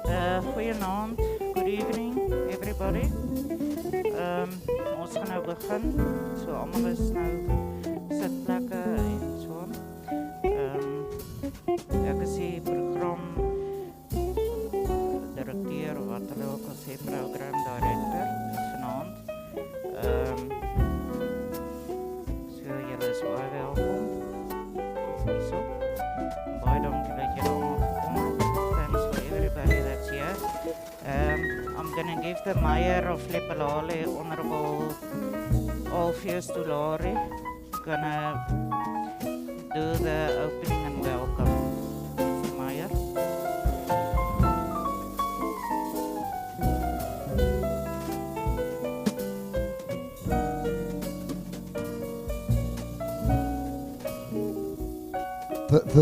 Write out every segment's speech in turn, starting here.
Goeienaand, good evening everybody. Ons gaan nou begin. So almal is nou sitplekke en so. Ek is die program directeur, wat hulle ook al sê, program director vanaand. So julle is baie welkom. Hierso. Baie dankie dat julle allemaal gekom het. Thanks for everybody that's here. I'm going to give the mayor of LEPHALALE, Honorable Alpheus Dulari, going to do the opening and welcome. Mayor.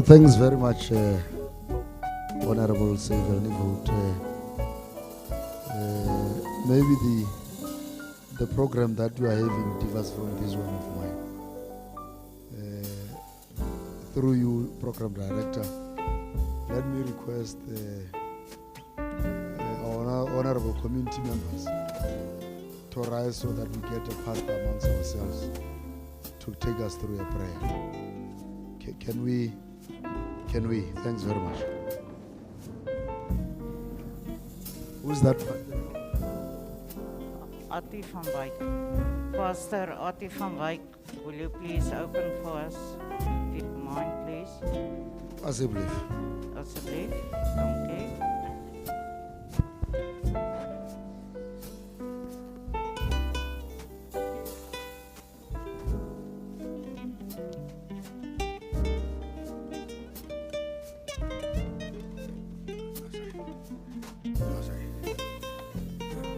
Thanks very much, Honorable Sevelnivout. Maybe the program that you are having differs from this one of mine. Through you, Program Director, let me request our honorable community members to rise so that we get a pastor amongst ourselves to take us through a prayer. Can we? Thanks very much. Who's that? Ati van Wyk. Pastor Ati van Wyk, will you please open for us? If you mind, please. Asseblief. Asseblief. Dankie.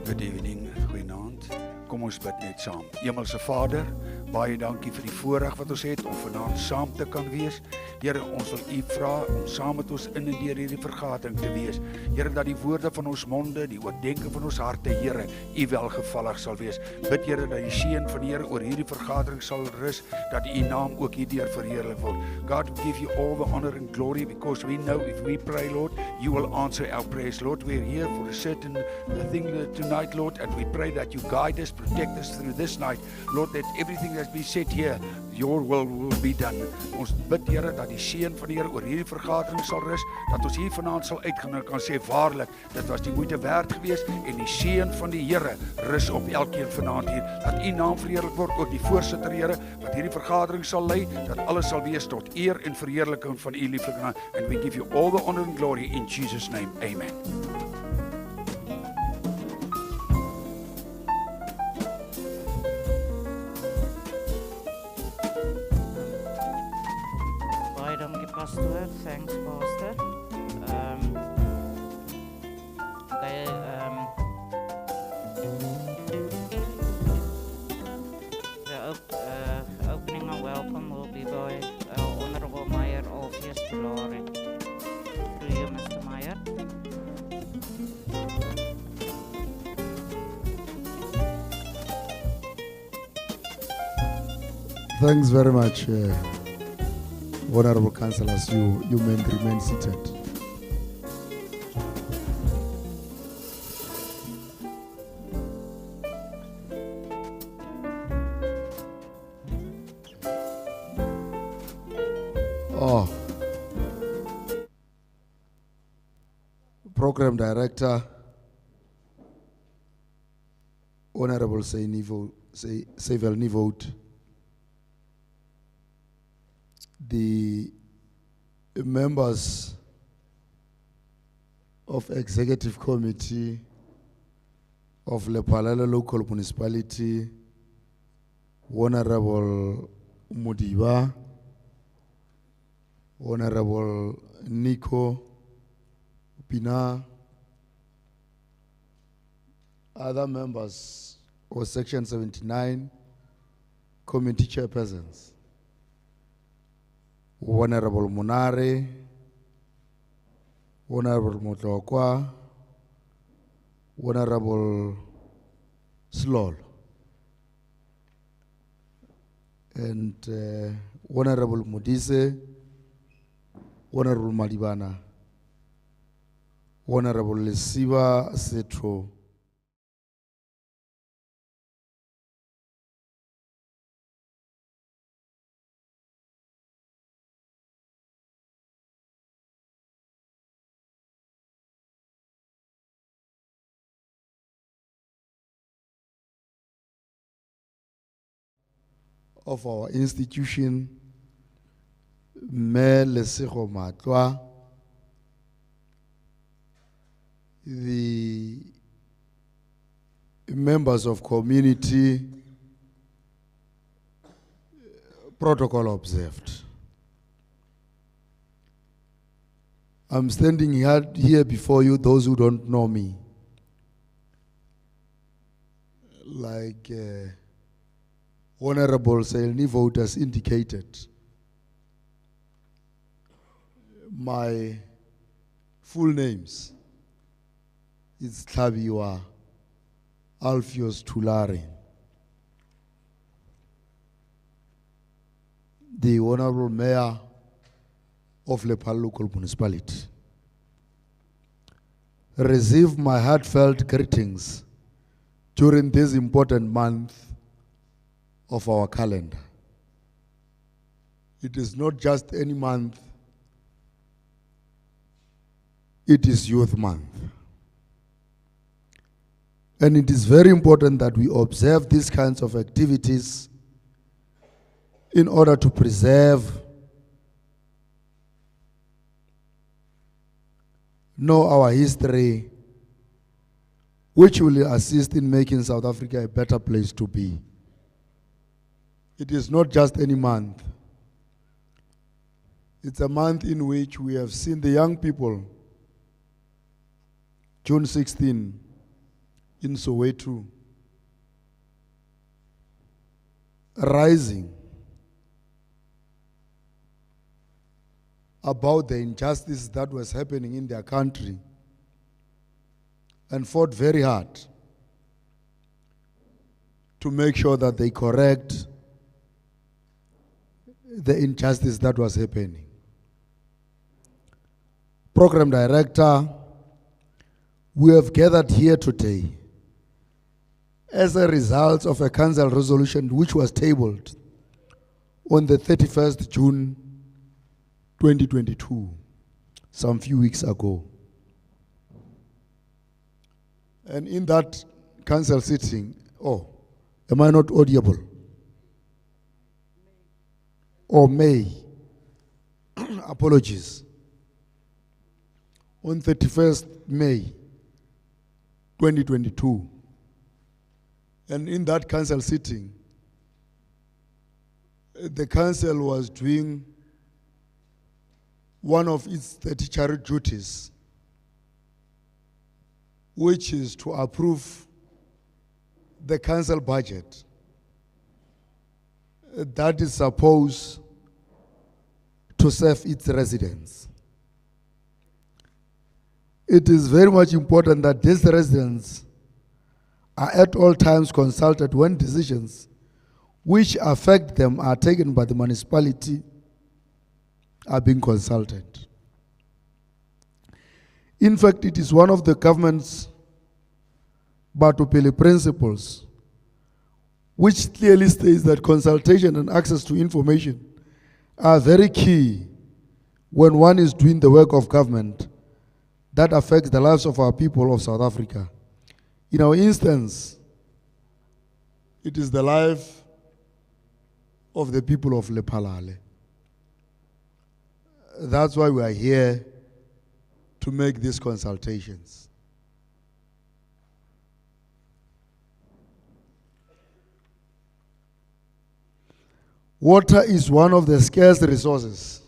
Good evening, goeienaand. Kom ons bid net saam. Hemelse Vader, baie dankie vir die voorreg wat ons het om vanaand saam te kan wees. Here, ons wil U vra om saam met ons in en deur hierdie vergadering te wees. Here, dat die woorde van ons monde, die oordeenking van ons harte, Here, U welgevallig sal wees. Bid, Here, dat die seën van die Here oor hierdie vergadering sal rus, dat U naam ook hierdeur verheerlik word. God, we give you all the honor and glory, because we know if we pray, Lord, you will answer our prayers. Lord, we're here for a certain thing tonight, Lord, and we pray that you guide us, protect us through this night. Lord, that everything that's been said here, your will be done. Ons bid, Here, dat die seën van die Here oor hierdie vergadering sal rus, dat ons hier vanaand sal uitgaan en kan sê, waarlik, dit was die moeite werd gewees, en die seën van die Here rus op elkeen vanaand hier. Dat U naam verheerlik word, ook die voorsitter, Here, wat hierdie vergadering sal lei, dat alles sal wees tot eer en verheerliking van U lieflike naam. And we give you all the honor and glory in Jesus' name. Amen. Pastor, thanks, Pastor. Okay, the opening and welcome will be by our Honorable Mayor Alpheus Dulari. Through you, Mr. Mayor. Thanks very much, Honorable Councillors. You may remain seated. Program Director, Honorable Sevelnivout, the members of Executive Committee of LEPHALALE Local Municipality, Honorable Mudiba, Honorable Nico Pina, other members of Section 79 Committee Chairpersons, Honorable Munare, Honorable Motlokwa, Honorable Slol, and Honorable Mudise, Honorable Malibana, Honorable Lesiba Setro. Of our institution, Me Lesego Matlwa, the members of community, protocol observed. I'm standing here before you, those who don't know me, like Honorable Selni voters indicated. My full names is Tlabiwa Alpheus Tulare, the Honorable Mayor of LEPHALALE Local Municipality. Receive my heartfelt greetings during this important month of our calendar. It is not just any month, it is Youth Month. And it is very important that we observe these kinds of activities in order to preserve, know our history, which will assist in making South Africa a better place to be. It is not just any month. It's a month in which we have seen the young people, June 16, in Soweto, rising about the injustice that was happening in their country and fought very hard to make sure that they correct the injustice that was happening. Program Director, we have gathered here today as a result of a council resolution which was tabled on the 31st June 2022, some few weeks ago. And in that council sitting, am I not audible? May, apologies, on 31st May 2022. And in that council sitting, the council was doing one of its statutory duties, which is to approve the council budget that is supposed to serve its residents. It is very much important that these residents are at all times consulted when decisions which affect them are taken by the municipality are being consulted. In fact, it is one of the government's Batupele principles, which clearly states that consultation and access to information are very key when one is doing the work of government that affects the lives of our people of South Africa. In our instance, it is the life of the people of LEPHALALE. That's why we are here to make these consultations. Water is one of the scarce resources,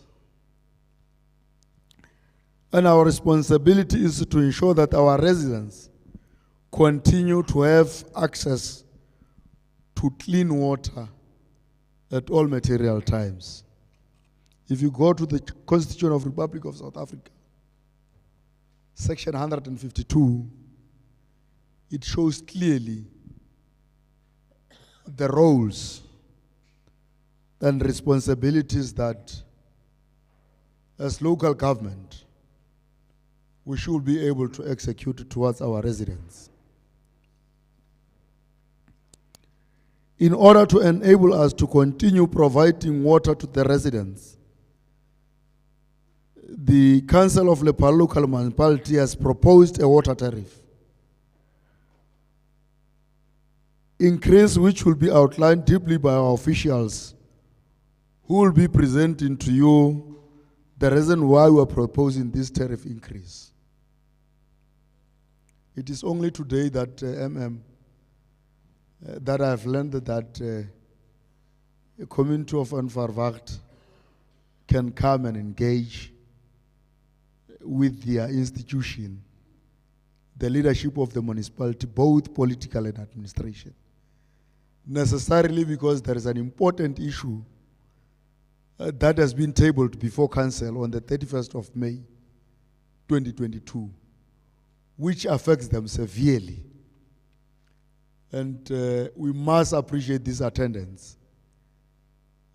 and our responsibility is to ensure that our residents continue to have access to clean water at all material times. If you go to the Constitution of the Republic of South Africa, Section 152, it shows clearly the roles and responsibilities that as local government we should be able to execute towards our residents. In order to enable us to continue providing water to the residents, the Council of LEPHALALE Local Municipality has proposed a water tariff increase, which will be outlined deeply by our officials, who will be presenting to you the reason why we are proposing this tariff increase. It is only today that that I've learned that a community of Unverwacht can come and engage with their institution, the leadership of the municipality, both political and administration, necessarily because there is an important issue that has been tabled before council on the 31st of May 2022, which affects them severely. And we must appreciate this attendance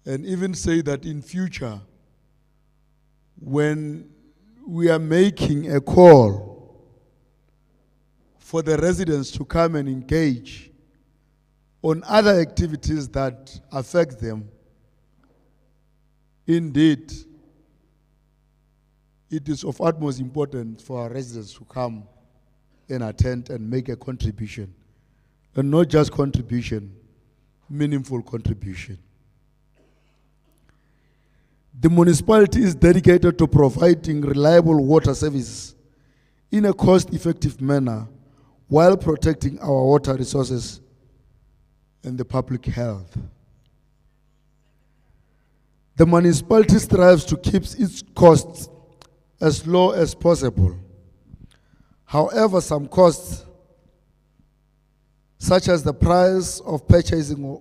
and even say that in future, when we are making a call for the residents to come and engage on other activities that affect them, indeed, it is of utmost importance for our residents to come and attend and make a contribution. And not just contribution, meaningful contribution. The municipality is dedicated to providing reliable water services in a cost-effective manner while protecting our water resources and the public health. The municipality strives to keep its costs as low as possible. However, some costs, such as the price of purchasing raw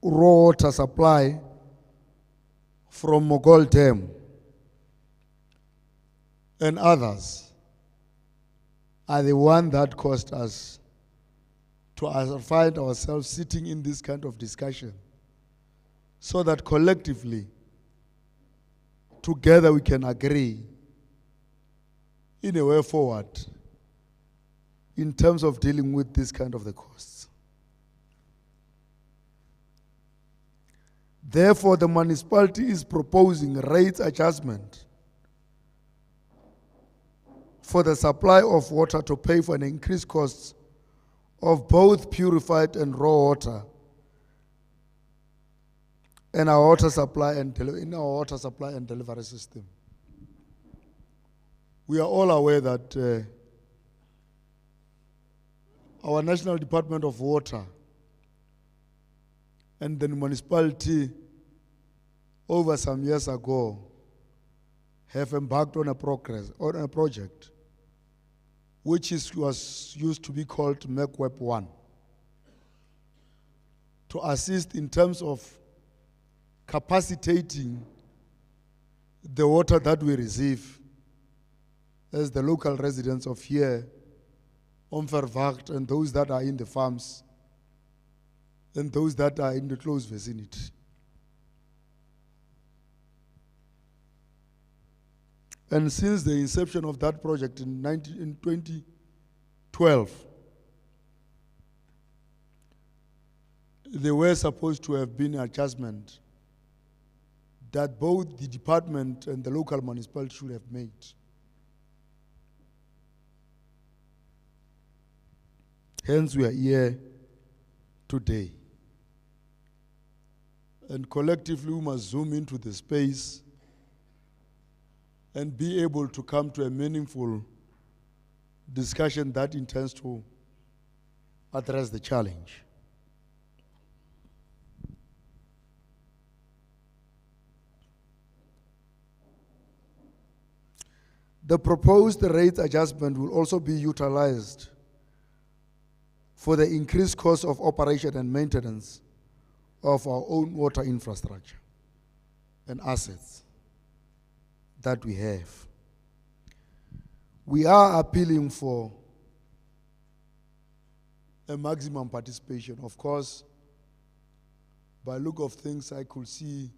water supply from Mogol Dam and others, are the one that caused us to find ourselves sitting in this kind of discussion, so that collectively, together we can agree in a way forward in terms of dealing with this kind of the costs. Therefore, the municipality is proposing rates adjustment for the supply of water to pay for an increased cost of both purified and raw water in our water supply and delivery system. We are all aware that our National Department of Water and the municipality over some years ago have embarked on a project which was used to be called MECWEP 1, to assist in terms of capacitating the water that we receive as the local residents of here, Unverwacht, and those that are in the farms, and those that are in the close vicinity. And since the inception of that project in 2012, there were supposed to have been adjustment that both the department and the local municipality should have made. Hence, we are here today. And collectively, we must zoom into the space and be able to come to a meaningful discussion that intends to address the challenge. The proposed rate adjustment will also be utilized for the increased cost of operation and maintenance of our own water infrastructure and assets that we have. We are appealing for a maximum participation. Of course, by look of things, I could see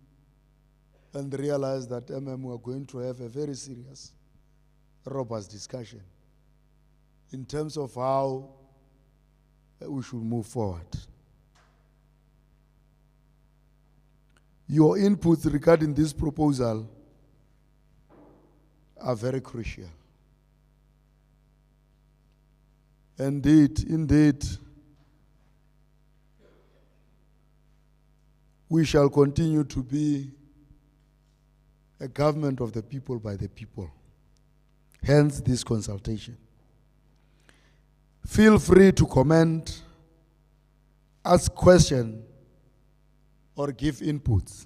and realize that we are going to have a very serious robust discussion in terms of how we should move forward. Your inputs regarding this proposal are very crucial. Indeed, we shall continue to be a government of the people by the people. Hence this consultation. Feel free to comment, ask questions, or give inputs.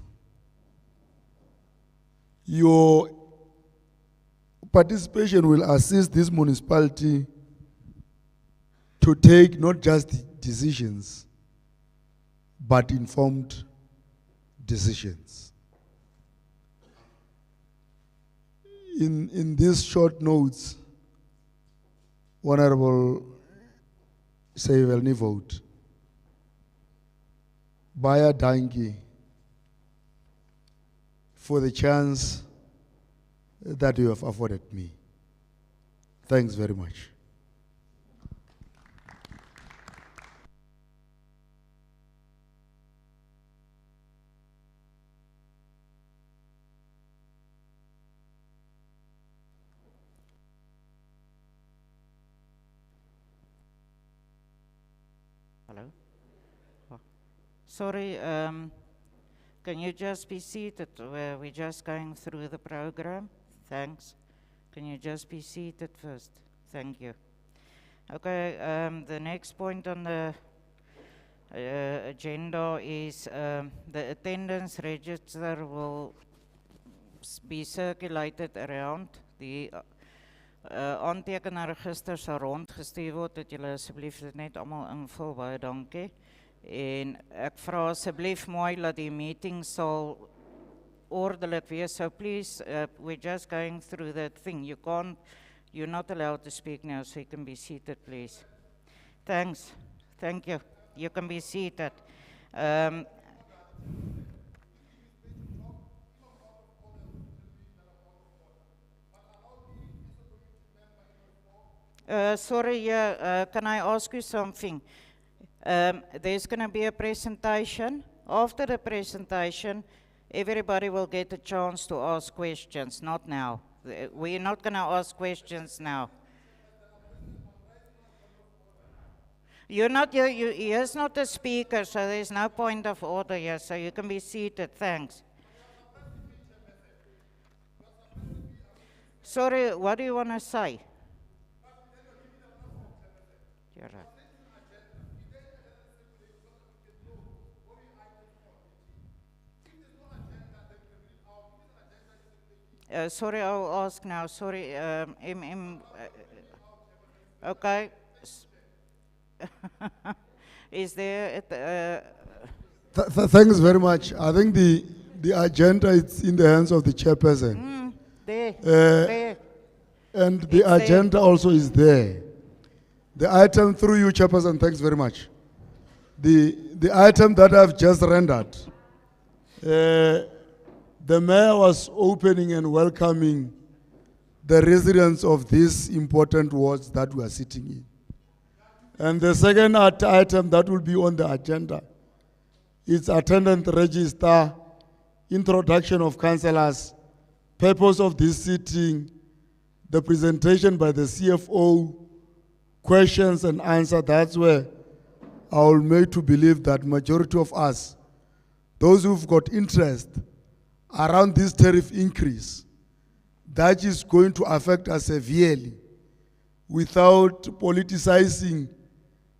Your participation will assist this municipality to take not just decisions, but informed decisions. In these short notes, Honorable Seyvel vote. Baya Dangi for the chance that you have afforded me. Thanks very much. Hello? Oh. Sorry, can you just be seated? We're just going through the program. Thanks. Can you just be seated first? Thank you. Okay, the next point on the agenda is the attendance register will be circulated around. Die aantekenregister sal rondgestuur word, dat julle asseblief dit net almal invul, baie dankie. En ek vra asseblief mooi dat die meeting sal ordelik wees. So please, we're just going through that thing. You're not allowed to speak now, so you can be seated, please. Thanks. Thank you. You can be seated. Sorry, can I ask you something? There's going to be a presentation. After the presentation, everybody will get a chance to ask questions, not now. We're not going to ask questions now. You're not a speaker, so there's no point of order here, so you can be seated. Thanks. Sorry, what do you want to say? You're right. Sorry, I'll ask now. Sorry, okay. Is there... Thanks very much. I think the agenda is in the hands of the chairperson. There. And the agenda also is there. The item through you, chairperson, thanks very much. The item that I've just rendered, the mayor was opening and welcoming the residents of these important wards that we are sitting in. And the second item that will be on the agenda is attendance register, introduction of councillors, purpose of this sitting, the presentation by the CFO, questions and answers. That's where I will make to believe that majority of us, those who've got interest around this tariff increase, that is going to affect us severely without politicizing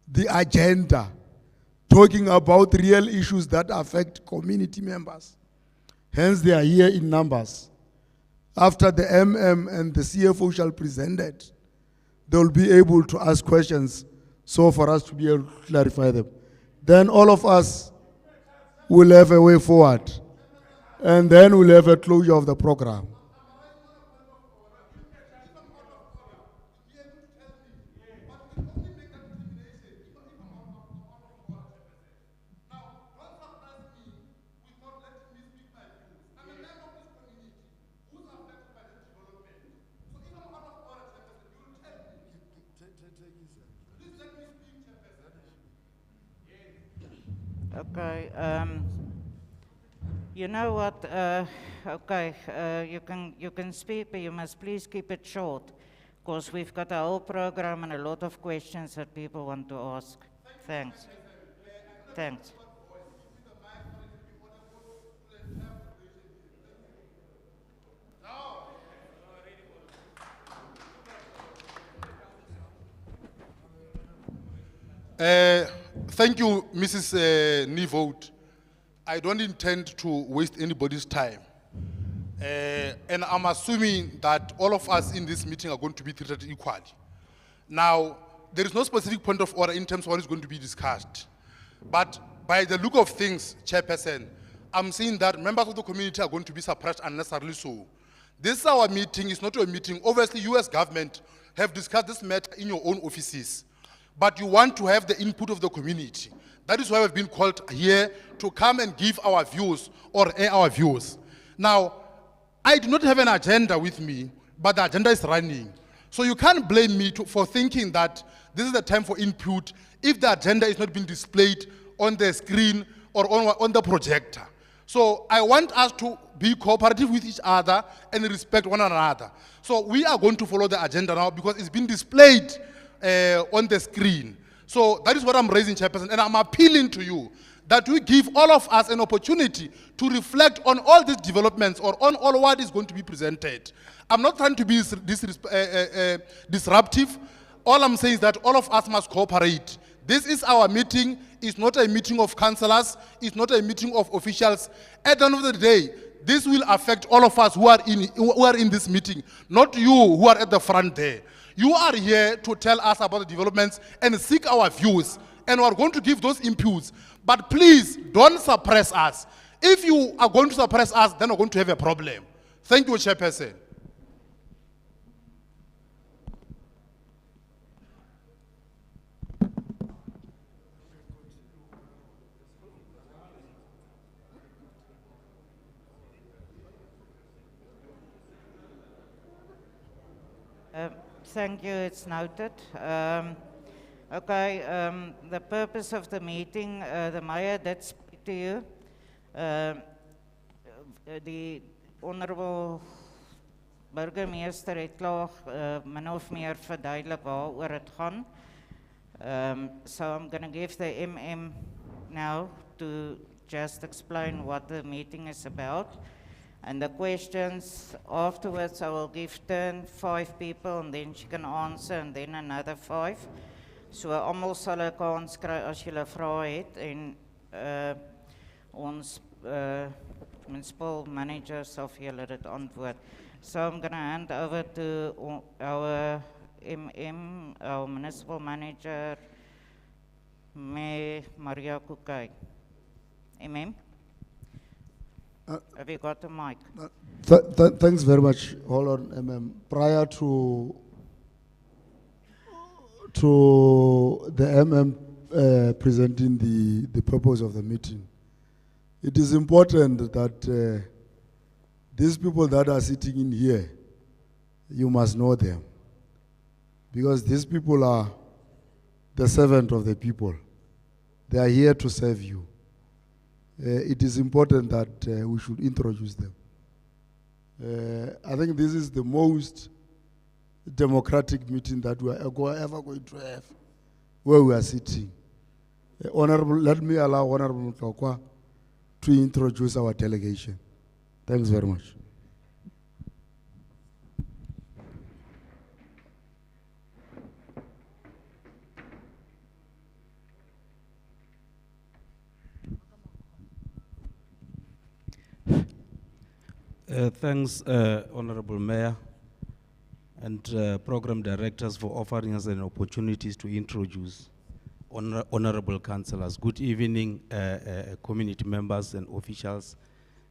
the agenda, talking about real issues that affect community members. Hence, they are here in numbers. After the MM and the CFO shall present it, they will be able to ask questions so for us to be able to clarify them. Then all of us will have a way forward. And then we'll have a closure of the program. Okay. You know what? Okay. You can speak, but you must please keep it short, because we've got a whole program and a lot of questions that people want to ask. Thanks. Thanks. Thank you, Mrs. Nivote. I don't intend to waste anybody's time. And I'm assuming that all of us in this meeting are going to be treated equally. Now, there is no specific point of order in terms of what is going to be discussed. But by the look of things, Chairperson, I'm saying that members of the community are going to be suppressed unnecessarily so. This is our meeting, it's not your meeting. Obviously, US government have discussed this matter in your own offices. But you want to have the input of the community. That is why we've been called here to come and give our views or air our views. Now, I do not have an agenda with me, but the agenda is running. So you can't blame me for thinking that this is the time for input if the agenda is not being displayed on the screen or on the projector. So I want us to be cooperative with each other and respect one another. So we are going to follow the agenda now because it's been displayed on the screen. So that is what I'm raising, Chairperson, and I'm appealing to you that we give all of us an opportunity to reflect on all these developments or on all what is going to be presented. I'm not trying to be disruptive. All I'm saying is that all of us must cooperate. This is our meeting. It's not a meeting of councillors. It's not a meeting of officials. At the end of the day, this will affect all of us who are in this meeting, not you who are at the front there. You are here to tell us about the developments and seek our views, and we are going to give those inputs. But please, don't suppress us. If you are going to suppress us, then we're going to have a problem. Thank you, Chairperson. Thank you, it's noted. The purpose of the meeting, the mayor did speak to you. The Honorable Burgemeester het klaar min of meer verduidelik waaroor het gaan. So I'm going to give the MM now to just explain what the meeting is about. And the questions afterwards, I will give 5 people, and then she can answer, and then another 5. So almal sal 'n kans kry as julle vrae het, en ons municipal manager sal vir julle dit antwoord. So I'm going to hand over to our MM, our municipal manager, Maria Kukai. MM? Have you got the mic? Thanks very much. Hold on, MM. Prior to the MM presenting the purpose of the meeting, it is important that these people that are sitting in here, you must know them. Because these people are the servant of the people. They are here to serve you. It is important that we should introduce them. I think this is the most democratic meeting that we are ever going to have, where we are sitting. Let me allow Honorable Mutokwa to introduce our delegation. Thanks very much. Thanks, Honorable Mayor and Program Directors for offering us an opportunity to introduce Honorable Councillors. Good evening, community members and officials,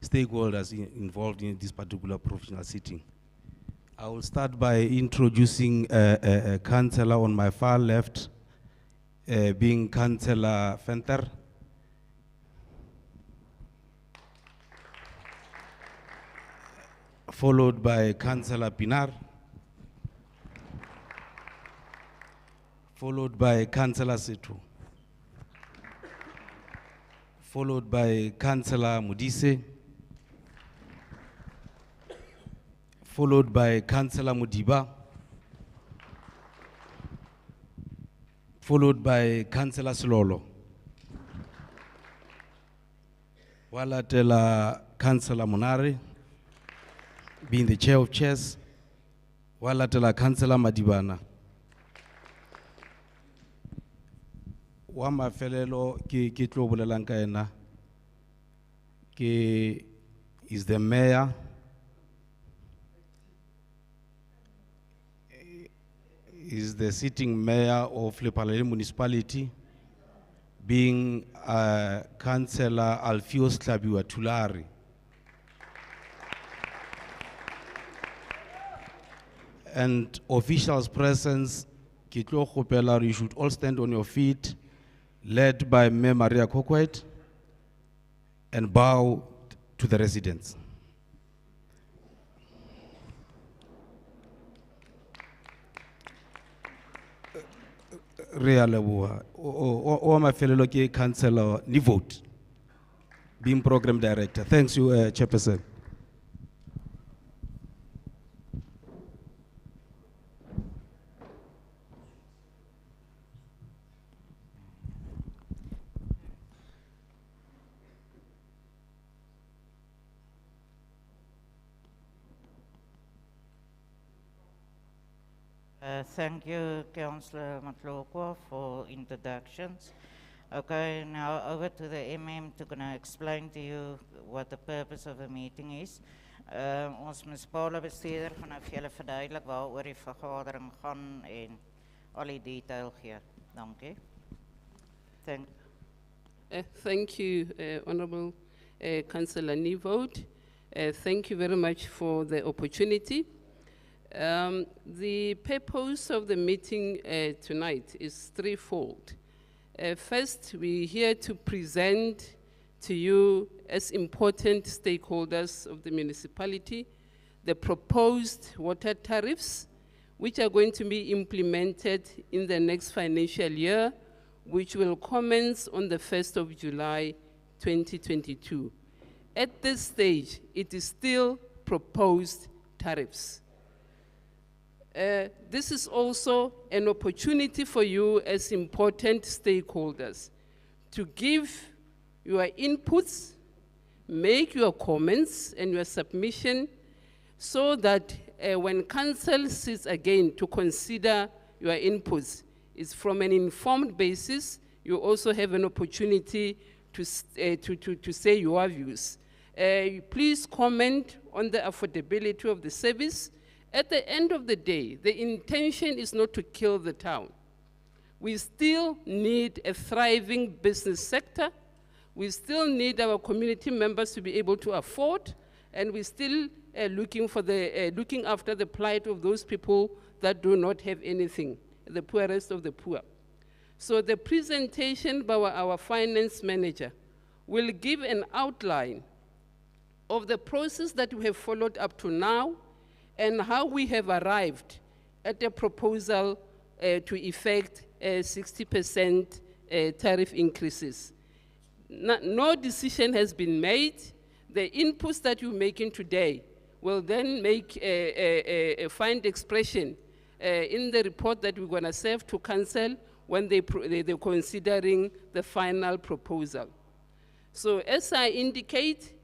stakeholders involved in this particular professional sitting. I will start by introducing a councillor on my far left, being Councillor Fenter. Followed by Councillor Pinar, followed by Councillor Setu, followed by Councillor Mudise, followed by Councillor Mudiba, followed by Councillor Silolo. Walatela Councillor Munari, being the chair of chairs. Walatela Councillor Madibana. Wama felelo ki tlo bolelang ka ena ke is the mayor, is the sitting mayor of LEPHALALE Municipality, being Councillor Alfios Tlabiwa Tulari. And officials presence, Kitlo Khopela, you should all stand on your feet, led by Mayor Maria Kokwait, and bow to the residents. Rea leboha. O ma felelo ke councillor ni vote, being program director. Thanks you, Chairperson. Thank you, Councillor Matlokwa, for introductions. Okay, now over to the MM to gonna explain to you what the purpose of the meeting is. Ons munisipale bestuurder gaan nou vir julle verduidelik waaroor die vergadering gaan en al die detail gee. Dankie. Thank you, Honourable Councillor Nivode. Thank you very much for the opportunity. The purpose of the meeting tonight is threefold. First, we're here to present to you as important stakeholders of the municipality the proposed water tariffs, which are going to be implemented in the next financial year, which will commence on the 1st of July 2022. At this stage, it is still proposed tariffs. This is also an opportunity for you as important stakeholders to give your inputs, make your comments and your submission so that when council sits again to consider your inputs, it's from an informed basis. You also have an opportunity to say your views. Please comment on the affordability of the service. At the end of the day, the intention is not to kill the town. We still need a thriving business sector. We still need our community members to be able to afford, and we're still looking after the plight of those people that do not have anything, the poorest of the poor. So the presentation by our finance manager will give an outline of the process that we have followed up to now and how we have arrived at a proposal to effect 60% tariff increases. No decision has been made. The inputs that you're making today will then make a fine expression in the report that we're going to serve to council when they're considering the final proposal. So as I indicate,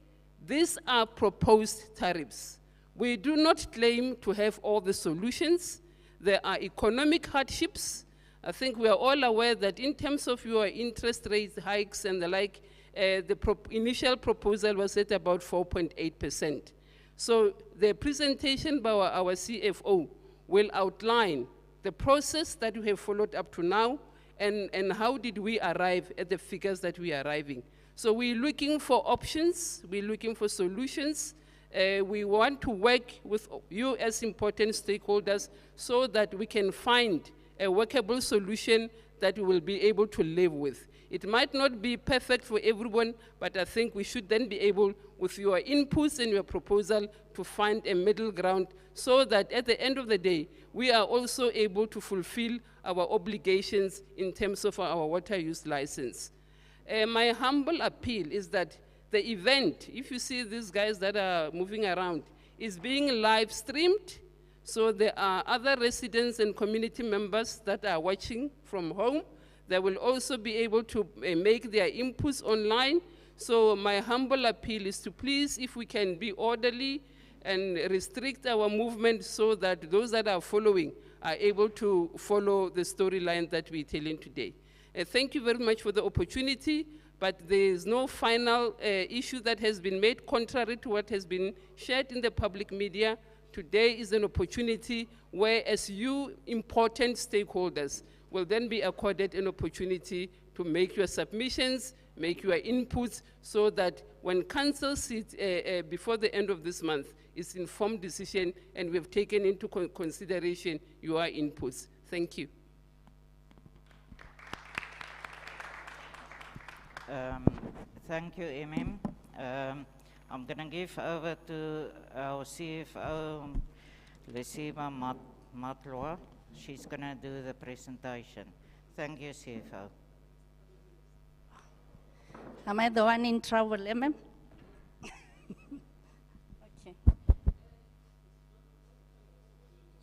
these are proposed tariffs. We do not claim to have all the solutions. There are economic hardships. I think we are all aware that in terms of your interest rate hikes and the like, the initial proposal was at about 4.8%. So the presentation by our CFO will outline the process that we have followed up to now and how did we arrive at the figures that we are arriving. So we're looking for options, we're looking for solutions. We want to work with you as important stakeholders so that we can find a workable solution that we will be able to live with. It might not be perfect for everyone, but I think we should then be able, with your inputs and your proposal, to find a middle ground so that at the end of the day, we are also able to fulfill our obligations in terms of our water use license. My humble appeal is that the event, if you see these guys that are moving around, is being live streamed. So there are other residents and community members that are watching from home. They will also be able to make their inputs online. So my humble appeal is to please, if we can be orderly and restrict our movement so that those that are following are able to follow the storyline that we're telling today. Thank you very much for the opportunity, but there is no final issue that has been made contrary to what has been shared in the public media. Today is an opportunity where, as you important stakeholders, will then be accorded an opportunity to make your submissions, make your inputs, so that when council sits before the end of this month, it's informed decision, and we've taken into consideration your inputs. Thank you. Thank you, Emim. I'm going to give over to our CFO, Lesiba Matloa. She's going to do the presentation. Thank you, CFO. Am I the one in trouble, Emim? Okay.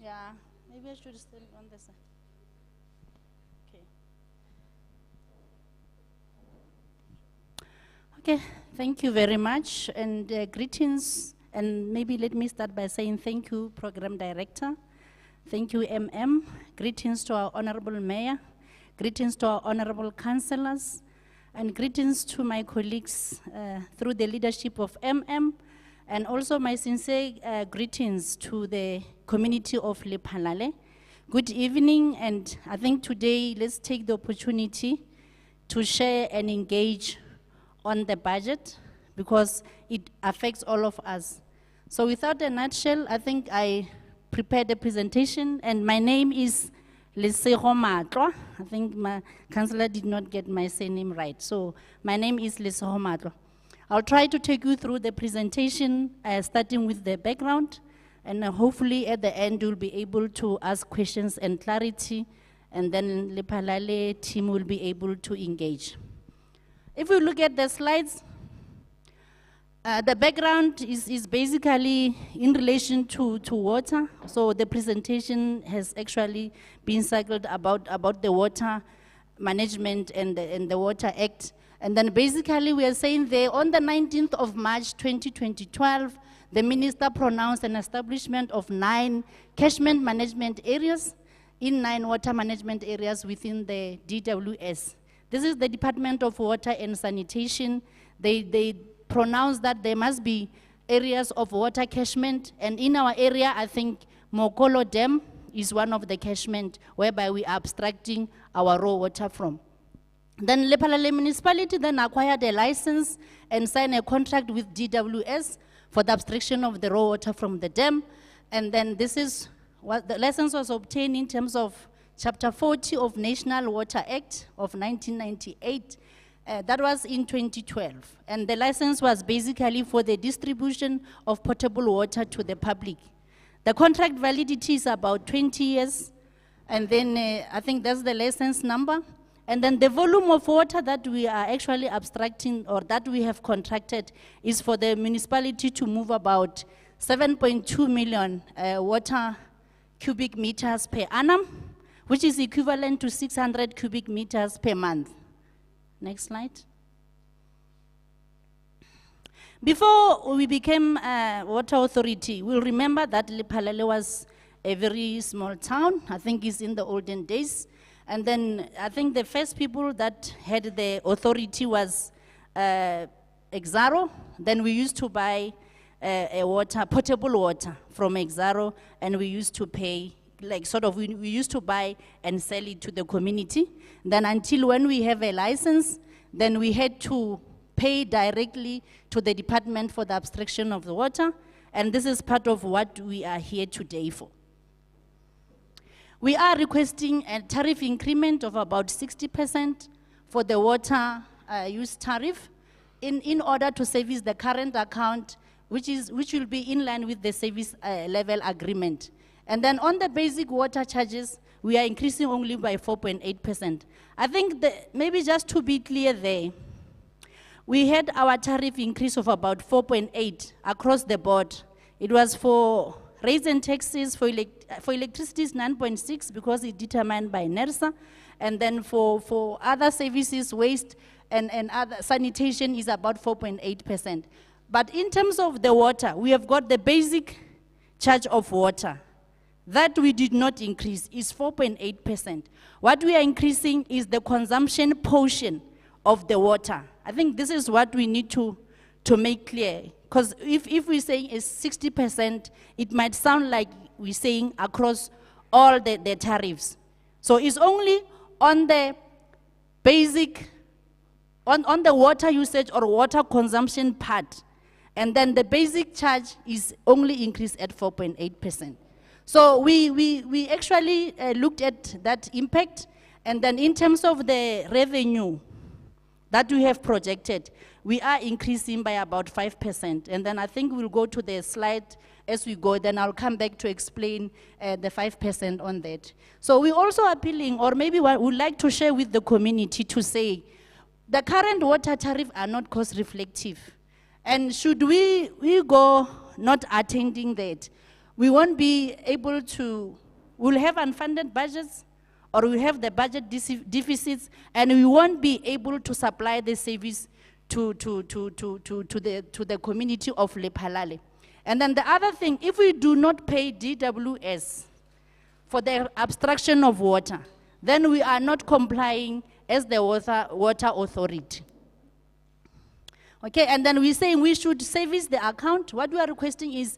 Yeah, maybe I should stand on the side. Okay, thank you very much, and greetings, and maybe let me start by saying thank you, Program Director. Thank you, MM. Greetings to our Honorable Mayor. Greetings to our Honorable Councillors, and greetings to my colleagues through the leadership of MM, and also my sincere greetings to the community of LEPHALALE. Good evening, and I think today let's take the opportunity to share and engage on the budget, because it affects all of us. So without a nutshell, I think I prepared a presentation, and my name is Lephalae. I think my councillor did not get my surname right. So my name is Lephalae. I'll try to take you through the presentation, starting with the background, and hopefully at the end you'll be able to ask questions and clarity, and then LEPHALALE team will be able to engage. If we look at the slides, the background is basically in relation to water. So the presentation has actually been circled about the water management and the Water Act. And then basically we are saying there on the 19th of March 2012, the minister pronounced an establishment of 9 catchment management areas in 9 water management areas within the DWS. This is the Department of Water and Sanitation. They pronounced that there must be areas of water catchment, and in our area, I think Mogol Dam is one of the catchment whereby we are abstracting our raw water from. Then LEPHALALE Municipality then acquired a license and signed a contract with DWS for the abstraction of the raw water from the dam, and then this is what the license was obtained in terms of Chapter 40 of National Water Act of 1998, that was in 2012. And the license was basically for the distribution of potable water to the public. The contract validity is about 20 years, and then I think that's the license number. And then the volume of water that we are actually abstracting, or that we have contracted, is for the municipality to move about 7.2 million water cubic meters per annum, which is equivalent to 600 cubic meters per month. Next slide. Before we became a water authority, we'll remember that LEPHALALE was a very small town. I think it's in the olden days. And then I think the first people that had the authority was Exaro. Then we used to buy potable water from Exaro, and we used to pay, like sort of, we used to buy and sell it to the community. Then until when we have a license, then we had to pay directly to the department for the abstraction of the water, and this is part of what we are here today for. We are requesting a tariff increment of about 60% for the water use tariff in order to service the current account, which will be in line with the service level agreement. And then on the basic water charges, we are increasing only by 4.8%. I think maybe just to be clear there, we had our tariff increase of about 4.8 across the board. It was for rates and taxes, for electricity is 9.6 because it's determined by NERSA, and then for other services, waste and other sanitation is about 4.8%. But in terms of the water, we have got the basic charge of water. That we did not increase is 4.8%. What we are increasing is the consumption portion of the water. I think this is what we need to make clear. Because if we're saying is 60%, it might sound like we're saying across all the tariffs. So it's only on the basic, on the water usage or water consumption part. And then the basic charge is only increased at 4.8%. So we actually looked at that impact, and then in terms of the revenue that we have projected, we are increasing by about 5%. And then I think we'll go to the slide as we go, then I'll come back to explain the 5% on that. So we're also appealing, or maybe we would like to share with the community to say, the current water tariff are not cost reflective. And should we go not attending that, we won't be able to, we'll have unfunded budgets, or we have the budget deficits, and we won't be able to supply the service to the community of Lephalale. And then the other thing, if we do not pay DWS for the abstraction of water, then we are not complying as the water authority. Okay, and then we're saying we should service the account. What we are requesting is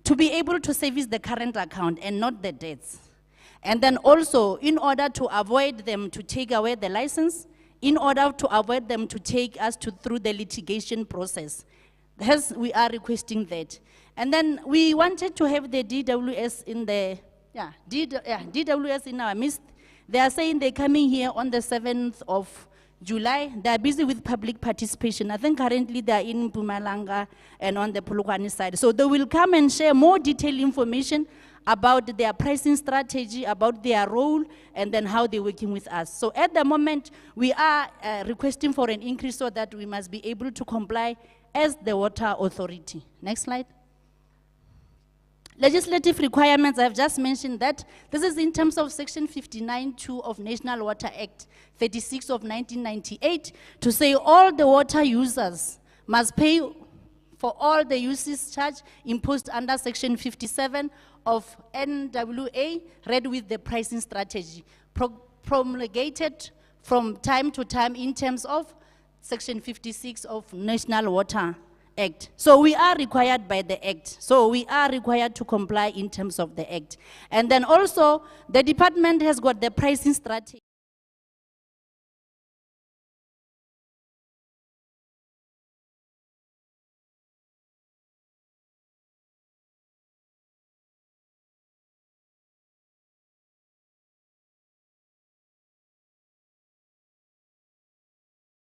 to be able to service the current account and not the debts. And then also, in order to avoid them to take away the license, in order to avoid them to take us through the litigation process. Hence, we are requesting that. And then we wanted to have the DWS in the, DWS in our midst. They are saying they're coming here on the 7th of July. They are busy with public participation. I think currently they are in Mpumalanga and on the Polokwane side. So they will come and share more detailed information about their pricing strategy, about their role, and then how they're working with us. So at the moment, we are requesting for an increase so that we must be able to comply as the water authority. Next slide. Legislative requirements, I've just mentioned that. This is in terms of Section 59(2) of National Water Act 36 of 1998 to say all the water users must pay for all the usage charge imposed under Section 57 of NWA, read with the pricing strategy, promulgated from time to time in terms of Section 56 of National Water Act. So we are required by the Act. So we are required to comply in terms of the Act. And then also, the department has got the pricing strategy.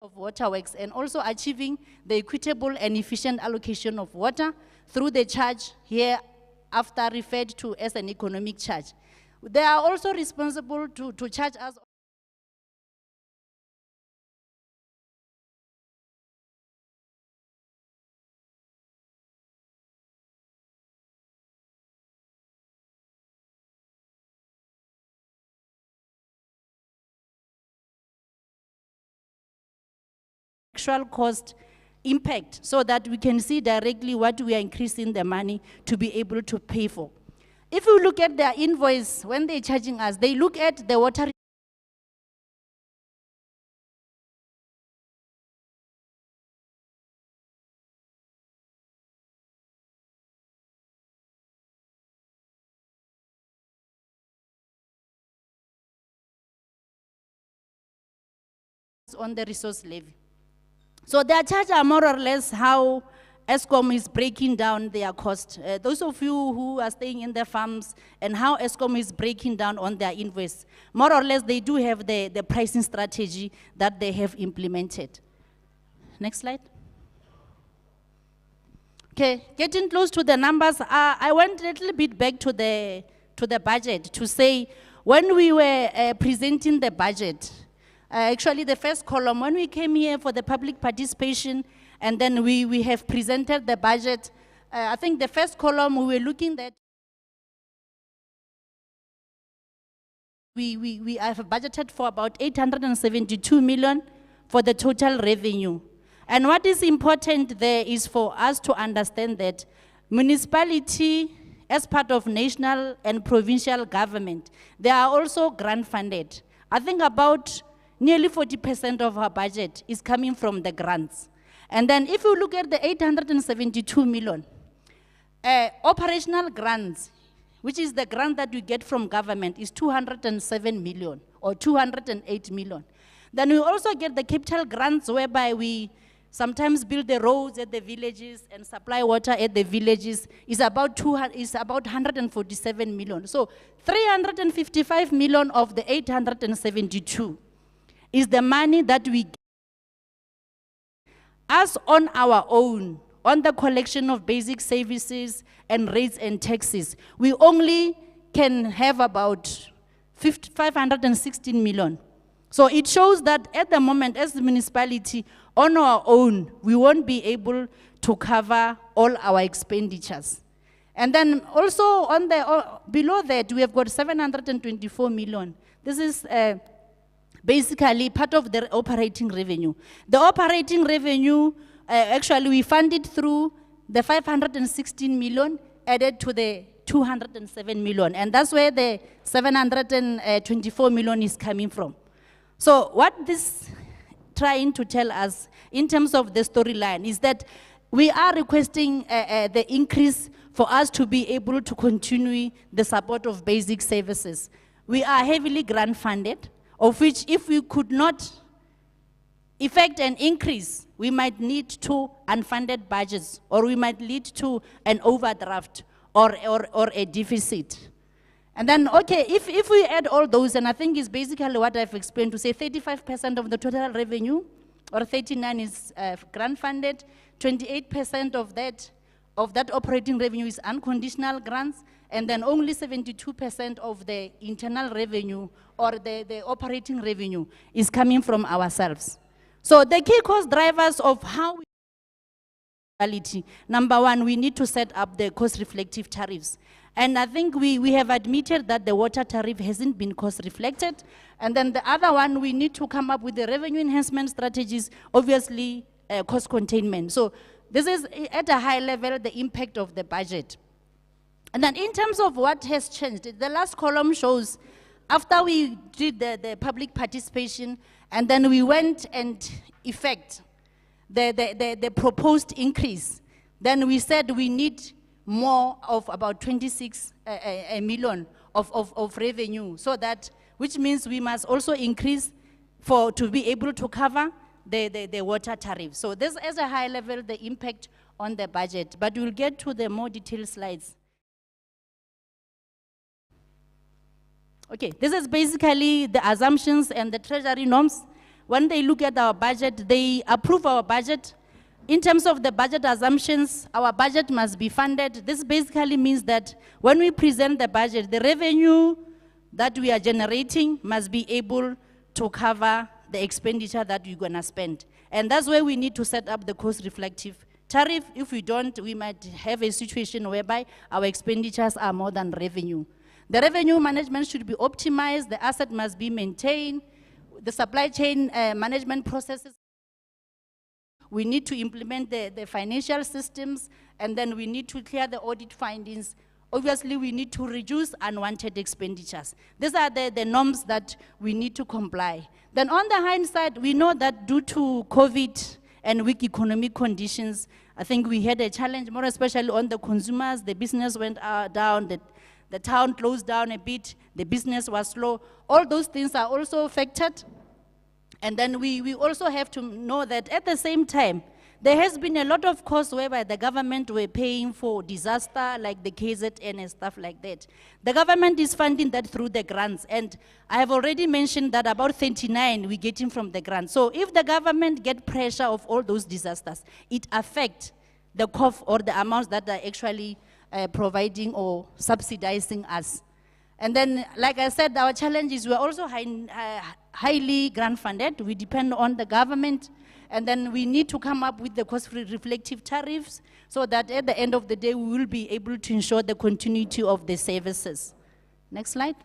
Of waterworks, and also achieving the equitable and efficient allocation of water through the charge here after referred to as an economic charge. They are also responsible to charge us actual cost impact so that we can see directly what we are increasing the money to be able to pay for. If you look at their invoice, when they're charging us, they look at the water on the resource levy. So their charges are more or less how Eskom is breaking down their cost. Those of you who are staying in the farms and how Eskom is breaking down on their invoice, more or less they do have the pricing strategy that they have implemented. Next slide. Okay, getting close to the numbers, I went a little bit back to the budget to say when we were presenting the budget, Actually, the first column, when we came here for the public participation, and then we have presented the budget, I think the first column we were looking at, we have budgeted for about 872 million for the total revenue. And what is important there is for us to understand that municipality, as part of national and provincial government, they are also grant funded. I think about nearly 40% of our budget is coming from the grants. And then if you look at the 872 million, operational grants, which is the grant that we get from government, is 207 million or 208 million. Then we also get the capital grants whereby we sometimes build the roads at the villages and supply water at the villages, is about 147 million. So 355 million of the 872 is the money that we get us on our own, on the collection of basic services and rates and taxes. We only can have about 516 million. So it shows that at the moment, as the municipality, on our own, we won't be able to cover all our expenditures. And then also on the below that, we have got 724 million. This is basically part of the operating revenue. The operating revenue, actually we fund it through the 516 million added to the 207 million. And that's where the 724 million is coming from. So what this trying to tell us in terms of the storyline is that we are requesting the increase for us to be able to continue the support of basic services. We are heavily grant funded, of which if we could not effect an increase, we might need to unfunded budgets, or we might lead to an overdraft or a deficit. And then, okay, if we add all those, and I think it's basically what I've explained, to say 35% of the total revenue, or 39 is grant funded, 28% of that operating revenue is unconditional grants, and then only 72% of the internal revenue, or the operating revenue, is coming from ourselves. So the key cost drivers of how we number one, we need to set up the cost reflective tariffs. And I think we have admitted that the water tariff hasn't been cost reflected. And then the other one, we need to come up with the revenue enhancement strategies, obviously cost containment. So this is at a high level, the impact of the budget. And then in terms of what has changed, the last column shows after we did the public participation, and then we went and effect the proposed increase, then we said we need more of about 26 million of revenue, so that, which means we must also increase to be able to cover the water tariff. So this is a high level, the impact on the budget, but we'll get to the more detailed slides. Okay, this is basically the assumptions and the treasury norms. When they look at our budget, they approve our budget. In terms of the budget assumptions, our budget must be funded. This basically means that when we present the budget, the revenue that we are generating must be able to cover the expenditure that we're gonna spend. And that's where we need to set up the cost reflective tariff. If we don't, we might have a situation whereby our expenditures are more than revenue. The revenue management should be optimized, the asset must be maintained, the supply chain management processes. We need to implement the financial systems, and then we need to clear the audit findings. Obviously, we need to reduce unwanted expenditures. These are the norms that we need to comply. Then on the hindsight, we know that due to COVID and weak economic conditions, I think we had a challenge, more especially on the consumers. The business went down, the town closed down a bit, the business was slow. All those things are also affected. And then we also have to know that at the same time, there has been a lot of costs whereby the government were paying for disaster, like the KZN and stuff like that. The government is funding that through the grants, and I have already mentioned that about 39 we're getting from the grants. So if the government get pressure of all those disasters, it affects the cost or the amounts that are actually providing or subsidizing us. And then, like I said, our challenge is we're also highly grant funded. We depend on the government, and then we need to come up with the cost-free reflective tariffs so that at the end of the day, we will be able to ensure the continuity of the services. Next slide.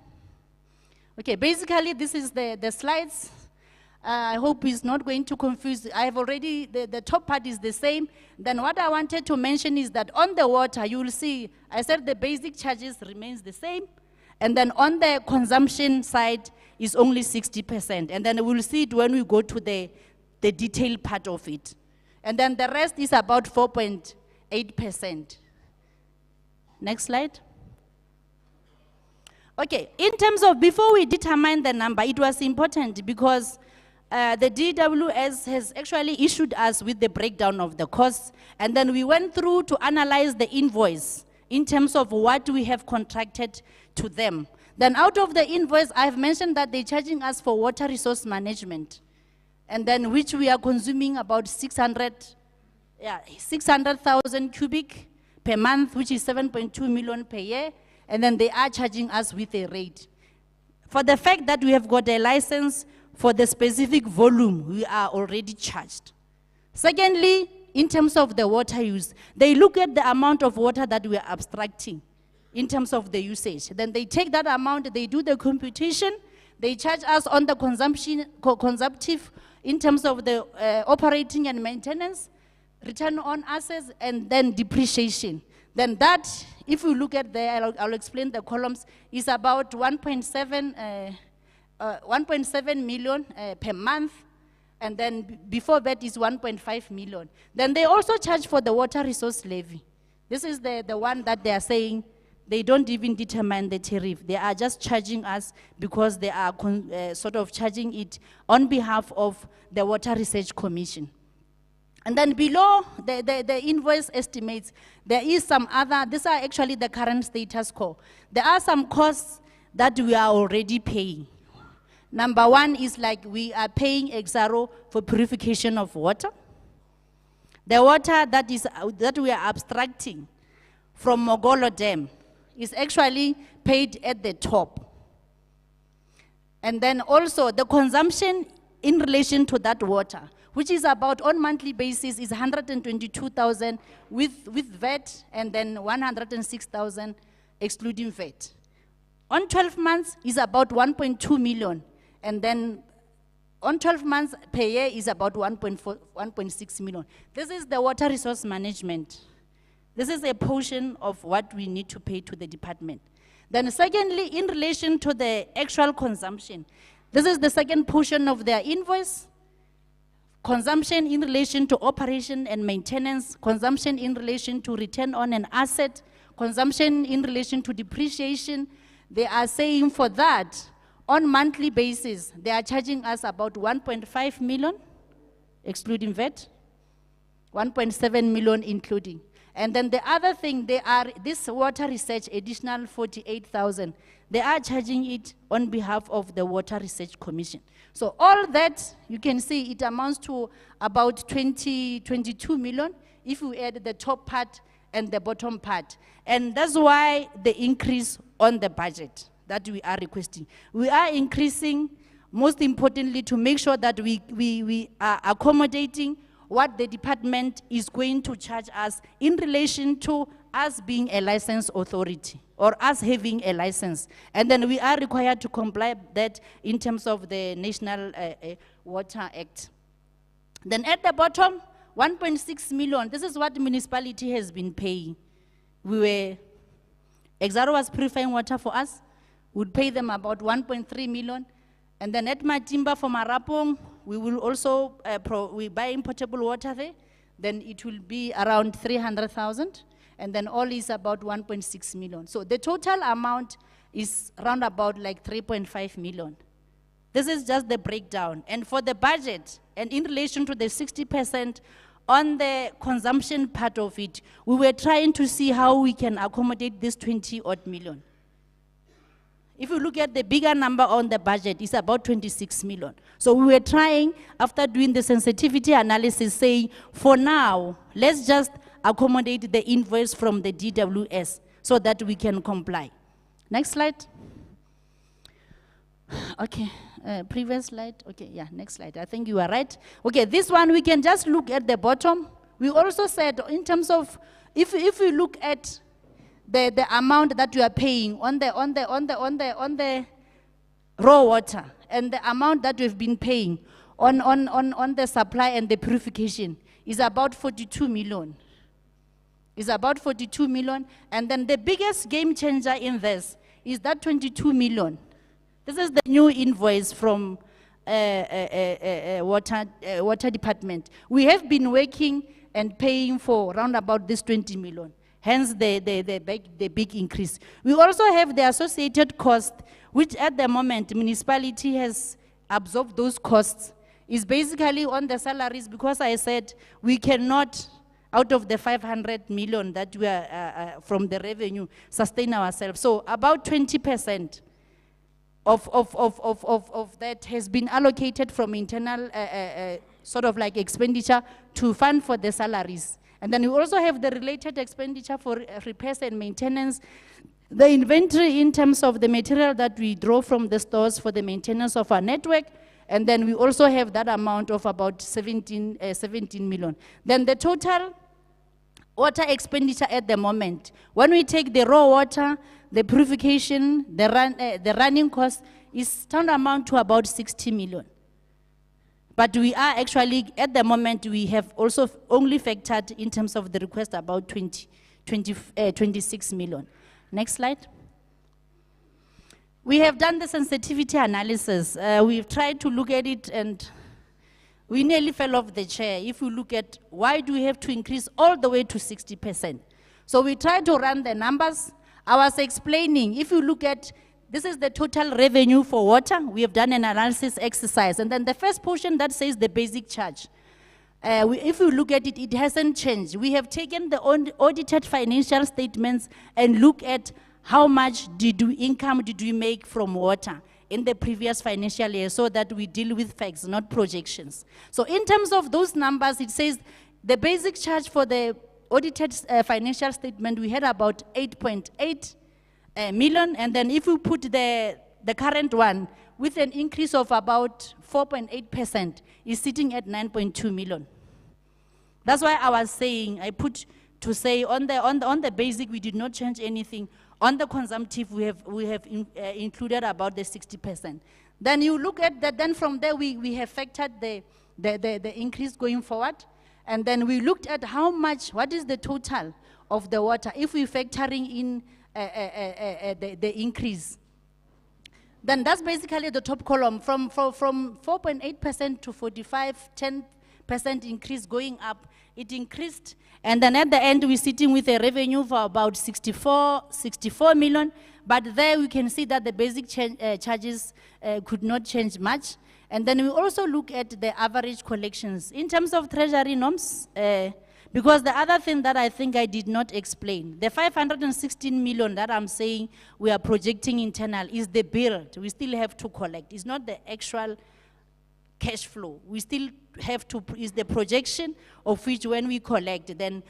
Okay, basically this is the slides. I hope it's not going to confuse. I have already, the top part is the same. Then what I wanted to mention is that on the water, you will see, I said the basic charges remains the same. And then on the consumption side is only 60%. And then we'll see it when we go to the detailed part of it. And then the rest is about 4.8%. Next slide. Okay, in terms of, before we determine the number, it was important because the DWS has actually issued us with the breakdown of the costs, and then we went through to analyze the invoice in terms of what we have contracted to them. Then out of the invoice, I have mentioned that they're charging us for water resource management, and then which we are consuming about 600,000 cubic per month, which is 7.2 million per year, and then they are charging us with a rate. For the fact that we have got a license for the specific volume, we are already charged. Secondly, in terms of the water use, they look at the amount of water that we are abstracting in terms of the usage. Then they take that amount, they do the computation, they charge us on the consumptive in terms of the operating and maintenance, return on assets, and then depreciation. Then that, if you look at there, I'll explain the columns, is about 1.7 million per month, and then before that is 1.5 million. Then they also charge for the water resource levy. This is the one that they are saying they don't even determine the tariff. They are just charging us because they are sort of charging it on behalf of the Water Research Commission. And then below the invoice estimates, there is some other, these are actually the current status quo. There are some costs that we are already paying. Number one is like we are paying Exaro for purification of water. The water that we are abstracting from Mogol Dam is actually paid at the top. And then also the consumption in relation to that water, which is about on monthly basis is 122,000 with VAT, and then 106,000 excluding VAT. On 12 months is about 1.2 million, and then on 12 months per year is about 1.6 million. This is the water resource management. This is a portion of what we need to pay to the department. Then secondly, in relation to the actual consumption, this is the second portion of their invoice. Consumption in relation to operation and maintenance, consumption in relation to return on an asset, consumption in relation to depreciation. They are saying for that, on monthly basis, they are charging us about 1.5 million, excluding VAT, 1.7 million including. And then the other thing, they are, this water research additional 48,000, they are charging it on behalf of the Water Research Commission. So all that, you can see it amounts to about 22 million if we add the top part and the bottom part. And that's why the increase on the budget that we are requesting. We are increasing, most importantly, to make sure that we are accommodating what the department is going to charge us in relation to us being a licensed authority or us having a license. And then we are required to comply that in terms of the National Water Act. Then at the bottom, 1.6 million, this is what the municipality has been paying. Exaro was purifying water for us, we'd pay them about 1.3 million. And then at Matimba for Marapong, we will also, we buy importable water there, then it will be around 300,000, and then all is about 1.6 million. So the total amount is around about like 3.5 million. This is just the breakdown. And for the budget, and in relation to the 60% on the consumption part of it, we were trying to see how we can accommodate this 20-odd million. If you look at the bigger number on the budget, it's about 26 million. So we were trying, after doing the sensitivity analysis, saying, for now, let's just accommodate the invoice from the DWS so that we can comply. Next slide. Okay. Previous slide. Okay, yeah, next slide. I think you are right. Okay, this one we can just look at the bottom. We also said in terms of if we look at the amount that you are paying on the raw water and the amount that we've been paying on the supply and the purification is about 42 million. Is about 42 million, and then the biggest game changer in this is that 22 million. This is the new invoice from water department. We have been working and paying for around about this 20 million. Hence the big increase. We also have the associated cost, which at the moment municipality has absorbed those costs. Is basically on the salaries, because I said we cannot, out of the 500 million that we are from the revenue, sustain ourselves. So about 20% of that has been allocated from internal sort of like expenditure to fund for the salaries. And then we also have the related expenditure for repairs and maintenance, the inventory in terms of the material that we draw from the stores for the maintenance of our network. And then we also have that amount of about 17 million. Then the total water expenditure at the moment, when we take the raw water, the purification, the running cost, is turned amount to about 60 million. But we are actually, at the moment, we have also only factored in terms of the request about 26 million. Next slide. We have done the sensitivity analysis. We've tried to look at it, and we nearly fell off the chair if we look at why do we have to increase all the way to 60%. So we tried to run the numbers. I was explaining, if you look at, this is the total revenue for water. We have done an analysis exercise. And then the first portion that says the basic charge. If you look at it, it hasn't changed. We have taken the audited financial statements and look at how much income did we make from water in the previous financial year, so that we deal with facts, not projections. So in terms of those numbers, it says the basic charge for the audited financial statement, we had about 8.8 million, and then if we put the current one with an increase of about 4.8%, is sitting at 9.2 million. That's why I was saying, I put to say on the basic we did not change anything. On the consumptive, we have included about the 60%. Then you look at that, then from there we have factored the increase going forward. And then we looked at how much, what is the total of the water if we're factoring in the increase. Then that's basically the top column, from 4.8% to 45, 10% increase going up, it increased. And then at the end, we're sitting with a revenue for about 64 million. But there we can see that the basic charges could not change much. And then we also look at the average collections. In terms of treasury norms, because the other thing that I think I did not explain, the 516 million that I'm saying we are projecting internal is the build. We still have to collect. It's not the actual cash flow. We still have to, is the projection of which when we collect, then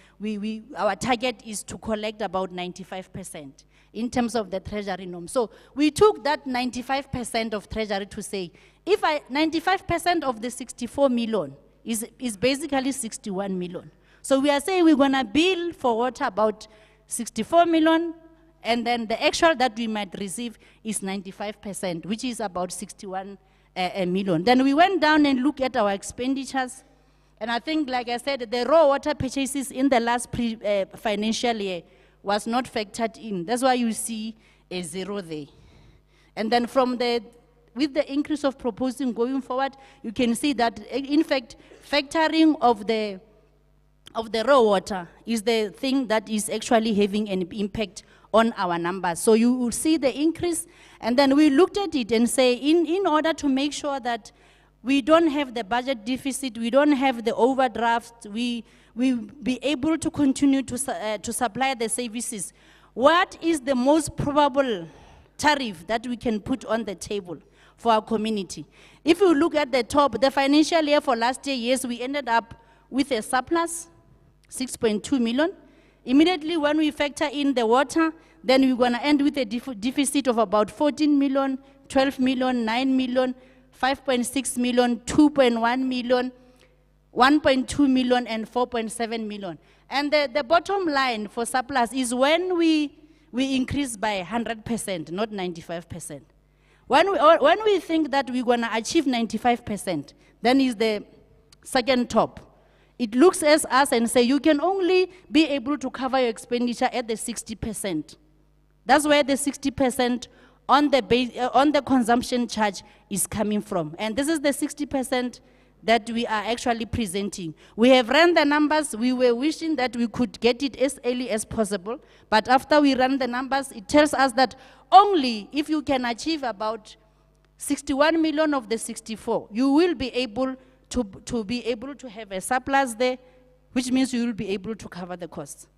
our target is to collect about 95% in terms of the treasury norm. So we took that 95% of treasury to say, if 95% of the 64 million is basically 61 million. So we are saying we're gonna bill for water about 64 million, and then the actual that we might receive is 95%, which is about 61 million. Then we went down and looked at our expenditures, and I think, like I said, the raw water purchases in the last financial year was not factored in. That's why you see a zero there. And then with the increase of proposing going forward, you can see that, in fact, factoring of the raw water is the thing that is actually having an impact on our numbers. So you will see the increase, and then we looked at it and say, in order to make sure that we don't have the budget deficit, we don't have the overdraft, we be able to continue to supply the services, what is the most probable tariff that we can put on the table for our community? If you look at the top, the financial year for last year, yes, we ended up with a surplus, 6.2 million. Immediately when we factor in the water, then we're gonna end with a deficit of about 14 million, 12 million, 9 million, 5.6 million, 2.1 million, 1.2 million, and 4.7 million. And the bottom line for surplus is when we increase by 100%, not 95%. When we think that we're going to achieve 95%, then is the second top. It looks at us and say you can only be able to cover your expenditure at the 60%. That's where the 60% on the consumption charge is coming from. And this is the 60% that we are actually presenting. We have run the numbers. We were wishing that we could get it as early as possible. But after we run the numbers, it tells us that only if you can achieve about 61 million of the 64, you will be able to have a surplus there, which means you will be able to cover the costs.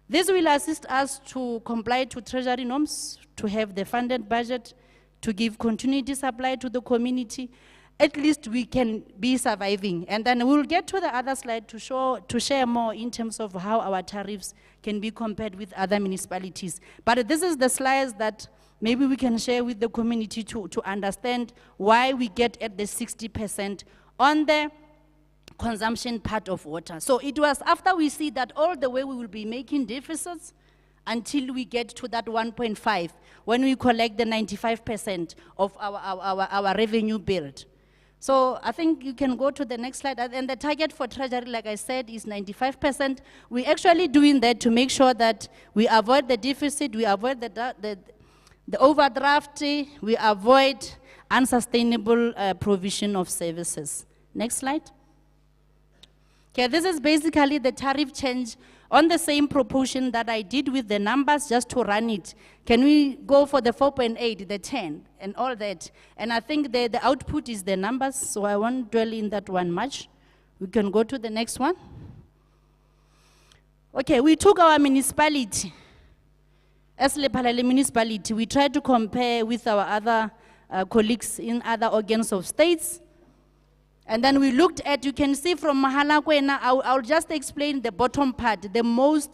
This will assist us to comply to treasury norms, to have the funded budget, to give continuity supply to the community. At least we can be surviving. And then we'll get to the other slide to share more in terms of how our tariffs can be compared with other municipalities. But this is the slides that maybe we can share with the community to understand why we get at the 60% on the consumption part of water. So it was after we see that all the way we will be making deficits until we get to that 1.5 when we collect the 95% of our revenue build. So I think you can go to the next slide. And the target for treasury, like I said, is 95%. We're actually doing that to make sure that we avoid the deficit, we avoid the overdraft, we avoid unsustainable provision of services. Next slide. Okay, this is basically the tariff change on the same proportion that I did with the numbers just to run it. Can we go for the 4.8, the 10, and all that? And I think the output is the numbers, so I won't dwell in that one much. We can go to the next one. Okay, we took our municipality. As LEPHALALE municipality, we tried to compare with our other colleagues in other organs of states. And then we looked at, you can see from Mahalakwena, I'll just explain the bottom part, the most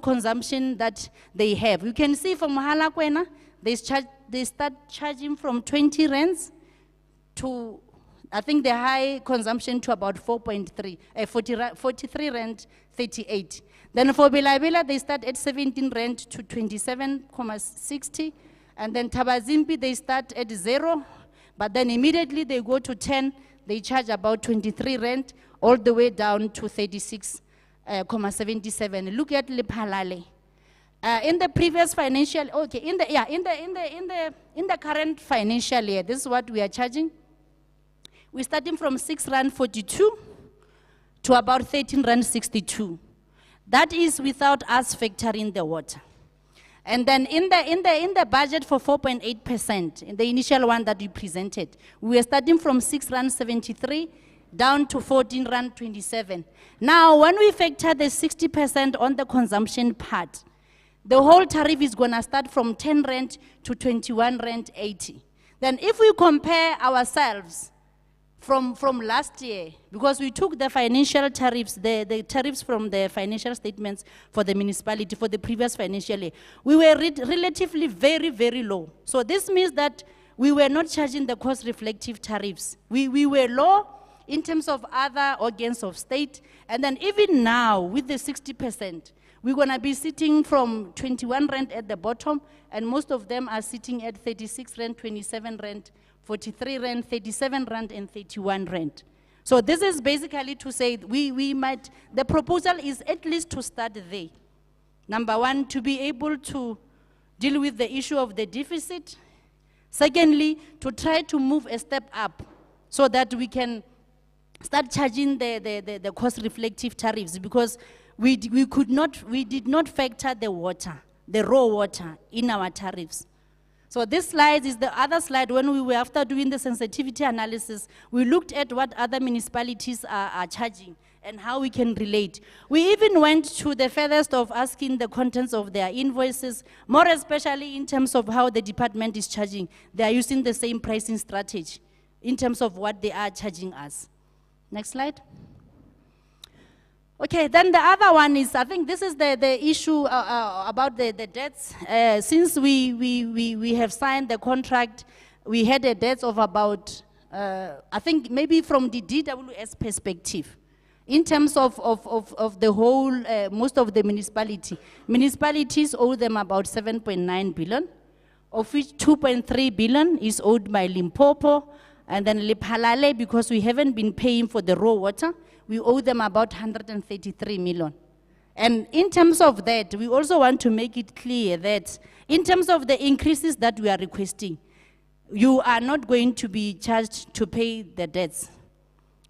consumption that they have. You can see from Mahalakwena, they start charging from 20 rands to, I think the high consumption to about 43 rand 38. Then for Belabela, they start at 17 rand to 27.60. And then Tabazimpi, they start at 0. But then immediately they go to 10, they charge about 23 rand, all the way down to 36.77. Look at LEPHALALE. In the previous financial, okay, in the current financial year, this is what we are charging. We're starting from 6 rand 42 to about 13 rand 62. That is without us factoring the water. And then in the budget for 4.8%, in the initial one that we presented, we were starting from 6 rand 73 down to 14 rand 27. Now, when we factor the 60% on the consumption part, the whole tariff is going to start from 10 rand to 21 rand 80. Then if we compare ourselves from last year, because we took the financial tariffs, the tariffs from the financial statements for the municipality for the previous financial year, we were relatively very, very low. So this means that we were not charging the cost reflective tariffs. We were low in terms of other organs of state. And then even now, with the 60%, we're going to be sitting from 21 rand at the bottom, and most of them are sitting at 36 rand, 27 rand, 43 rand, 37 rand, and 31 rand. So this is basically to say the proposal is at least to start there. Number one, to be able to deal with the issue of the deficit. Secondly, to try to move a step up so that we can start charging the cost reflective tariffs, because we did not factor the water, the raw water, in our tariffs. So this slide is the other slide. When we were after doing the sensitivity analysis, we looked at what other municipalities are charging and how we can relate. We even went to the furthest of asking the contents of their invoices, more especially in terms of how the department is charging. They are using the same pricing strategy in terms of what they are charging us. Next slide. Okay, then the other one is, I think this is the issue about the debts. Since we have signed the contract, we had a debt of about, I think maybe from the DWS perspective, in terms of the whole, most of the municipalities owe them about 7.9 billion, of which 2.3 billion is owed by Limpopo, and then LEPHALALE, because we haven't been paying for the raw water, we owe them about 133 million. And in terms of that, we also want to make it clear that in terms of the increases that we are requesting, you are not going to be charged to pay the debts.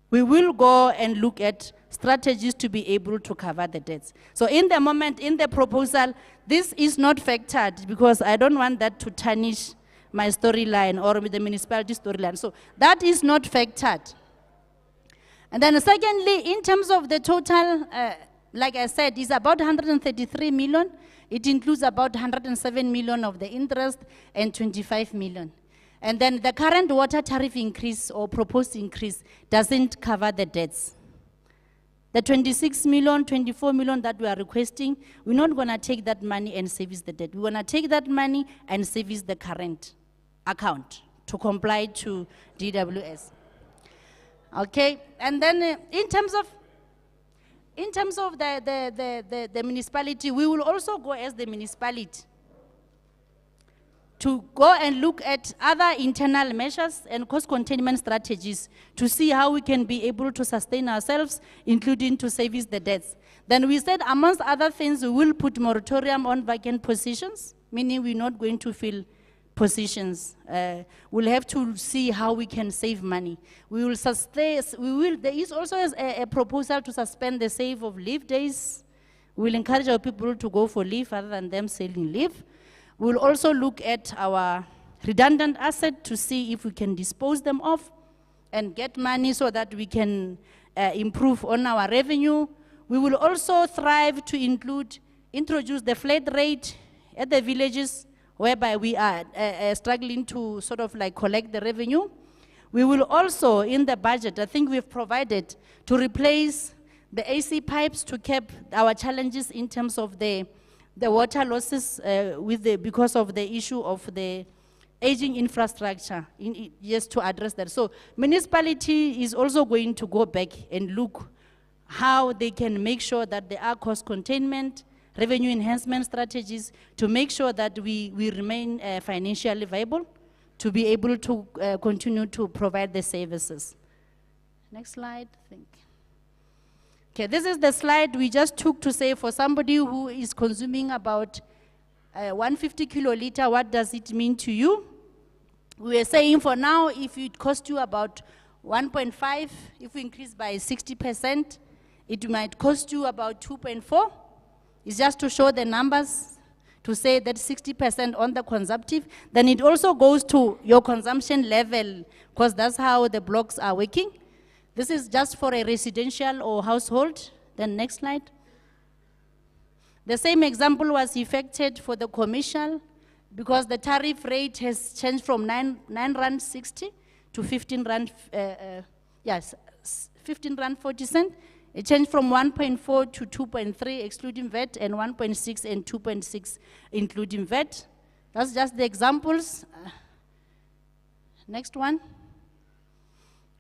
We will go and look at strategies to be able to cover the debts. So in the moment, in the proposal, this is not factored because I don't want that to tarnish my storyline or the municipality storyline. So that is not factored. And then secondly, in terms of the total, like I said, is about 133 million. It includes about 107 million of the interest and 25 million. And then the current water tariff increase or proposed increase doesn't cover the debts. The 26 million, 24 million that we are requesting, we're not gonna take that money and service the debt. We're gonna take that money and service the current account to comply to DWS. Okay, and then in terms of the municipality, we will also go as the municipality to go and look at other internal measures and cost containment strategies to see how we can be able to sustain ourselves, including to service the debts. Then we said, amongst other things, we will put moratorium on vacant positions, meaning we're not going to fill positions. We'll have to see how we can save money. We will sustain, there is also a proposal to suspend the save of leave days. We'll encourage our people to go for leave rather than them selling leave. We'll also look at our redundant asset to see if we can dispose them off and get money so that we can improve on our revenue. We will also strive to introduce the flat rate at the villages whereby we are struggling to sort of like collect the revenue. We will also, in the budget, I think we've provided to replace the AC pipes to cap our challenges in terms of the water losses because of the issue of the aging infrastructure, just to address that. So municipality is also going to go back and look how they can make sure that there are cost containment, revenue enhancement strategies to make sure that we remain financially viable to be able to continue to provide the services. Next slide, thank you. Okay, this is the slide we just took to say for somebody who is consuming about 150 kiloliter, what does it mean to you? We are saying for now, if it costs you about 1.5, if we increase by 60%, it might cost you about 2.4. It's just to show the numbers, to say that 60% on the consumptive. Then it also goes to your consumption level, because that's how the blocks are working. This is just for a residential or household. Then next slide. The same example was effected for the commercial because the tariff rate has changed from 9.60 to 15 rand, 15 rand 40 cents. It changed from 1.4 to 2.3 excluding VAT and 1.6 and 2.6 including VAT. That's just the examples. Next one.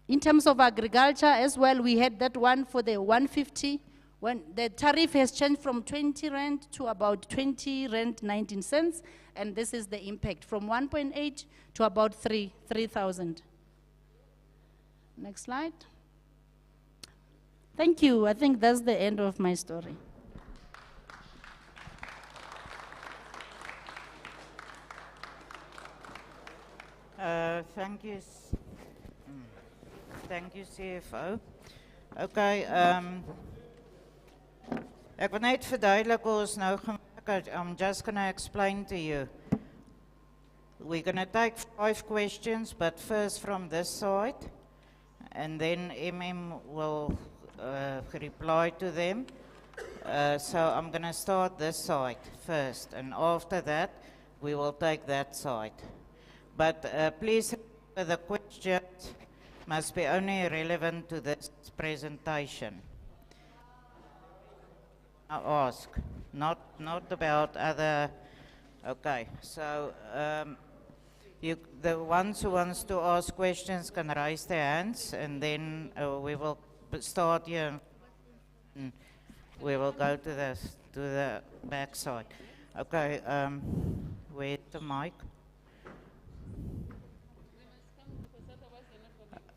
In terms of agriculture as well, we had that one for the 150, when the tariff has changed from 20 rand to about 20 rand 19 cents, and this is the impact from 1.8 to about 3,000. Next slide. Thank you. I think that's the end of my story. Thank you. Thank you, CFO. Okay, ek wil net verduidelik hoe ons nou gemaak het. I'm just going to explain to you. We're going to take 5 questions, but first from this side, and then will reply to them. So I'm going to start this side first, and after that, we will take that side. But please, the questions must be only relevant to this presentation. I ask, not about other. Okay, so The ones who wants to ask questions can raise their hands, and then we will start here. And we will go to the back side. Okay, where's the mic?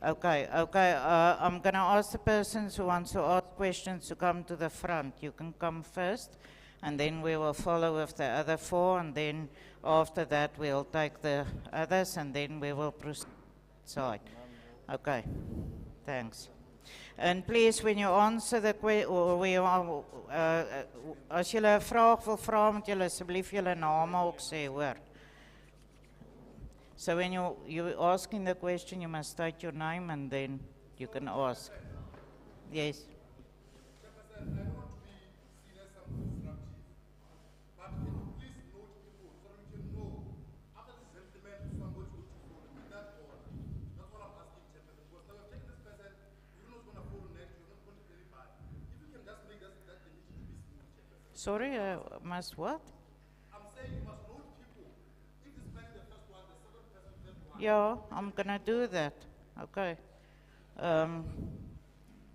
Okay, I'm going to ask the persons who want to ask questions to come to the front. You can come first, and then we will follow with the other four, and then after that we'll take the others, and then we will proceed. Okay, thanks. And please, when you answer the question, or as julle 'n vraag wil vra, moet julle asseblief julle name ook sê, hoor. So when you're asking the question, you must state your name and then you can ask. Yes. Sorry, must what? I'm saying you must note people. If this person is the first one, the second person, the third one. Yeah, I'm gonna do that. Okay.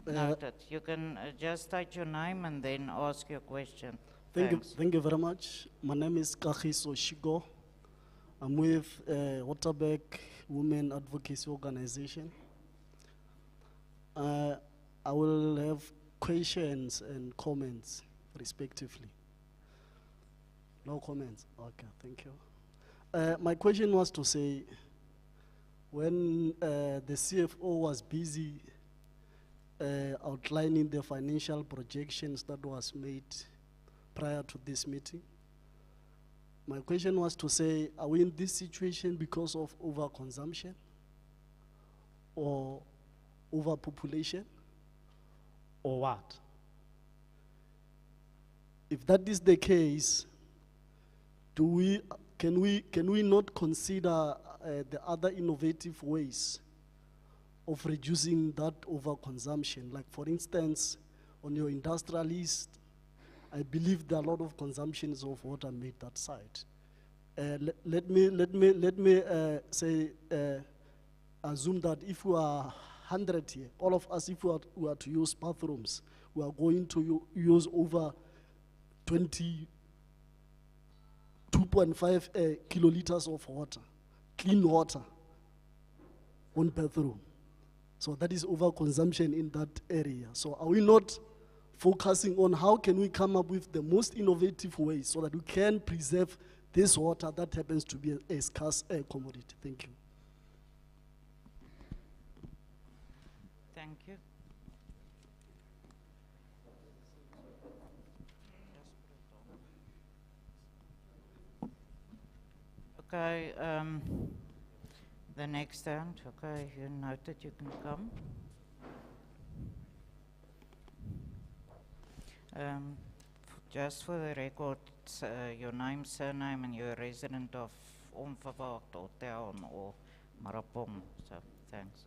Noted. You can just state your name and then ask your question. Thank you very much. My name is Kagiso Shigo. I'm with Waterberg Women Advocacy Organization. I will have questions and comments respectively. No comments? Okay, thank you. My question was to say, when the CFO was busy outlining the financial projections that was made prior to this meeting, my question was to say, are we in this situation because of overconsumption or overpopulation or what? If that is the case, can we not consider the other innovative ways of reducing that overconsumption? Like, for instance, on your industrial list, I believe there are a lot of consumptions of water made that side. Let me say, assume that if we are 100 here, all of us, if we are to use bathrooms, we are going to use over 2.5 kiloliters of water, clean water, one bathroom. So that is overconsumption in that area. So are we not focusing on how can we come up with the most innovative ways so that we can preserve this water that happens to be a scarce commodity? Thank you. Thank you. Okay, the next hand, okay, you noted, you can come. Just for the record, your name, surname, and you're a resident of Onverwacht or Town or Marapong, so thanks.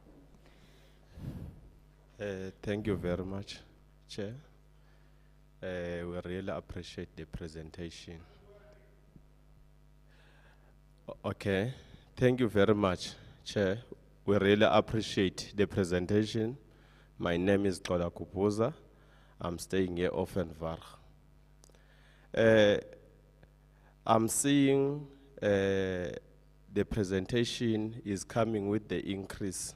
Thank you very much, Chair. We really appreciate the presentation. Okay, thank you very much, Chair. We really appreciate the presentation. My name is Koda Kupuza. I'm staying here Offenburg. I'm seeing the presentation is coming with the increase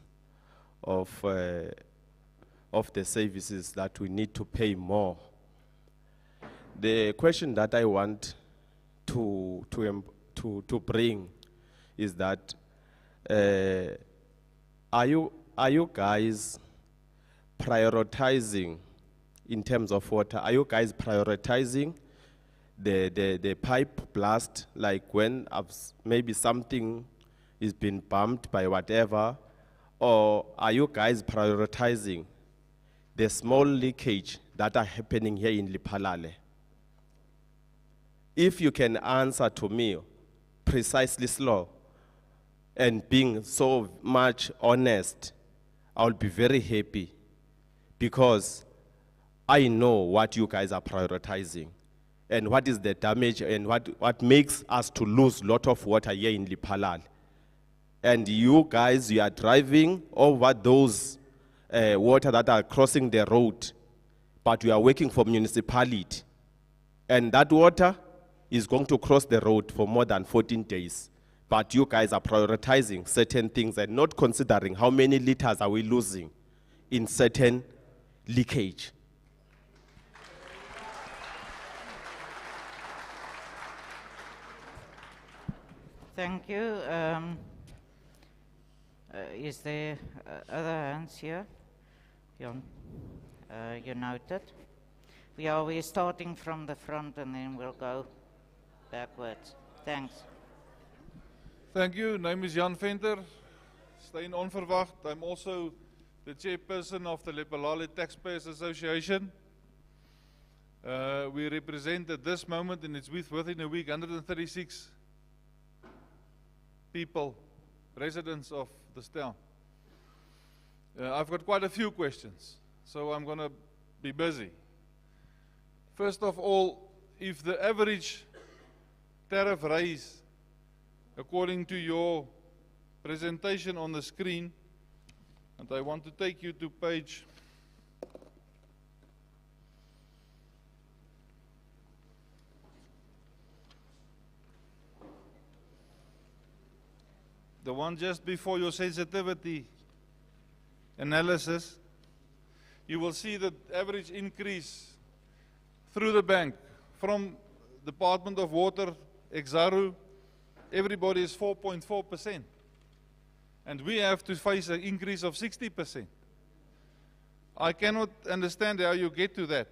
of the services that we need to pay more. The question that I want to bring is that are you guys prioritizing in terms of water? Are you guys prioritizing the pipe blast, like when maybe something is being bumped by whatever, or are you guys prioritizing the small leakage that are happening here in LEPHALALE? If you can answer to me precisely slow and being so much honest, I'll be very happy, because I know what you guys are prioritizing and what is the damage and what makes us to lose a lot of water here in LEPHALALE. And you guys, you are driving over those water that are crossing the road, but you are working for municipality. And that water is going to cross the road for more than 14 days. But you guys are prioritizing certain things and not considering how many liters are we losing in certain leakage. Thank you. Is there other hands here? Jan, you noted. We're starting from the front and then we'll go backwards. Thanks. Thank you. Name is Jan Venter. Stein Onverwacht. I'm also the chairperson of the LEPHALALE Taxpayers Association. We represent at this moment, and it's within a week, 136 people, residents of this town. I've got quite a few questions, so I'm going to be busy. First of all, if the average tariff raise, according to your presentation on the screen, and I want to take you to page the one just before your sensitivity analysis, you will see the average increase through the bank from Department of Water, Exaru, everybody is 4.4%. And we have to face an increase of 60%. I cannot understand how you get to that.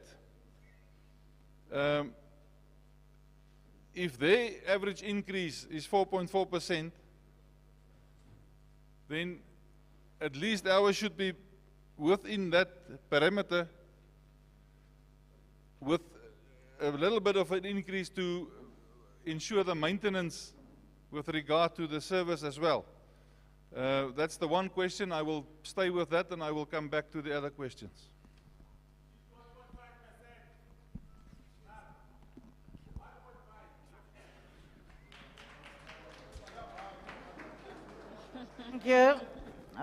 If their average increase is 4.4%, then at least ours should be within that parameter with a little bit of an increase to ensure the maintenance with regard to the service as well. That's the one question. I will stay with that and I will come back to the other questions. Thank you.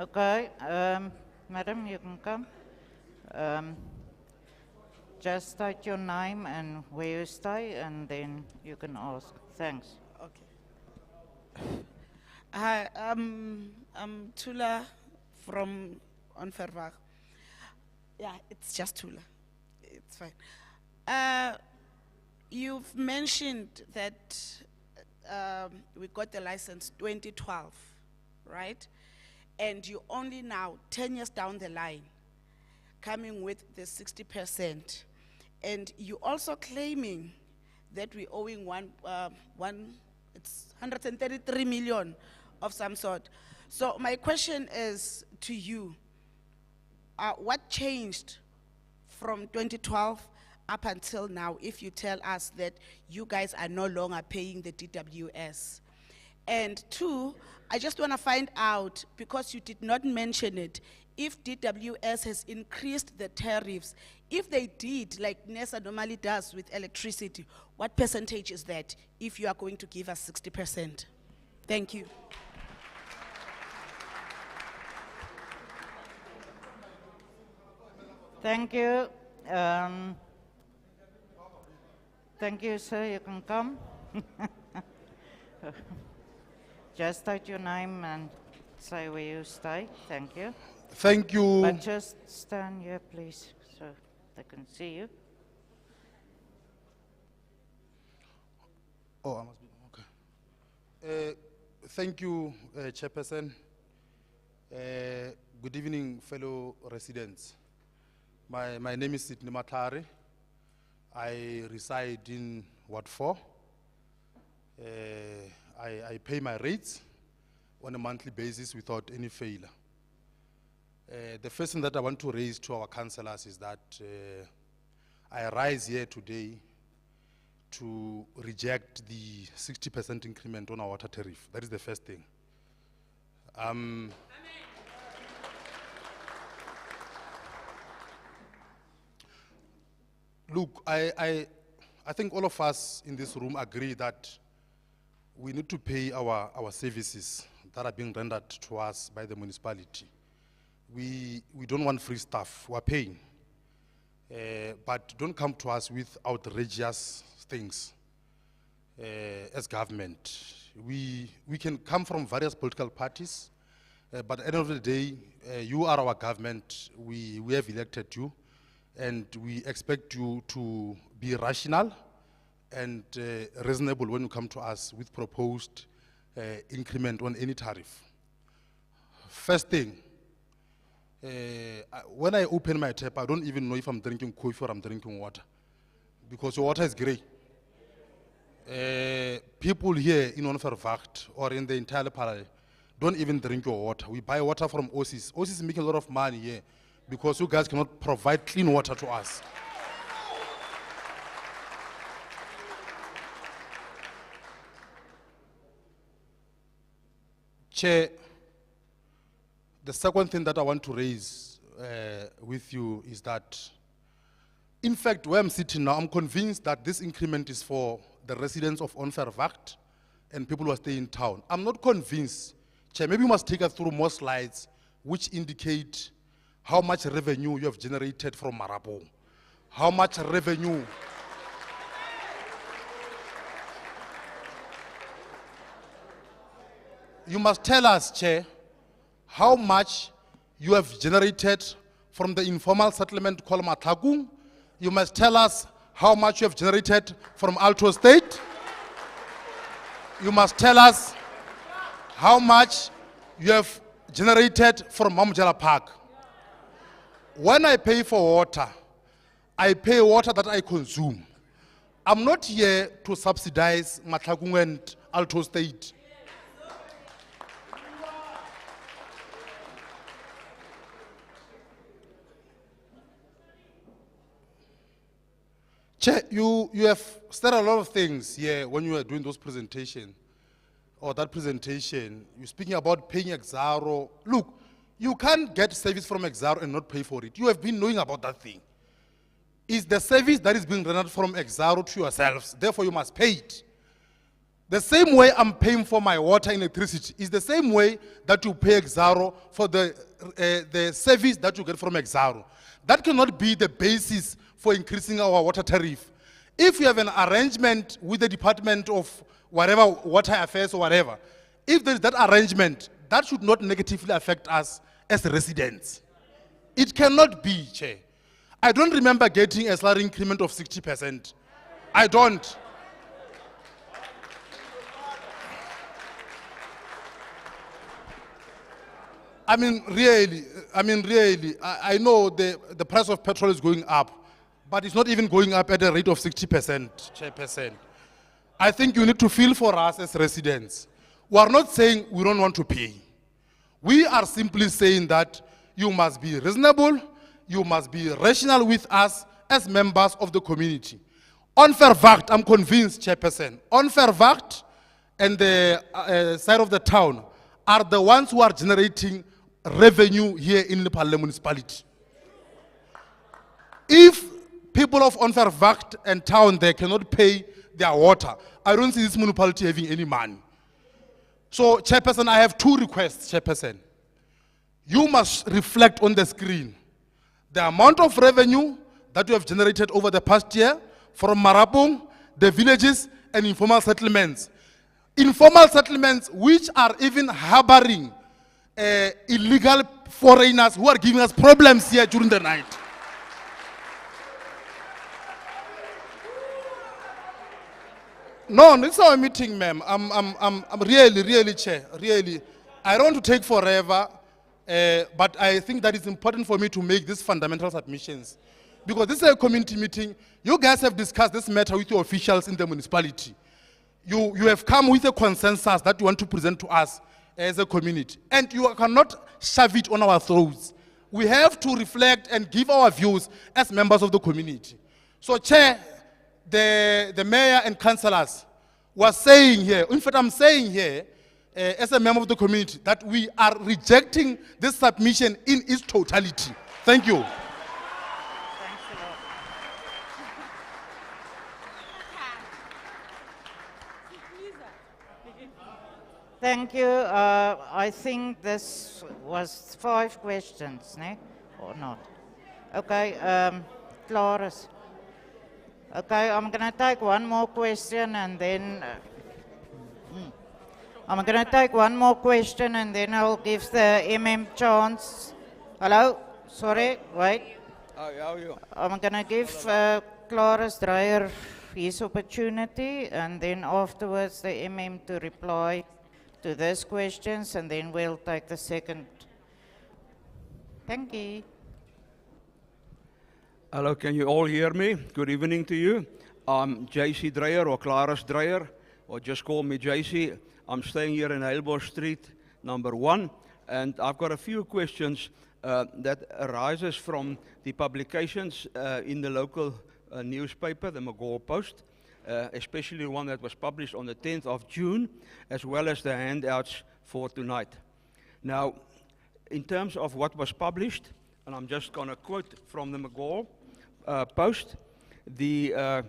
Okay, madam, you can come. Just state your name and where you stay, and then you can ask. Thanks. Okay. Hi, I'm Tula from Onverwacht. Yeah, it's just Tula. It's fine. You've mentioned that we got the license 2012, right? And you only now, 10 years down the line, coming with the 60%. And you also claiming that we're owing it's 133 million of some sort. So my question is to you, what changed from 2012 up until now if you tell us that you guys are no longer paying the DWS? And two, I just want to find out, because you did not mention it, if DWS has increased the tariffs. If they did, like NESA normally does with electricity, what percentage is that if you are going to give us 60%? Thank you. Thank you. Thank you, sir. You can come. Just state your name and say where you stay. Thank you. Thank you. But just stand here, please, so they can see you. Oh, I must be, okay. Thank you, Chairperson. Good evening, fellow residents. My name is Sidney Matari. I reside in Ward 4. I pay my rates on a monthly basis without any failure. The first thing that I want to raise to our councillors is that I rise here today to reject the 60% increment on our water tariff. That is the first thing. Look, I think all of us in this room agree that we need to pay our services that are being rendered to us by the municipality. We don't want free stuff, we're paying. But don't come to us with outrageous things as government. We can come from various political parties, but at the end of the day, you are our government. We have elected you, and we expect you to be rational and reasonable when you come to us with proposed increment on any tariff. First thing, when I open my tap, I don't even know if I'm drinking coffee or I'm drinking water, because your water is grey. People here in Onverwacht or in the entire LEPHALALE don't even drink your water. We buy water from OSIS. OSIS is making a lot of money here because you guys cannot provide clean water to us. Chair, the second thing that I want to raise with you is that, in fact, where I'm sitting now, I'm convinced that this increment is for the residents of Onverwacht and people who are staying in town. I'm not convinced. Chair, maybe you must take us through more slides which indicate how much revenue you have generated from Marabou. How much revenue. You must tell us, Chair, how much you have generated from the informal settlement called Matlagung. You must tell us how much you have generated from Alto State. You must tell us how much you have generated from Mamjala Park. When I pay for water, I pay water that I consume. I'm not here to subsidize Matlagung and Alto State. Chair, you have said a lot of things here when you were doing those presentations, or that presentation. You're speaking about paying Exaro. Look, you can't get service from Exaro and not pay for it. You have been knowing about that thing. It's the service that is being rendered from Exaro to yourselves, therefore you must pay it. The same way I'm paying for my water and electricity is the same way that you pay Exaro for the service that you get from Exaro. That cannot be the basis for increasing our water tariff. If you have an arrangement with the Department of whatever, water affairs or whatever, if there is that arrangement, that should not negatively affect us as residents. It cannot be, Chair. I don't remember getting a salary increment of 60%. I don't. I mean, really, I know the price of petrol is going up, but it's not even going up at a rate of 60%, Chairperson. I think you need to feel for us as residents. We are not saying we don't want to pay. We are simply saying that you must be reasonable, you must be rational with us as members of the community. Onverwacht, I'm convinced, Chairperson, Onverwacht and the side of the town are the ones who are generating revenue here in LEPHALALE Municipality. If people of Onverwacht and town there cannot pay their water, I don't see this municipality having any money. So, Chairperson, I have two requests, Chairperson. You must reflect on the screen the amount of revenue that you have generated over the past year from Marabou, the villages, and informal settlements. Informal settlements which are even harboring illegal foreigners who are giving us problems here during the night. No, this is our meeting, ma'am. I'm really, Chair, really. I don't want to take forever, but I think that it's important for me to make these fundamental submissions. Because this is a community meeting. You guys have discussed this matter with your officials in the municipality. You have come with a consensus that you want to present to us as a community. And you cannot shove it on our throats. We have to reflect and give our views as members of the community. So, Chair, the mayor and councillors were saying here, in fact, I'm saying here, as a member of the community, that we are rejecting this submission in its totality. Thank you. Thank you. I think this was 5 questions, ne? Or not? Okay, Claris. Okay, I'm going to take one more question and then... I'm going to take one more question and then I'll give the chance. Hello? Sorry, wait. I'm going to give Claris Dreyer his opportunity and then afterwards the to reply to these questions and then we'll take the second. Thank you. Hello, can you all hear me? Good evening to you. I'm JC Dreyer or Claris Dreyer, or just call me JC. I'm staying here in Heilbos Street, number 1, and I've got a few questions that arises from the publications in the local newspaper, the Mogol Post, especially one that was published on the 10th of June, as well as the handouts for tonight. Now, in terms of what was published, and I'm just going to quote from the Mogol Post, the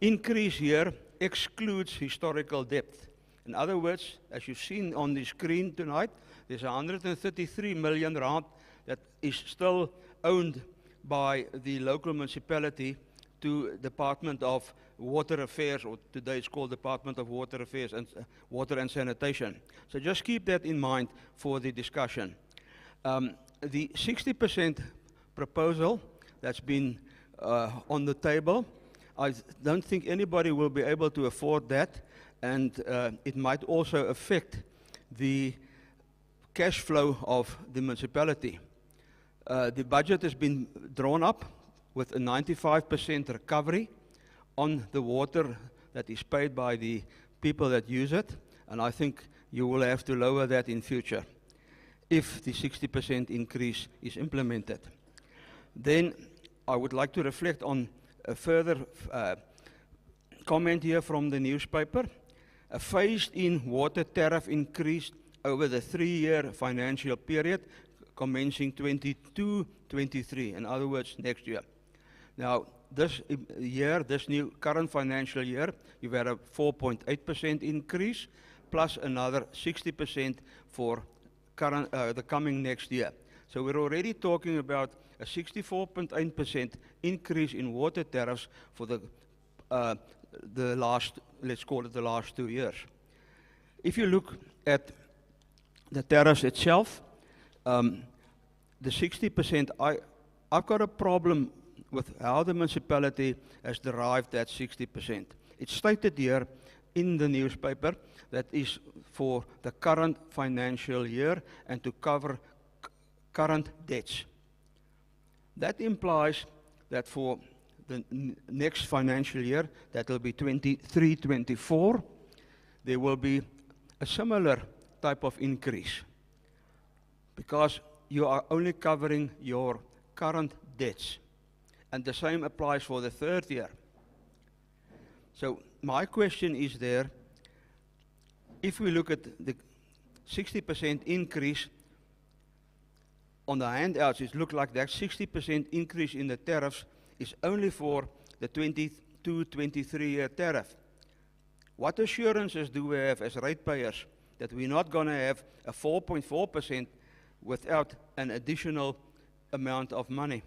increase here excludes historical depth. In other words, as you've seen on the screen tonight, there's 133 million rand that is still owned by the local municipality to Department of Water Affairs, or today it's called Department of Water Affairs and Water and Sanitation. So just keep that in mind for the discussion. The 60% proposal that's been on the table, I don't think anybody will be able to afford that, and it might also affect the cash flow of the municipality. The budget has been drawn up with a 95% recovery on the water that is paid by the people that use it, and I think you will have to lower that in future if the 60% increase is implemented. Then I would like to reflect on a further comment here from the newspaper. A phased-in water tariff increase over the 3-year financial period commencing 22-23, in other words, next year. Now, this year, this new current financial year, you've had a 4.8% increase, plus another 60% for the coming next year. So we're already talking about a 64.8% increase in water tariffs for the last, let's call it the last 2 years. If you look at the tariffs itself, the 60%, I've got a problem with how the municipality has derived that 60%. It's stated here in the newspaper that is for the current financial year and to cover current debts. That implies that for the next financial year, that will be 23-24, there will be a similar type of increase because you are only covering your current debts. And the same applies for the 3rd year. So my question is there, if we look at the 60% increase on the handouts, it looks like that 60% increase in the tariffs is only for the 22-23 year tariff. What assurances do we have as ratepayers that we're not going to have a 4.4% without an additional amount of money?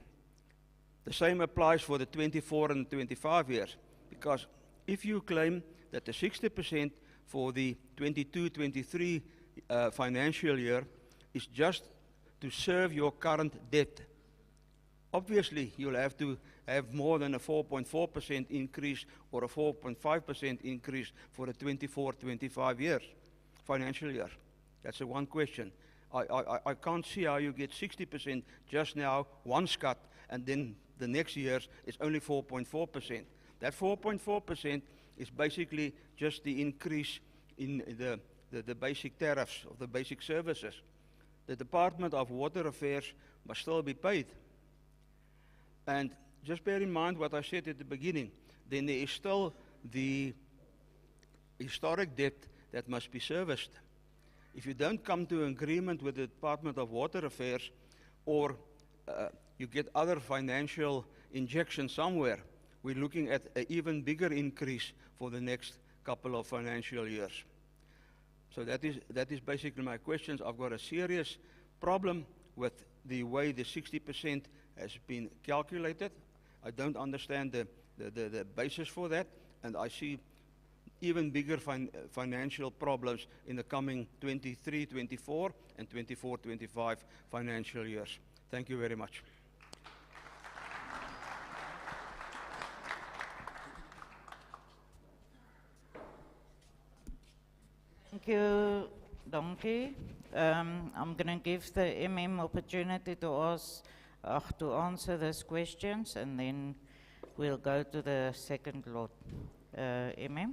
The same applies for the 24 and 25 years, because if you claim that the 60% for the 22-23 financial year is just to serve your current debt, obviously you'll have to have more than a 4.4% increase or a 4.5% increase for the 24-25 years, financial year. That's the one question. I can't see how you get 60% just now, once cut, and then the next years is only 4.4%. That 4.4% is basically just the increase in the basic tariffs of the basic services. The Department of Water Affairs must still be paid. And just bear in mind what I said at the beginning, then there is still the historic debt that must be serviced. If you don't come to an agreement with the Department of Water Affairs, or you get other financial injections somewhere, we're looking at an even bigger increase for the next couple of financial years. So that is basically my questions. I've got a serious problem with the way the 60% has been calculated. I don't understand the basis for that, and I see even bigger financial problems in the coming 23-24 and 24-25 financial years. Thank you very much. Thank you, Donkey. I'm going to give the MM opportunity to answer those questions, and then we'll go to the second lot. MM,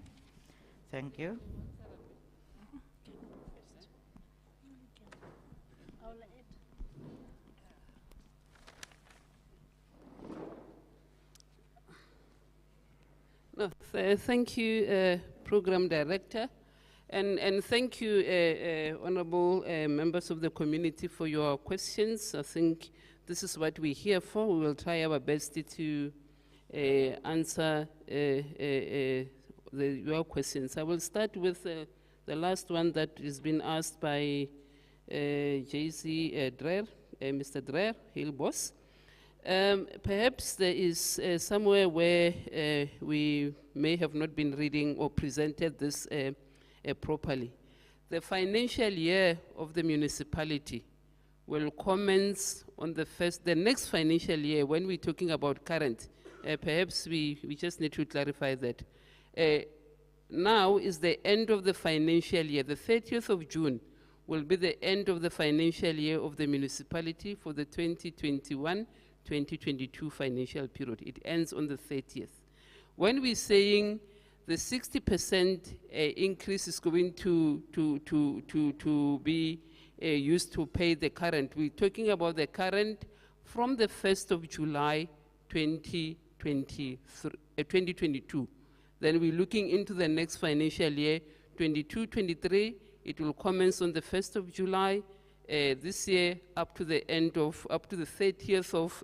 thank you. No, thank you, Program Director, and thank you, honorable members of the community, for your questions. I think this is what we're here for. We will try our best to answer your questions. I will start with the last one that has been asked by JC Dreher, Mr. Dreher, Hill Boss. Perhaps there is somewhere where we may have not been reading or presented this properly. The financial year of the municipality will commence on the next financial year. When we're talking about current, perhaps we just need to clarify that. Now is the end of the financial year. The 30th of June will be the end of the financial year of the municipality for the 2021-2022 financial period. It ends on the 30th. When we're saying the 60% increase is going to be used to pay the current, we're talking about the current from the 1st of July 2022. Then we're looking into the next financial year, 22-23. It will commence on the 1st of July this year up to the 30th of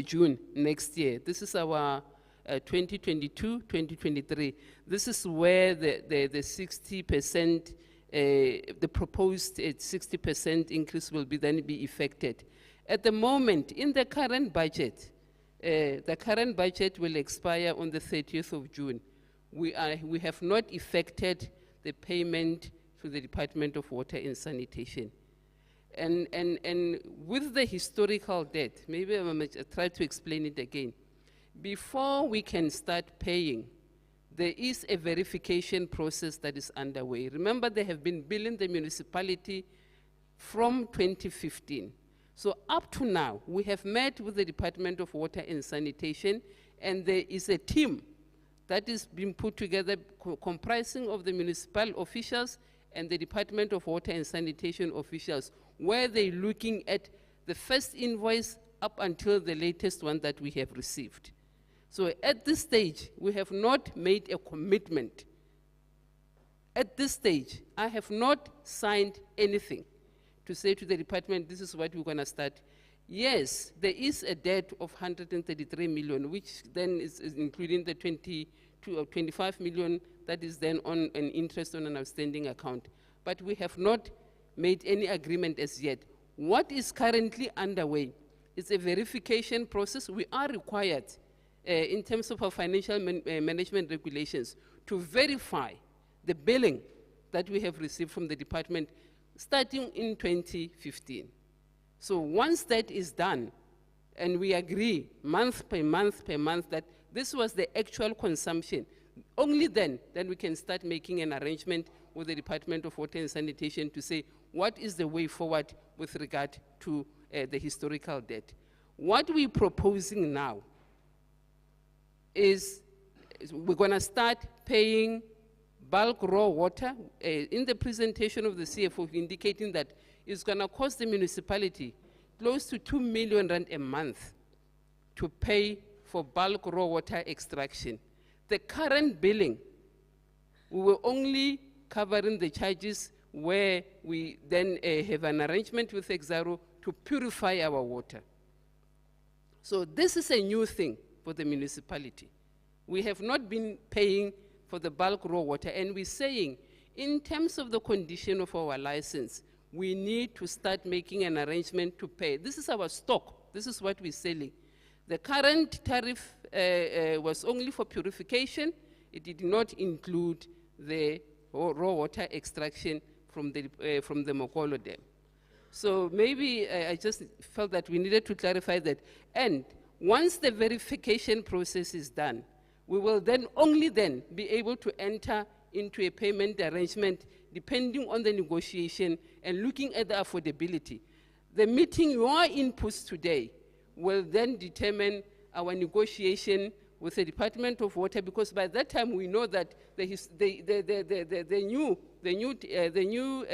June next year. This is our 2022-2023. This is where the 60%, the proposed 60% increase will then be effected. At the moment, in the current budget will expire on the 30th of June. We have not effected the payment to the Department of Water and Sanitation. And with the historical debt, maybe I will try to explain it again. Before we can start paying, there is a verification process that is underway. Remember, they have been billing the municipality from 2015. So up to now, we have met with the Department of Water and Sanitation, and there is a team that is being put together comprising of the municipal officials and the Department of Water and Sanitation officials, where they're looking at the first invoice up until the latest one that we have received. So at this stage, we have not made a commitment. At this stage, I have not signed anything to say to the department, this is what we're going to start. Yes, there is a debt of 133 million, which then is including the 22 or 25 million that is then on an interest on an outstanding account. But we have not made any agreement as yet. What is currently underway is a verification process. We are required, in terms of our financial management regulations, to verify the billing that we have received from the department starting in 2015. So once that is done, and we agree month per month that this was the actual consumption, only then we can start making an arrangement with the Department of Water and Sanitation to say what is the way forward with regard to the historical debt. What we're proposing now is we're going to start paying bulk raw water. In the presentation of the CFO, indicating that it's going to cost the municipality close to 2 million rand a month to pay for bulk raw water extraction. The current billing, we were only covering the charges where we then have an arrangement with Exaro to purify our water. So this is a new thing for the municipality. We have not been paying for the bulk raw water, and we're saying in terms of the condition of our license, we need to start making an arrangement to pay. This is our stock. This is what we're selling. The current tariff was only for purification. It did not include the raw water extraction from the Mogol dam. So maybe I just felt that we needed to clarify that. And once the verification process is done, we will then only then be able to enter into a payment arrangement depending on the negotiation and looking at the affordability. The meeting your inputs today will then determine our negotiation with the Department of Water, because by that time we know that the new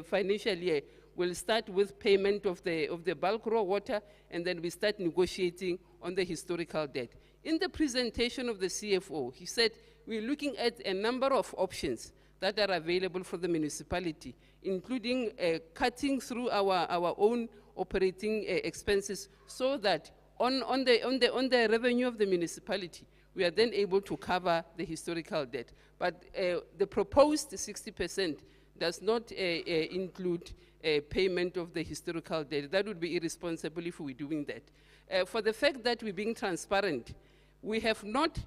financial year will start with payment of the bulk raw water, and then we start negotiating on the historical debt. In the presentation of the CFO, he said we're looking at a number of options that are available for the municipality, including cutting through our own operating expenses, so that on the revenue of the municipality, we are then able to cover the historical debt. But the proposed 60% does not include payment of the historical debt. That would be irresponsible if we're doing that. For the fact that we're being transparent, we have not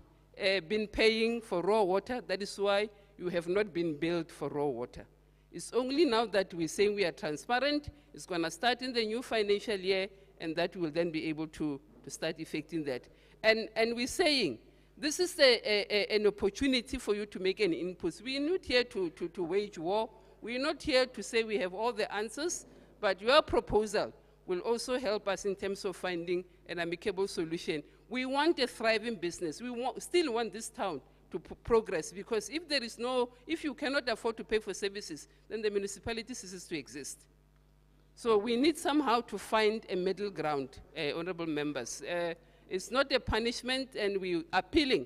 been paying for raw water. That is why you have not been billed for raw water. It's only now that we're saying we are transparent. It's going to start in the new financial year, and that will then be able to start effecting that. And we're saying, this is an opportunity for you to make an input. We're not here to wage war. We're not here to say we have all the answers, but your proposal will also help us in terms of finding an amicable solution. We want a thriving business. We still want this town to progress, because if you cannot afford to pay for services, then the municipality ceases to exist. So we need somehow to find a middle ground, honorable members. It's not a punishment, and we're appealing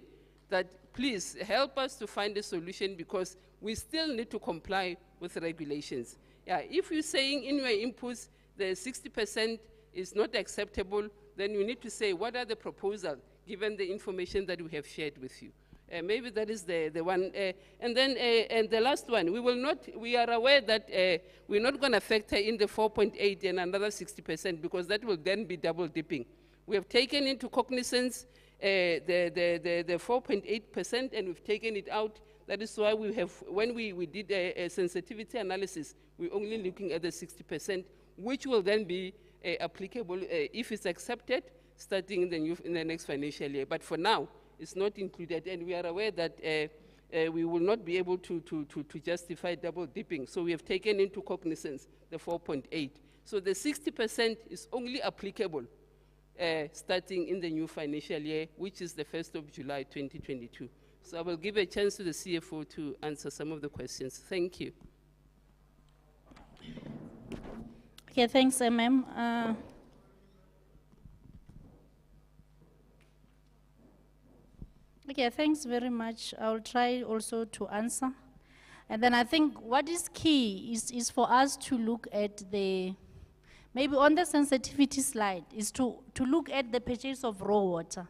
that please help us to find a solution, because we still need to comply with the regulations. Yeah, if you're saying in your inputs the 60% is not acceptable, then you need to say what are the proposals given the information that we have shared with you. Maybe that is the one. And then and the last one, we are aware that we're not going to factor in the 4.8 and another 60%, because that will then be double dipping. We have taken into cognizance the 4.8%, and we've taken it out. That is why we have, when we did a sensitivity analysis, we're only looking at the 60%, which will then be applicable if it's accepted, starting in the next financial year. But for now, it's not included, and we are aware that we will not be able to justify double dipping. So we have taken into cognizance the 4.8. So the 60% is only applicable starting in the new financial year, which is the 1st of July 2022. So I will give a chance to the CFO to answer some of the questions. Thank you. Okay, thanks, ma'am. Okay, thanks very much. I'll try also to answer. And then I think what is key is for us to look at maybe on the sensitivity slide, is to look at the purchase of raw water.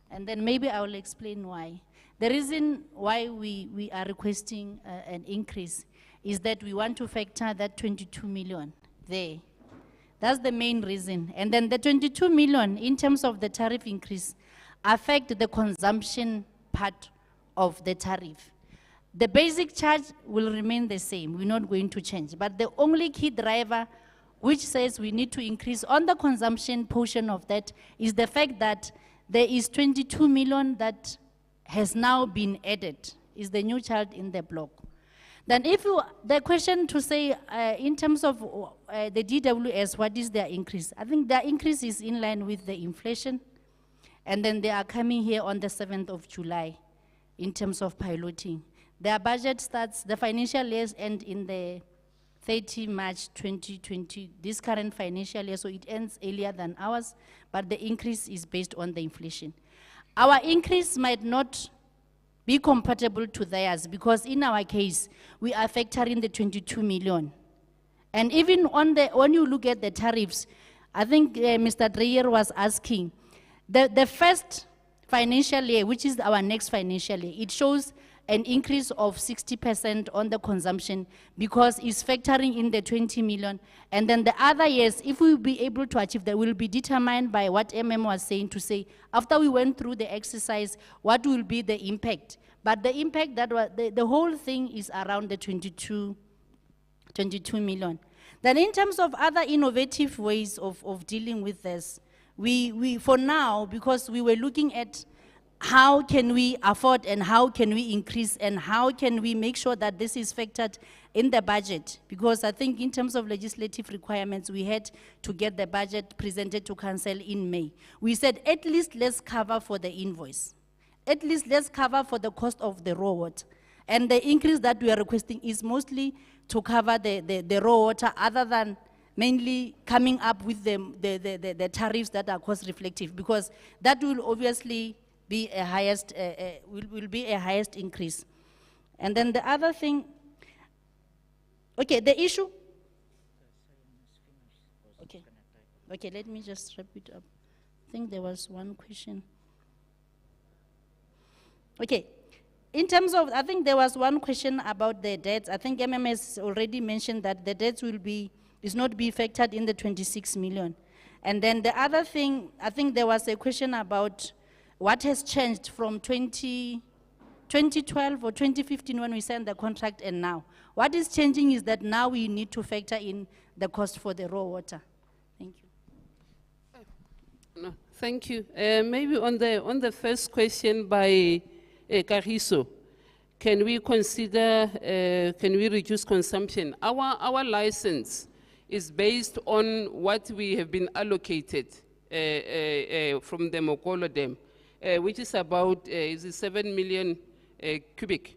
And then maybe I will explain why. The reason why we are requesting an increase is that we want to factor that 22 million there. That's the main reason. And then the 22 million, in terms of the tariff increase, affect the consumption part of the tariff. The basic charge will remain the same. We're not going to change. But the only key driver which says we need to increase on the consumption portion of that is the fact that there is 22 million that has now been added, is the new child in the block. Then the question to say in terms of the DWS, what is their increase? I think their increase is in line with the inflation. And then they are coming here on the 7th of July in terms of piloting. Their budget starts, the financial years end in the 30 March 2020, this current financial year, so it ends earlier than ours, but the increase is based on the inflation. Our increase might not be compatible to theirs, because in our case, we are factoring the 22 million. And even when you look at the tariffs, I think Mr. Dreyer was asking, the first financial year, which is our next financial year, it shows an increase of 60% on the consumption because it's factoring in the 20 million. And then the other years, if we will be able to achieve that, will be determined by what was saying to say, after we went through the exercise, what will be the impact? But the impact that was, the whole thing is around the 22 million. Then in terms of other innovative ways of dealing with this, we for now, because we were looking at how can we afford and how can we increase and how can we make sure that this is factored in the budget? Because I think in terms of legislative requirements, we had to get the budget presented to council in May. We said at least let's cover for the invoice. At least let's cover for the cost of the raw water. And the increase that we are requesting is mostly to cover the raw water, other than mainly coming up with the tariffs that are cost reflective, because that will obviously be a highest, will be a highest increase. And then the other thing, okay, the issue. Okay, let me just wrap it up. I think there was one question. Okay, in terms of, I think there was one question about the debts. I think MMS already mentioned that the debts is not be factored in the 26 million. And then the other thing, I think there was a question about what has changed from 2012 or 2015 when we signed the contract and now. What is changing is that now we need to factor in the cost for the raw water. Thank you. No, thank you. Maybe on the first question by Kagiso, can we consider, can we reduce consumption? Our license is based on what we have been allocated from the Mogol Dam, which is about 7 million cubic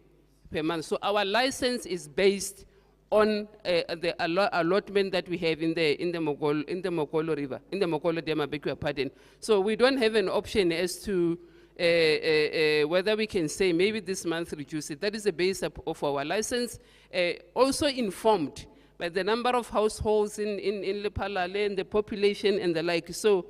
per month. So our license is based on the allotment that we have in the Mogol River, in the Mogol Dam, I beg your pardon. So we don't have an option as to whether we can say maybe this month reduce it. That is the base of our license. Also informed by the number of households in LEPHALALE and the population and the like. So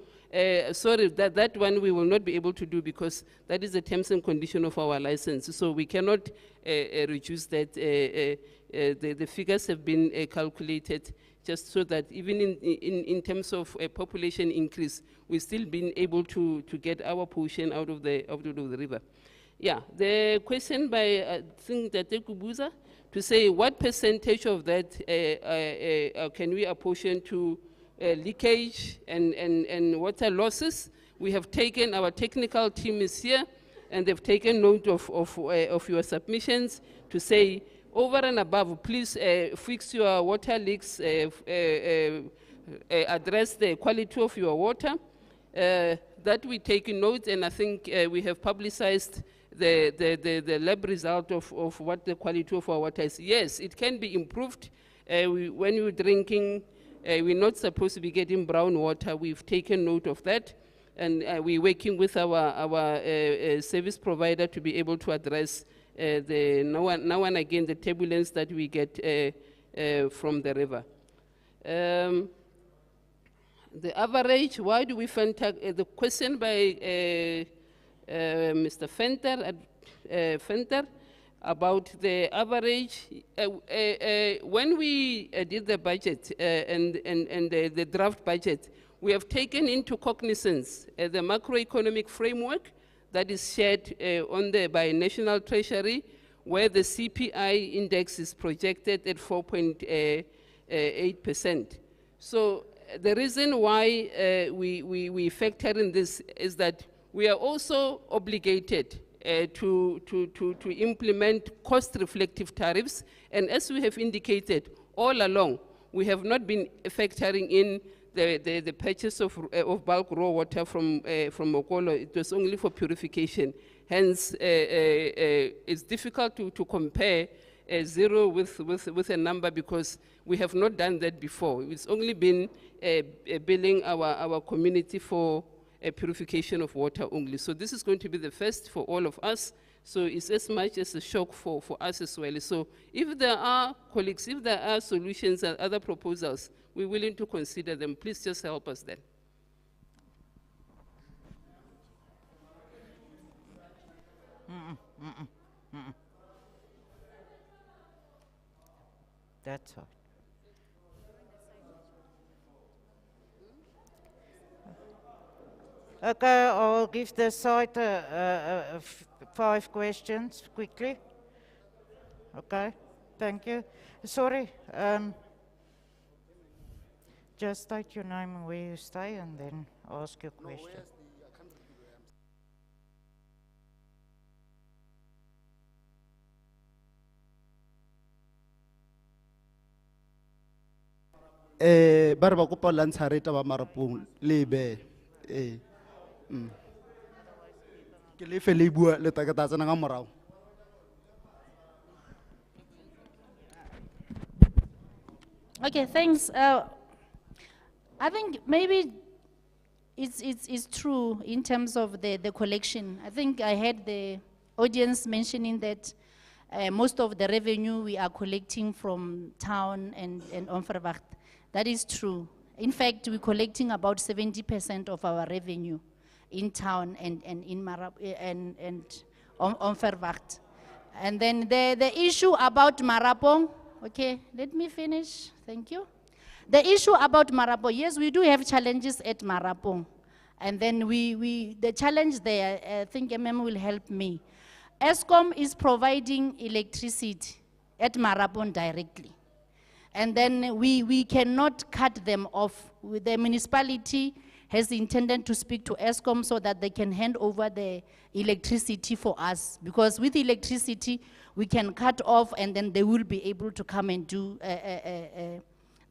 sorry, that one we will not be able to do because that is the terms and condition of our license. So we cannot reduce that. The figures have been calculated just so that even in terms of population increase, we've still been able to get our portion out of the river. Yeah, the question by, I think that Kubuza, to say what percentage of that can we apportion to leakage and water losses. We have taken, our technical team is here, and they've taken note of your submissions to say, over and above, please fix your water leaks, address the quality of your water. That we take note, and I think we have publicized the lab result of what the quality of our water is. Yes, it can be improved. When you're drinking, we're not supposed to be getting brown water. We've taken note of that, and we're working with our service provider to be able to address now and again the turbulence that we get from the river. The average, why do we Fenter? The question by Mr. Fenter about the average. When we did the budget and the draft budget, we have taken into cognizance the macroeconomic framework that is shared by National Treasury, where the CPI index is projected at 4.8%. So the reason why we factor in this is that we are also obligated to implement cost-reflective tariffs, and as we have indicated all along, we have not been factoring in the purchase of bulk raw water from Mogol. It was only for purification. Hence, it's difficult to compare zero with a number because we have not done that before. It's only been billing our community for purification of water only. So this is going to be the first for all of us. So it's as much as a shock for us as well. So if there are colleagues, if there are solutions and other proposals, we're willing to consider them. Please just help us then. that side. Okay, I'll give the side 5 questions quickly. Okay, thank you. Sorry, just state your name and where you stay and then ask your question. Ba re ba kopa lwantsha re taba marapong le be ke lefe le bua le ta ke ta tsena ka morago. Okay, thanks. I think maybe it's true in terms of the collection. I think I heard the audience mentioning that most of the revenue we are collecting from town and Onverwacht. That is true. In fact, we're collecting about 70% of our revenue in town and in Onverwacht. And then the issue about Marapong, okay, let me finish, thank you. The issue about Marapong, yes, we do have challenges at Marapong. And then the challenge there, I think MM will help me. Eskom is providing electricity at Marapong directly. And then we cannot cut them off. The municipality has intended to speak to Eskom so that they can hand over the electricity for us. Because with electricity, we can cut off and then they will be able to come and do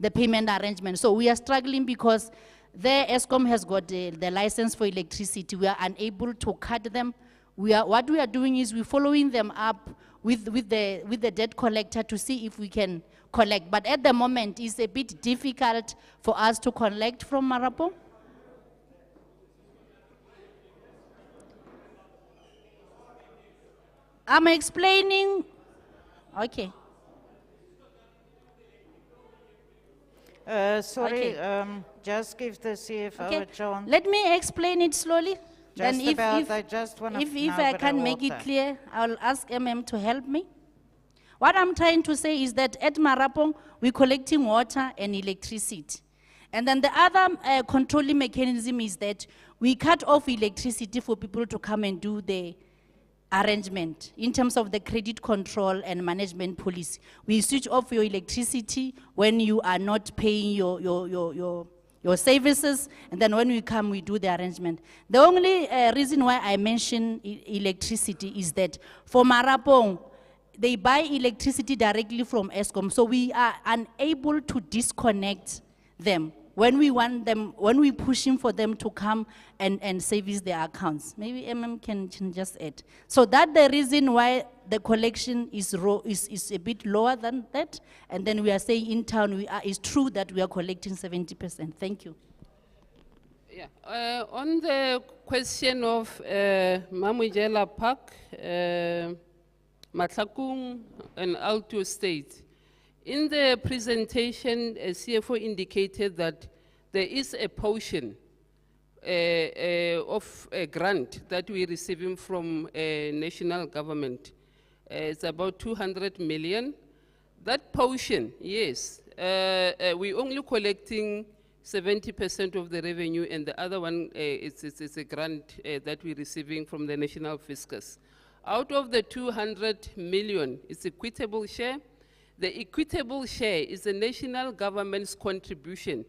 the payment arrangement. So we are struggling because the Eskom has got the license for electricity. We are unable to cut them. What we are doing is we're following them up with the debt collector to see if we can collect. But at the moment, it's a bit difficult for us to collect from Marapong. I'm explaining, okay. Sorry, Okay. Just give the CFO Okay. a chance. Let me explain it slowly. Just Then about, I just want to if I can make it clear, I'll ask MM to help me. What I'm trying to say is that at Marapong, we're collecting water and electricity. And then the other controlling mechanism is that we cut off electricity for people to come and do the arrangement in terms of the credit control and management policy. We switch off your electricity when you are not paying your services, and then when we come, we do the arrangement. The only reason why I mention electricity is that for Marapong, they buy electricity directly from Eskom, so we are unable to disconnect them when we want them, when we're pushing for them to come and service their accounts. Maybe MM can just add. So that's the reason why the collection is a bit lower than that, and then we are saying in town, it's true that we are collecting 70%. Thank you. Yeah, on the question of Mamujela Park, Matlakung and Alto State, in the presentation, CFO indicated that there is a portion of a grant that we're receiving from national government. It's about 200 million. That portion, yes, we're only collecting 70% of the revenue, and the other one it's a grant that we're receiving from the national fiscus. Out of the 200 million, it's equitable share. The equitable share is the national government's contribution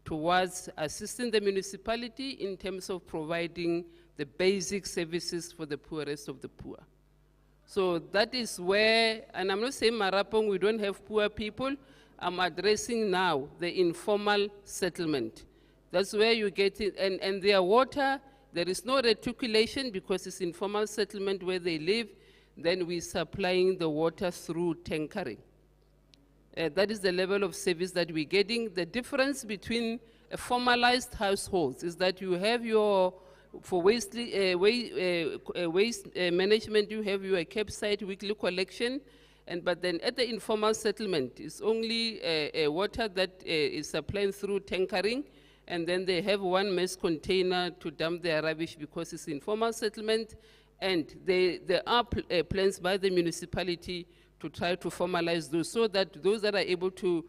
towards assisting the municipality in terms of providing the basic services for the poorest of the poor. So that is where, and I'm not saying Marapong, we don't have poor people. I'm addressing now the informal settlement. That's where you get it, and their water, there is no reticulation because it's informal settlement where they live. Then we're supplying the water through tankering. That is the level of service that we're getting. The difference between a formalized households is that you have your, for waste management, you have your campsite weekly collection, but then at the informal settlement, it's only water that is supplying through tankering, and then they have one mass container to dump their rubbish because it's informal settlement, and there are plans by the municipality try to formalize those so that those that are able to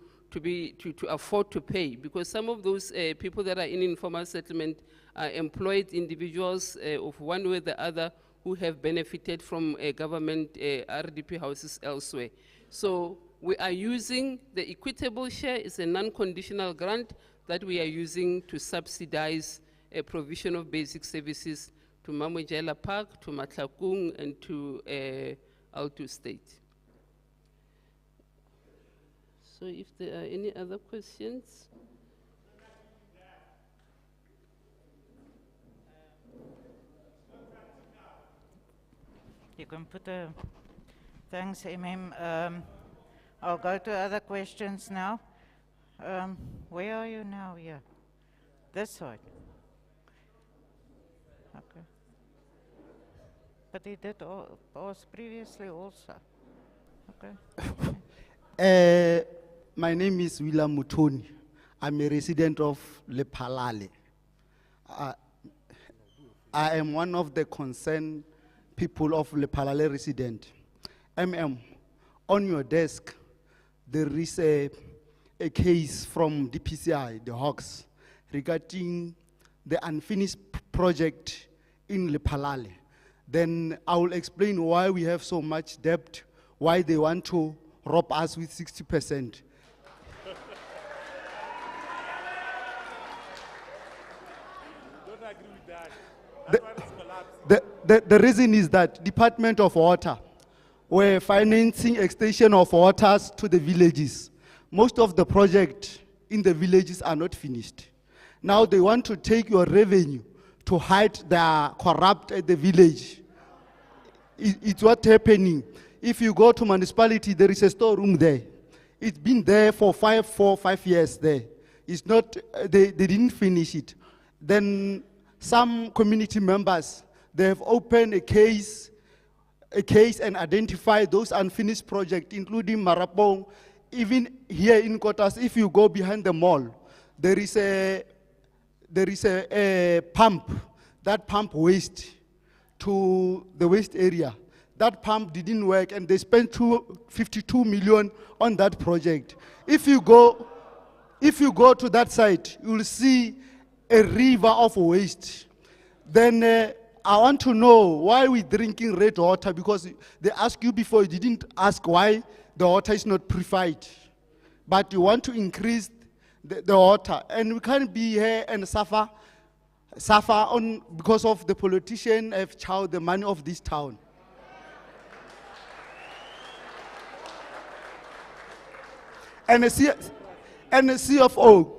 afford to pay, because some of those people that are in informal settlement are employed individuals of one way or the other who have benefited from government RDP houses elsewhere. So we are using the equitable share. It's a non-conditional grant that we are using to subsidize a provision of basic services to Mamojela Park, to Matlakung, and to Alto State. So if there are any other questions? You can put a, thanks, I'll go to other questions now. Where are you now? Yeah, this side. Okay. But he did ask previously also. Okay. My name is William Mutoni. I'm a resident of LEPHALALE. I am one of the concerned people of LEPHALALE resident. On your desk, there is a case from DPCI, the Hawks, regarding the unfinished project in LEPHALALE. Then I will explain why we have so much debt, why they want to rob us with 60%. The reason is that Department of Water were financing extension of waters to the villages. Most of the projects in the villages are not finished. Now they want to take your revenue to hide the corrupt at the village. It's what's happening. If you go to municipality, there is a storeroom there. It's been there for 4 or 5 years there. It's not, they didn't finish it. Then some community members, they have opened a case and identified those unfinished projects, including Marapong. Even here in Kotas, if you go behind the mall, there is a pump. That pump waste to the waste area. That pump didn't work, and they spent 52 million on that project. If you go to that site, you will see a river of waste. Then I want to know why we're drinking red water, because they asked you before, you didn't ask why the water is not purified. But you want to increase the water. And we can't be here and suffer on because of the politician have chowed the money of this town. And the CFO,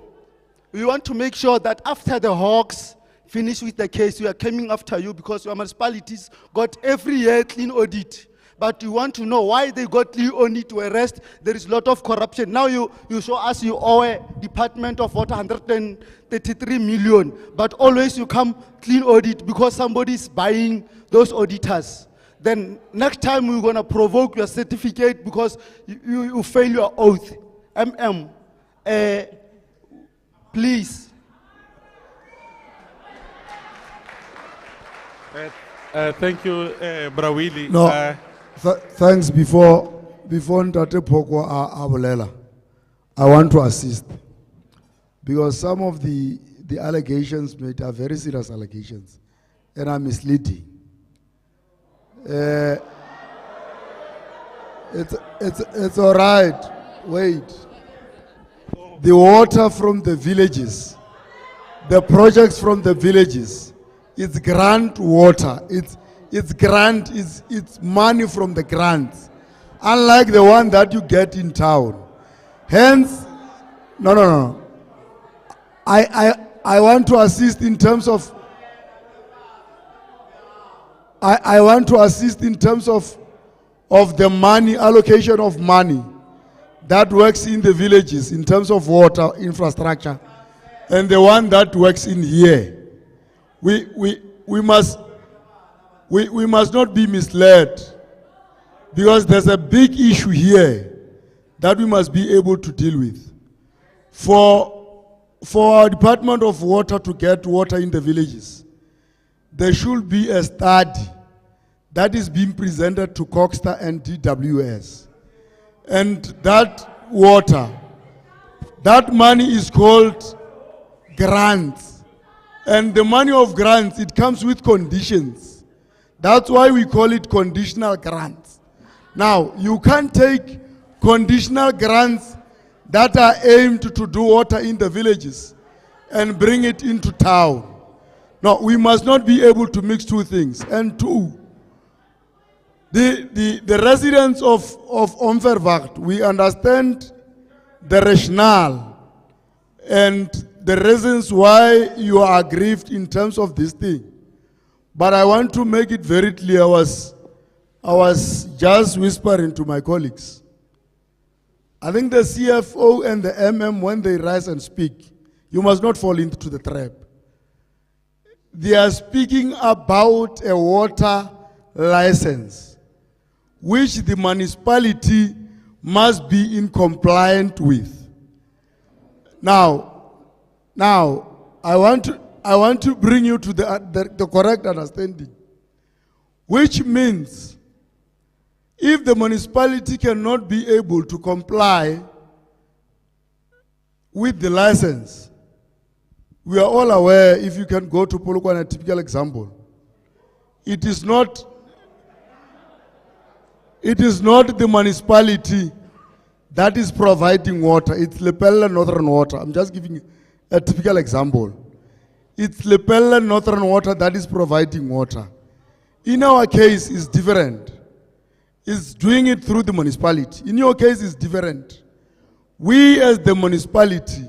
we want to make sure that after the Hawks finish with the case, we are coming after you, because your municipalities got every year clean audit. But you want to know why they got clean audit, whereas there is a lot of corruption. Now you show us you owe a Department of Water 133 million, but always you come clean audit because somebody is buying those auditors. Then next time we're going to provoke your certificate because you fail your oath. Please. Thank you, Brawili. No, thanks. Before Ntate Poko Abolela, I want to assist, because some of the allegations made are very serious allegations and are misleading. It's all right. Wait. The water from the villages, the projects from the villages, it's grant water. It's grant. It's money from the grants, unlike the one that you get in town. Hence, no. I want to assist in terms of. I want to assist in terms of the money, allocation of money that works in the villages in terms of water infrastructure, and the one that works in here. We must not be misled, because there's a big issue here that we must be able to deal with. For our Department of Water to get water in the villages, there should be a study that is being presented to Coxter and DWS. And that water, that money is called grants. And the money of grants, it comes with conditions. That's why we call it conditional grants. Now, you can't take conditional grants that are aimed to do water in the villages and bring it into town. No, we must not be able to mix two things. And two, the residents of Onverwacht, we understand the rationale and the reasons why you are aggrieved in terms of this thing. But I want to make it very clear, I was just whispering to my colleagues. I think the CFO and the MM, when they rise and speak, you must not fall into the trap. They are speaking about a water license, which the municipality must be in compliant with. Now, I want to bring you to the correct understanding, which means if the municipality cannot be able to comply with the license, we are all aware, if you can go to Polokwane, a typical example, it is not the municipality that is providing water, it's LEPHALALE Northern Water. I'm just giving a typical example. It's LEPHALALE Northern Water that is providing water. In our case, it's different. It's doing it through the municipality. In your case, it's different. We as the municipality,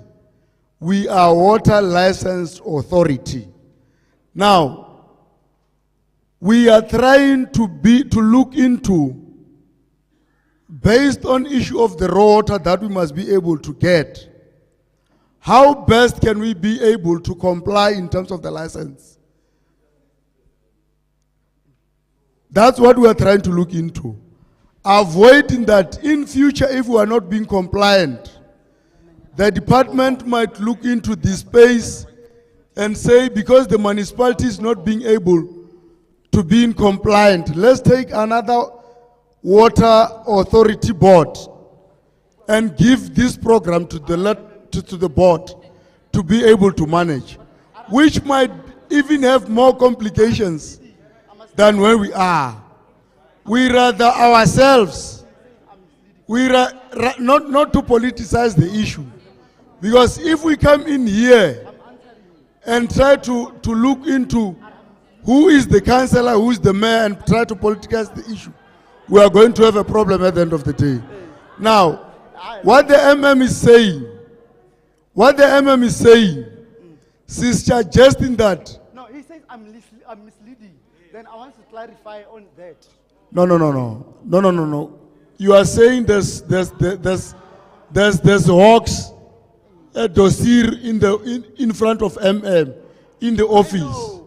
we are water licensed authority. Now, we are trying to look into, based on issue of the raw water that we must be able to get, how best can we be able to comply in terms of the license? That's what we are trying to look into. Avoiding that in future, if we are not being compliant, the department might look into this space and say, because the municipality is not being able to be in compliant, let's take another water authority board and give this program to the board to be able to manage, which might even have more complications than where we are. We rather ourselves, not to politicize the issue, because if we come in here and try to look into who is the councillor, who is the mayor, and try to politicize the issue, we are going to have a problem at the end of the day. Now, what the MM is saying, she's suggesting that. No, he says I'm misleading. Then I want to clarify on that. No. You are saying there's hawks, a dossier in front of MM in the office.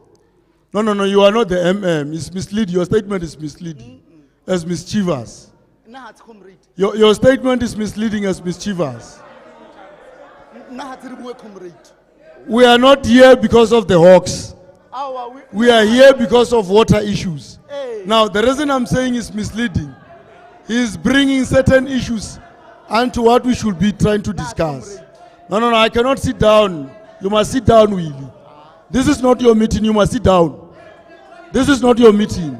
No. You are not the MM. It's misleading. Your statement is misleading, as mischievous. Your statement is misleading as mischievous. We are not here because of the hawks. We are here because of water issues. Now, the reason I'm saying is misleading. He's bringing certain issues onto what we should be trying to discuss. No, I cannot sit down. You must sit down, Willie. This is not your meeting. You must sit down. This is not your meeting.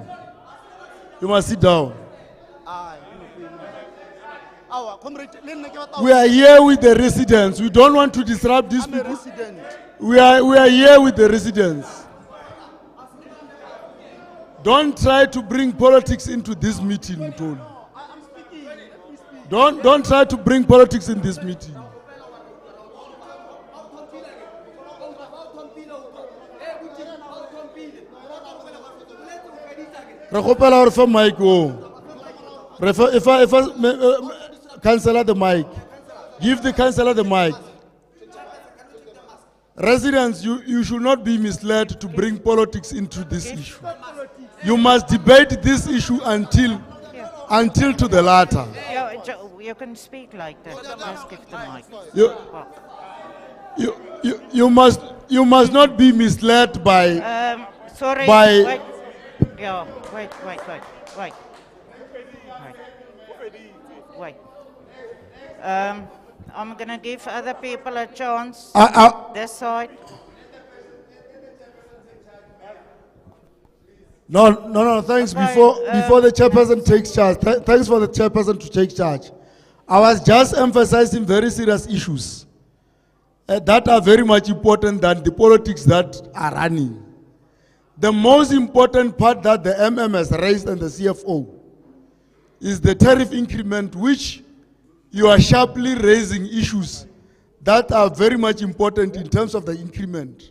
You must sit down. We are here with the residents. We don't want to disrupt these people. We are here with the residents. Don't try to bring politics into this meeting, Tony. Don't try to bring politics in this meeting. Councillor the mic. Give the councillor the mic. Residents, you should not be misled to bring politics into this issue. You must debate this issue until to the latter. You can speak like that. Just give the mic. You must not be misled by. Sorry. By. Wait. I'm going to give other people a chance. This side. No, thanks. Okay, Before the chairperson takes charge, thanks for the chairperson to take charge. I was just emphasizing very serious issues that are very much important than the politics that are running. The most important part that the MM has raised and the CFO is the tariff increment, which you are sharply raising issues that are very much important in terms of the increment.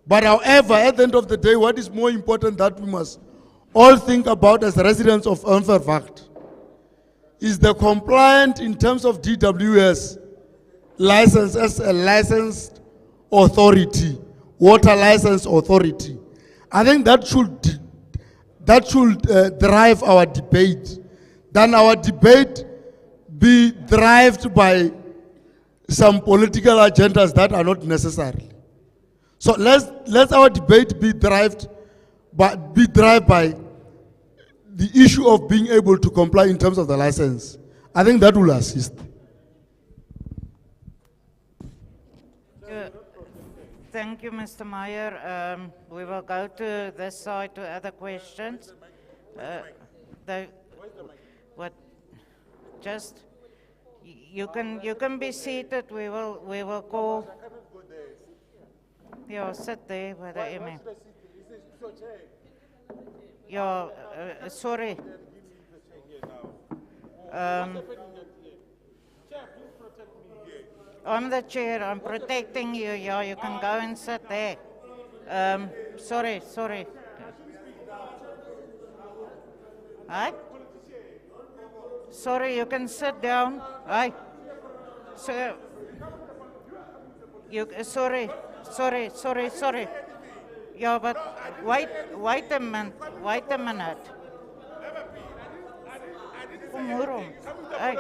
But however, at the end of the day, what is more important that we must all think about as residents of Unverwacht is the compliant in terms of DWS license as a licensed authority, water license authority. I think that should drive our debate. Then our debate be driven by some political agendas that are not necessary. So let our debate be driven by the issue of being able to comply in terms of the license. I think that will assist. Thank you, Mr. Meyer. We will go to this side to other questions. Just you can be seated. We will call. Yeah, sit there with the email. Yeah, sorry. I'm the chair. I'm protecting you. Yeah, you can go and sit there. Sorry. Hi. Sorry, you can sit down. Hi. So, sorry. Yeah, but wait a minute. Kom hierom. Hey.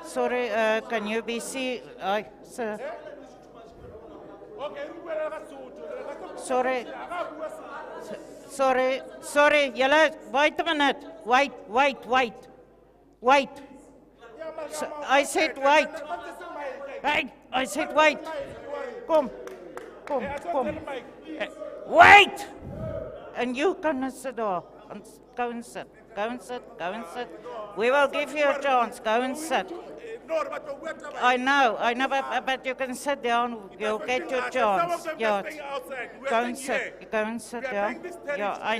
Sorry, can you be seated? Sir. Sorry, yellow, wait a minute. Wait. So, I said wait. Hey, I said wait. Come. Wait! And you can sit down. Go and sit. We will give you a chance. Go and sit. I know, but you can sit down. You'll get your chance. Yeah. Go and sit down. Yeah, I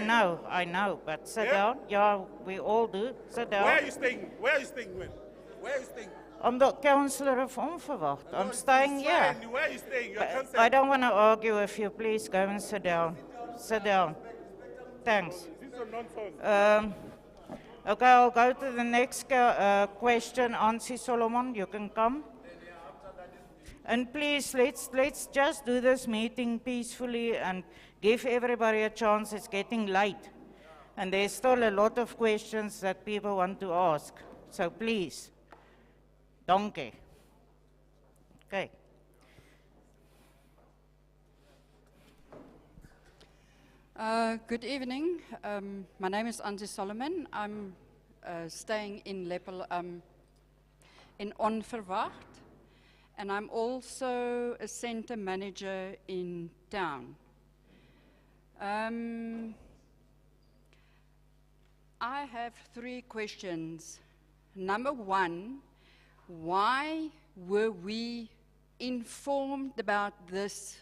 know, but sit down. Yeah, we all do. Sit down. Where are you staying? I'm the councillor of Unverwacht. I'm staying here. Where are you staying? I don't want to argue with you. Please go and sit down. Thanks. Okay, I'll go to the next question. Ansi Solomon, you can come. And please, let's just do this meeting peacefully and give everybody a chance. It's getting late. And there's still a lot of questions that people want to ask. So please. Dankie. Okay. Good evening. My name is Ansi Solomon. I'm staying in in Unverwacht, and I'm also a center manager in town. I have 3 questions. Number 1, why were we informed about this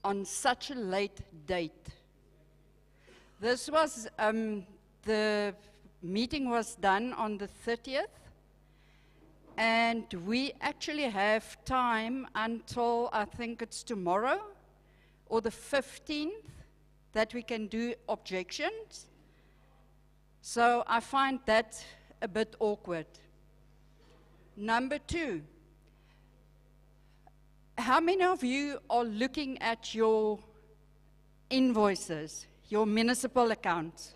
on such a late date? This was, the meeting was done on the 30th, and we actually have time until, I think it's tomorrow, or the 15th, that we can do objections. So I find that a bit awkward. Number 2, how many of you are looking at your invoices, your municipal accounts?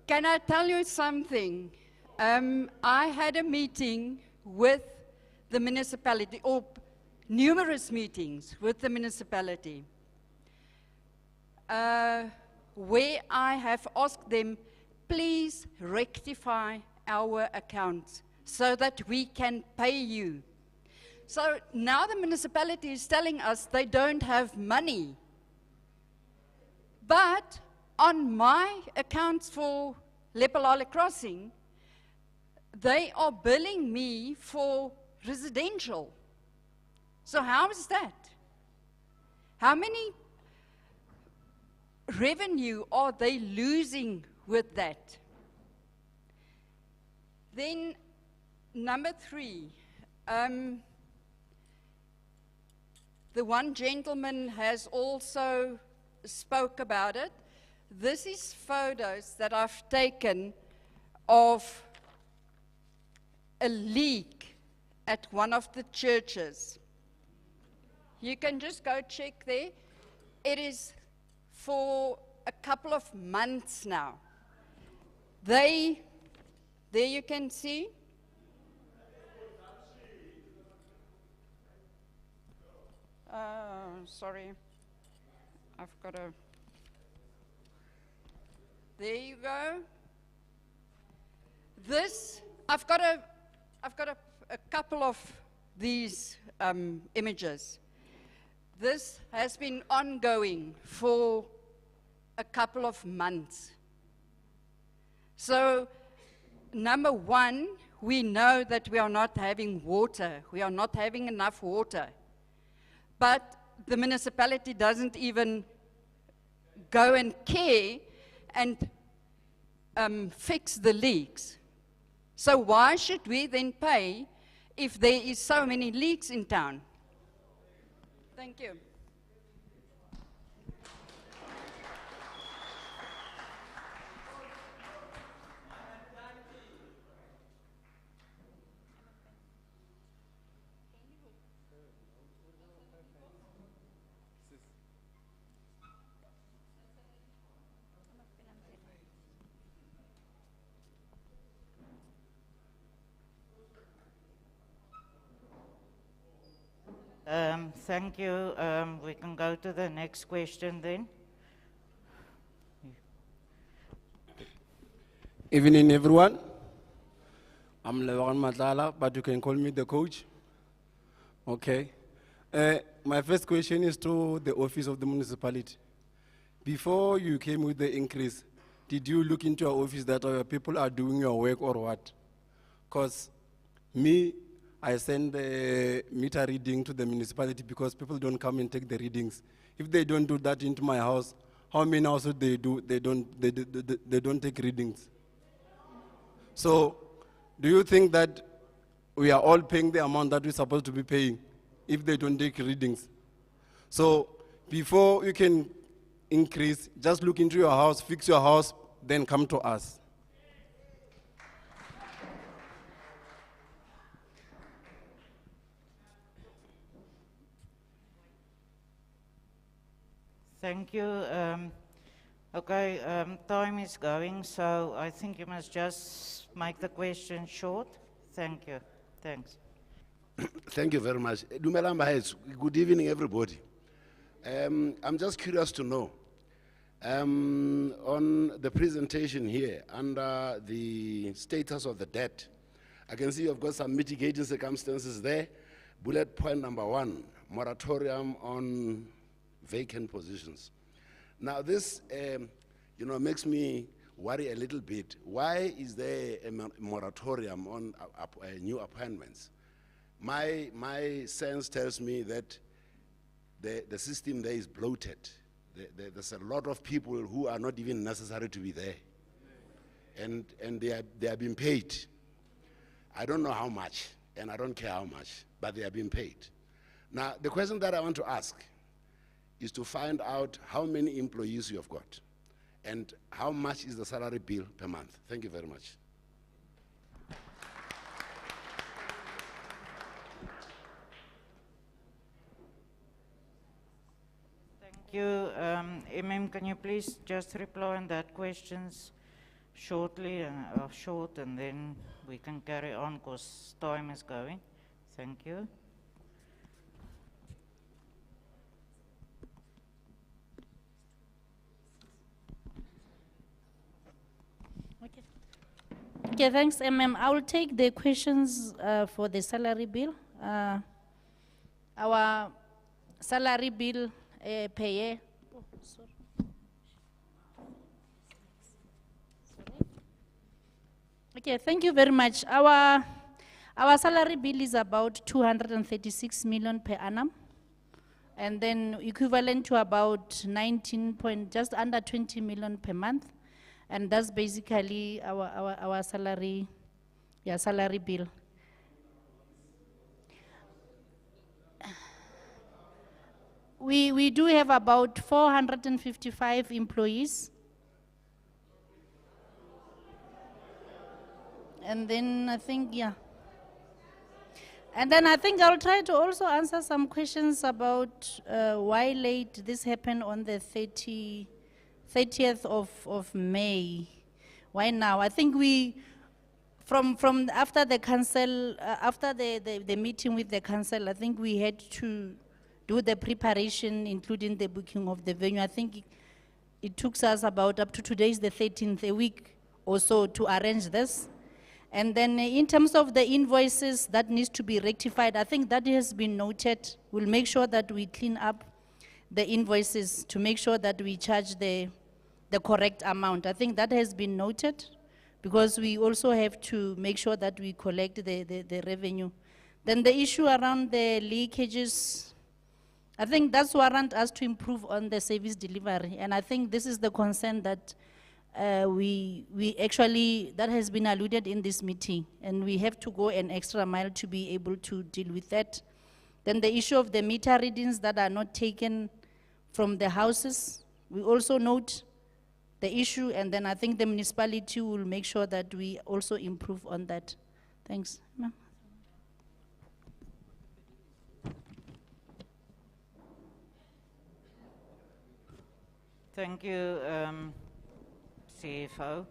Can I tell you something? I had a meeting with the municipality, or numerous meetings with the municipality, where I have asked them, please rectify our accounts so that we can pay you. So now the municipality is telling us they don't have money. But on my accounts for LEPHALALE Crossing, they are billing me for residential. So how is that? How many revenue are they losing with that? Then number 3, the one gentleman has also spoke about it. This is photos that I've taken of a leak at one of the churches. You can just go check there. It is for a couple of months now. There you can see. Sorry, I've got a, there you go. This, I've got a couple of these images. This has been ongoing for a couple of months. So, number 1, we know that we are not having water. We are not having enough water. But the municipality doesn't even go and care and fix the leaks. So why should we then pay if there is so many leaks in town? Thank you. Thank you. We can go to the next question then. Evening, everyone. I'm Lewan Matala, but you can call me the coach. Okay. My first question is to the office of the municipality. Before you came with the increase, did you look into your office that our people are doing your work or what? Because I send the meter reading to the municipality because people don't come and take the readings. If they don't do that into my house, how many houses they do? They don't take readings. So, do you think that we are all paying the amount that we're supposed to be paying if they don't take readings? So, before you can increase, just look into your house, fix your house, then come to us. Thank you. Okay, time is going, so I think you must just make the question short. Thank you. Thanks. Thank you very much. Dumelang bahaeso. Good evening, everybody. I'm just curious to know, on the presentation here, under the status of the debt, I can see you've got some mitigating circumstances there. Bullet point number 1, moratorium on vacant positions. Now this, makes me worry a little bit. Why is there a moratorium on new appointments? My sense tells me that the system there is bloated. There's a lot of people who are not even necessary to be there. And they are being paid. I don't know how much, and I don't care how much, but they are being paid. Now, the question that I want to ask is to find out how many employees you have got and how much is the salary bill per month. Thank you very much. Thank you. Can you please just reply on that questions shortly, short, and then we can carry on because time is going. Thank you. Okay, thanks, MM. I will take the questions for the salary bill. Our salary bill per year. Oh, sorry. Okay, thank you very much. Our salary bill is about 236 million per annum, and then equivalent to about 19 point, just under 20 million per month. And that's basically our salary, salary bill. We do have about 455 employees. And then I think, And then I think I'll try to also answer some questions about why late this happened on the 30th of May. Why now? I think from after the council, after the meeting with the council, I think we had to do the preparation, including the booking of the venue. I think it took us about, up to today is the 13th, a week or so to arrange this. And then in terms of the invoices that needs to be rectified, I think that has been noted. We'll make sure that we clean up the invoices to make sure that we charge the correct amount. I think that has been noted because we also have to make sure that we collect the revenue. Then the issue around the leakages, I think that's warrant us to improve on the service delivery. And I think this is the concern that we actually, that has been alluded in this meeting, and we have to go an extra mile to be able to deal with that. Then the issue of the meter readings that are not taken from the houses, we also note the issue, and then I think the municipality will make sure that we also improve on that. Thanks. Ma'am. Thank you, CFO.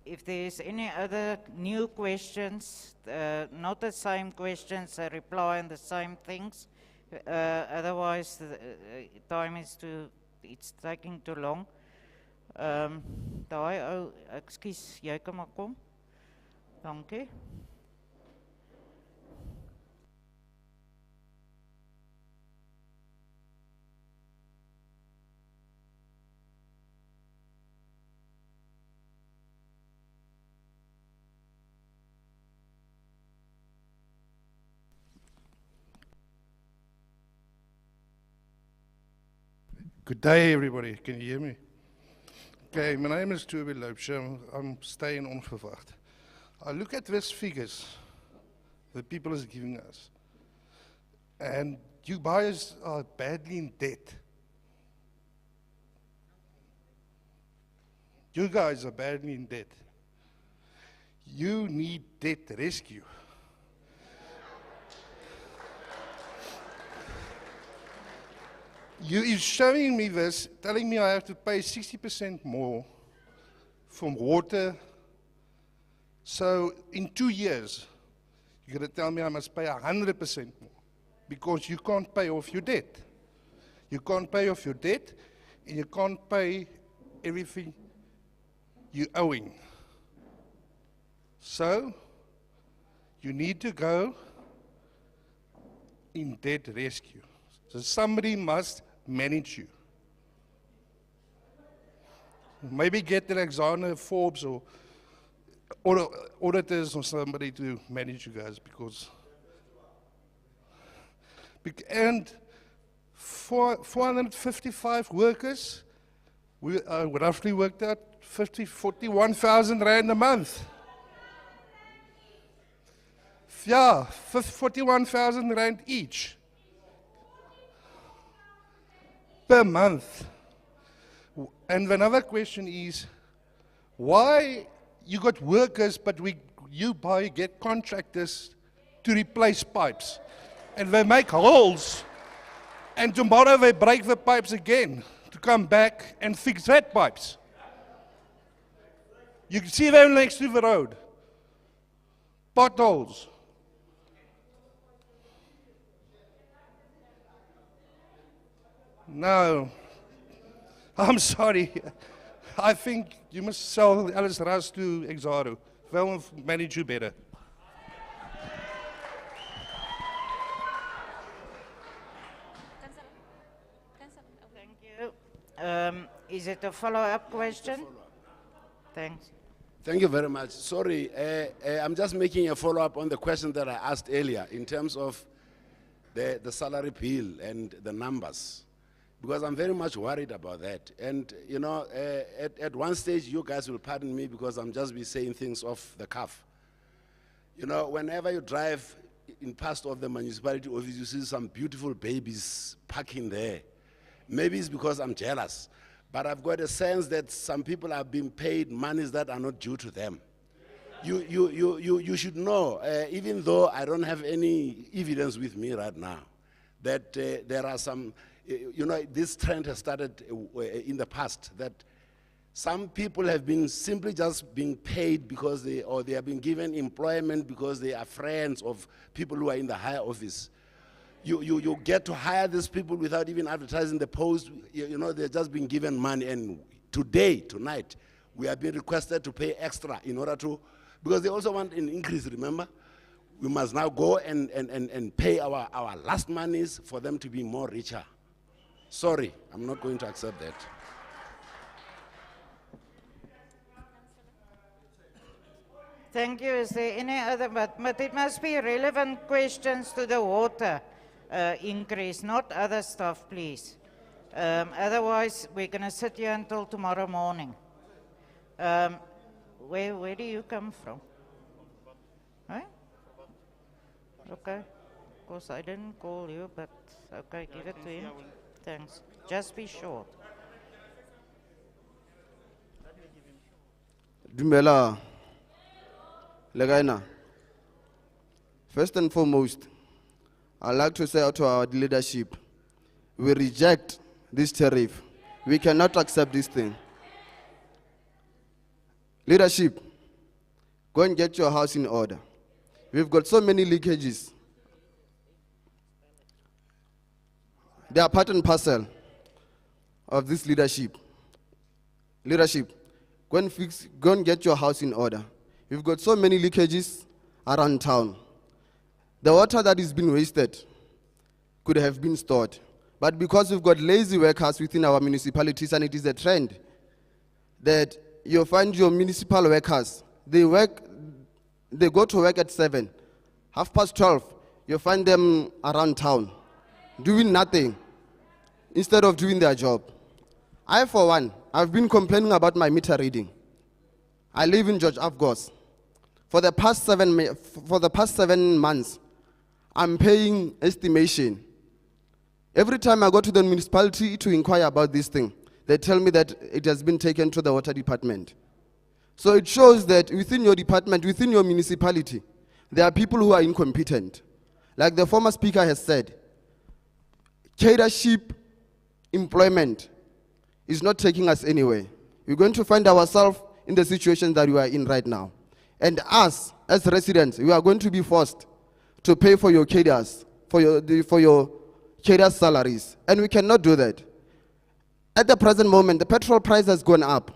If there's any other new questions, not the same questions, a reply on the same things, otherwise time is it's taking too long. Daai ou, ekskuus, jy kan maar kom. Dankie. Good day, everybody. Can you hear me? Okay, my name is Toby Loopsham. I'm staying on Verwacht. I look at these figures that people is giving us, and you buyers are badly in debt. You guys are badly in debt. You need debt rescue. You is showing me this, telling me I have to pay 60% more from water. So in 2 years, you're going to tell me I must pay 100% more because you can't pay off your debt. You can't pay off your debt, and you can't pay everything you're owing. So you need to go in debt rescue. So somebody must manage you. Maybe get Alexander Forbes or auditors or somebody to manage you guys, because and 455 workers, we roughly worked out 41,000 rand a month. Yeah, 41,000 rand each per month. And another question is, why you got workers, but you get contractors to replace pipes, and they make holes, and tomorrow they break the pipes again to come back and fix that pipes. You can see them next to the road, potholes. No. I'm sorry. I think you must sell Alice Ras to Exaro. They'll manage you better. Thank you. Is it a follow-up question? Thanks. Thank you very much. Sorry, I'm just making a follow-up on the question that I asked earlier in terms of the salary bill and the numbers, because I'm very much worried about that. And you know, at one stage, you guys will pardon me because I'm just be saying things off the cuff. You know, whenever you drive in past of the municipality office, you see some beautiful babies parking there. Maybe it's because I'm jealous, but I've got a sense that some people are being paid monies that are not due to them. You should know, even though I don't have any evidence with me right now, that there are some, you know, this trend has started in the past, that some people have been simply just being paid because they have been given employment because they are friends of people who are in the higher office. You get to hire these people without even advertising the post. You know, they're just being given money. And tonight, we are being requested to pay extra in order to, because they also want an increase, remember? We must now go and pay our last monies for them to be more richer. Sorry, I'm not going to accept that. Thank you. Is there any other, but it must be relevant questions to the water increase, not other stuff, please. Otherwise, we're going to sit here until tomorrow morning. Where do you come from? Huh? Okay. Of course, I didn't call you, but okay, give it to him. Thanks. Just be short. Dumela. Legaina. First and foremost, I'd like to say out to our leadership, we reject this tariff. We cannot accept this thing. Leadership, go and get your house in order. We've got so many leakages. They are part and parcel of this leadership. Leadership, go and get your house in order. We've got so many leakages around town. The water that is being wasted could have been stored. But because we've got lazy workers within our municipalities, and it is a trend that you find your municipal workers, they go to work at 7, 12:30, you find them around town doing nothing instead of doing their job. I, for one, I've been complaining about my meter reading. I live in George Afgos. For the past 7 months, I'm paying estimation. Every time I go to the municipality to inquire about this thing, they tell me that it has been taken to the water department. So it shows that within your department, within your municipality, there are people who are incompetent. Like the former speaker has said, catership employment is not taking us anywhere. We're going to find ourselves in the situation that we are in right now. And us, as residents, we are going to be forced to pay for your cadres, for your cadres' salaries. And we cannot do that. At the present moment, the petrol price has gone up.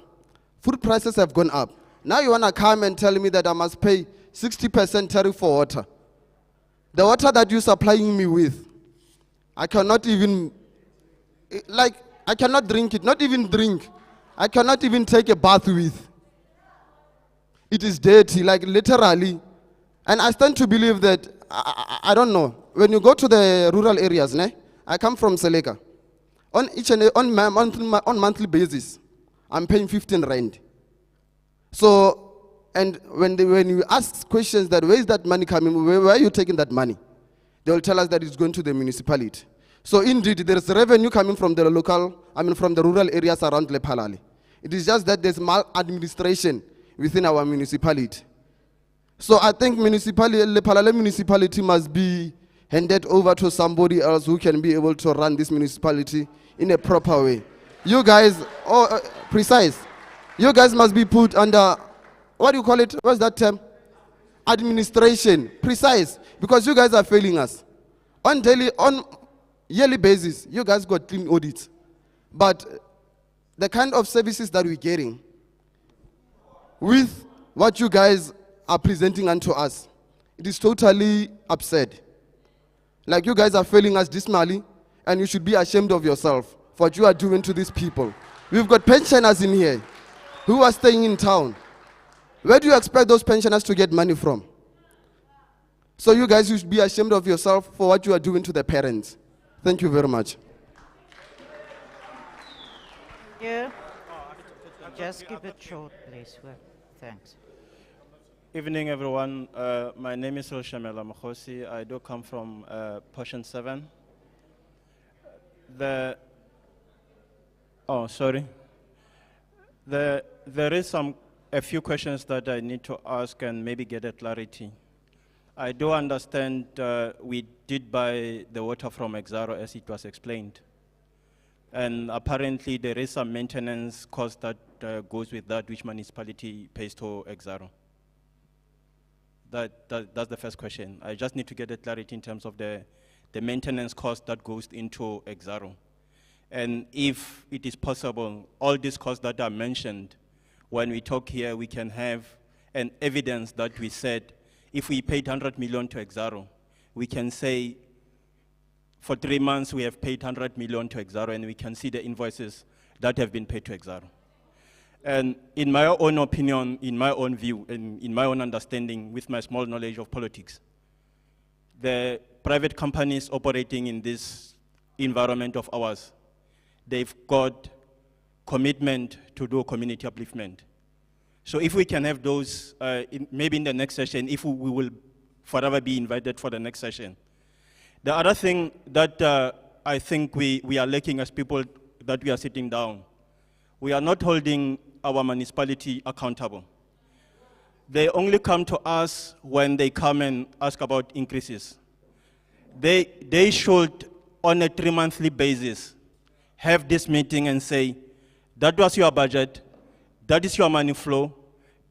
Food prices have gone up. Now you want to come and tell me that I must pay 60% tariff for water. The water that you're supplying me with, I cannot even, I cannot drink it, not even drink. I cannot even take a bath with. It is dirty, like literally. And I stand to believe that, I don't know, when you go to the rural areas, I come from Seleka. On monthly basis, I'm paying 15 rand. So, and when you ask questions that where is that money coming, where are you taking that money? They will tell us that it's going to the municipality. So indeed, there is revenue coming from the from the rural areas around LEPHALALE. It is just that there's maladministration within our municipality. So I think LEPHALALE municipality must be handed over to somebody else who can be able to run this municipality in a proper way. You guys, precise. You guys must be put under, what do you call it? What's that term? Administration. Precise. Because you guys are failing us. On yearly basis, you guys got clean audits. But the kind of services that we're getting with what you guys are presenting unto us, it is totally absurd. Like, you guys are failing us dismally, and you should be ashamed of yourself for what you are doing to these people. We've got pensioners in here who are staying in town. Where do you expect those pensioners to get money from? So you guys should be ashamed of yourself for what you are doing to the parents. Thank you very much. Yeah. Just keep it short, please. Well, thanks. Evening, everyone. My name is Roshamela Mkhosi. I do come from Portion 7. There is a few questions that I need to ask and maybe get a clarity. I do understand we did buy the water from Exaro as it was explained. And apparently there is some maintenance cost that goes with that which municipality pays to Exaro. That's the first question. I just need to get a clarity in terms of the maintenance cost that goes into Exaro. And if it is possible, all these costs that are mentioned, when we talk here, we can have an evidence that we said, if we paid 100 million to Exaro, we can say, for 3 months we have paid 100 million to Exaro, and we can see the invoices that have been paid to Exaro. And in my own opinion, in my own view, and in my own understanding, with my small knowledge of politics, the private companies operating in this environment of ours, they've got commitment to do community upliftment. So if we can have those, maybe in the next session, if we will forever be invited for the next session. The other thing that I think we are lacking as people that we are sitting down, we are not holding our municipality accountable. They only come to us when they come and ask about increases. They should, on a 3-monthly basis, have this meeting and say, that was your budget, that is your money flow,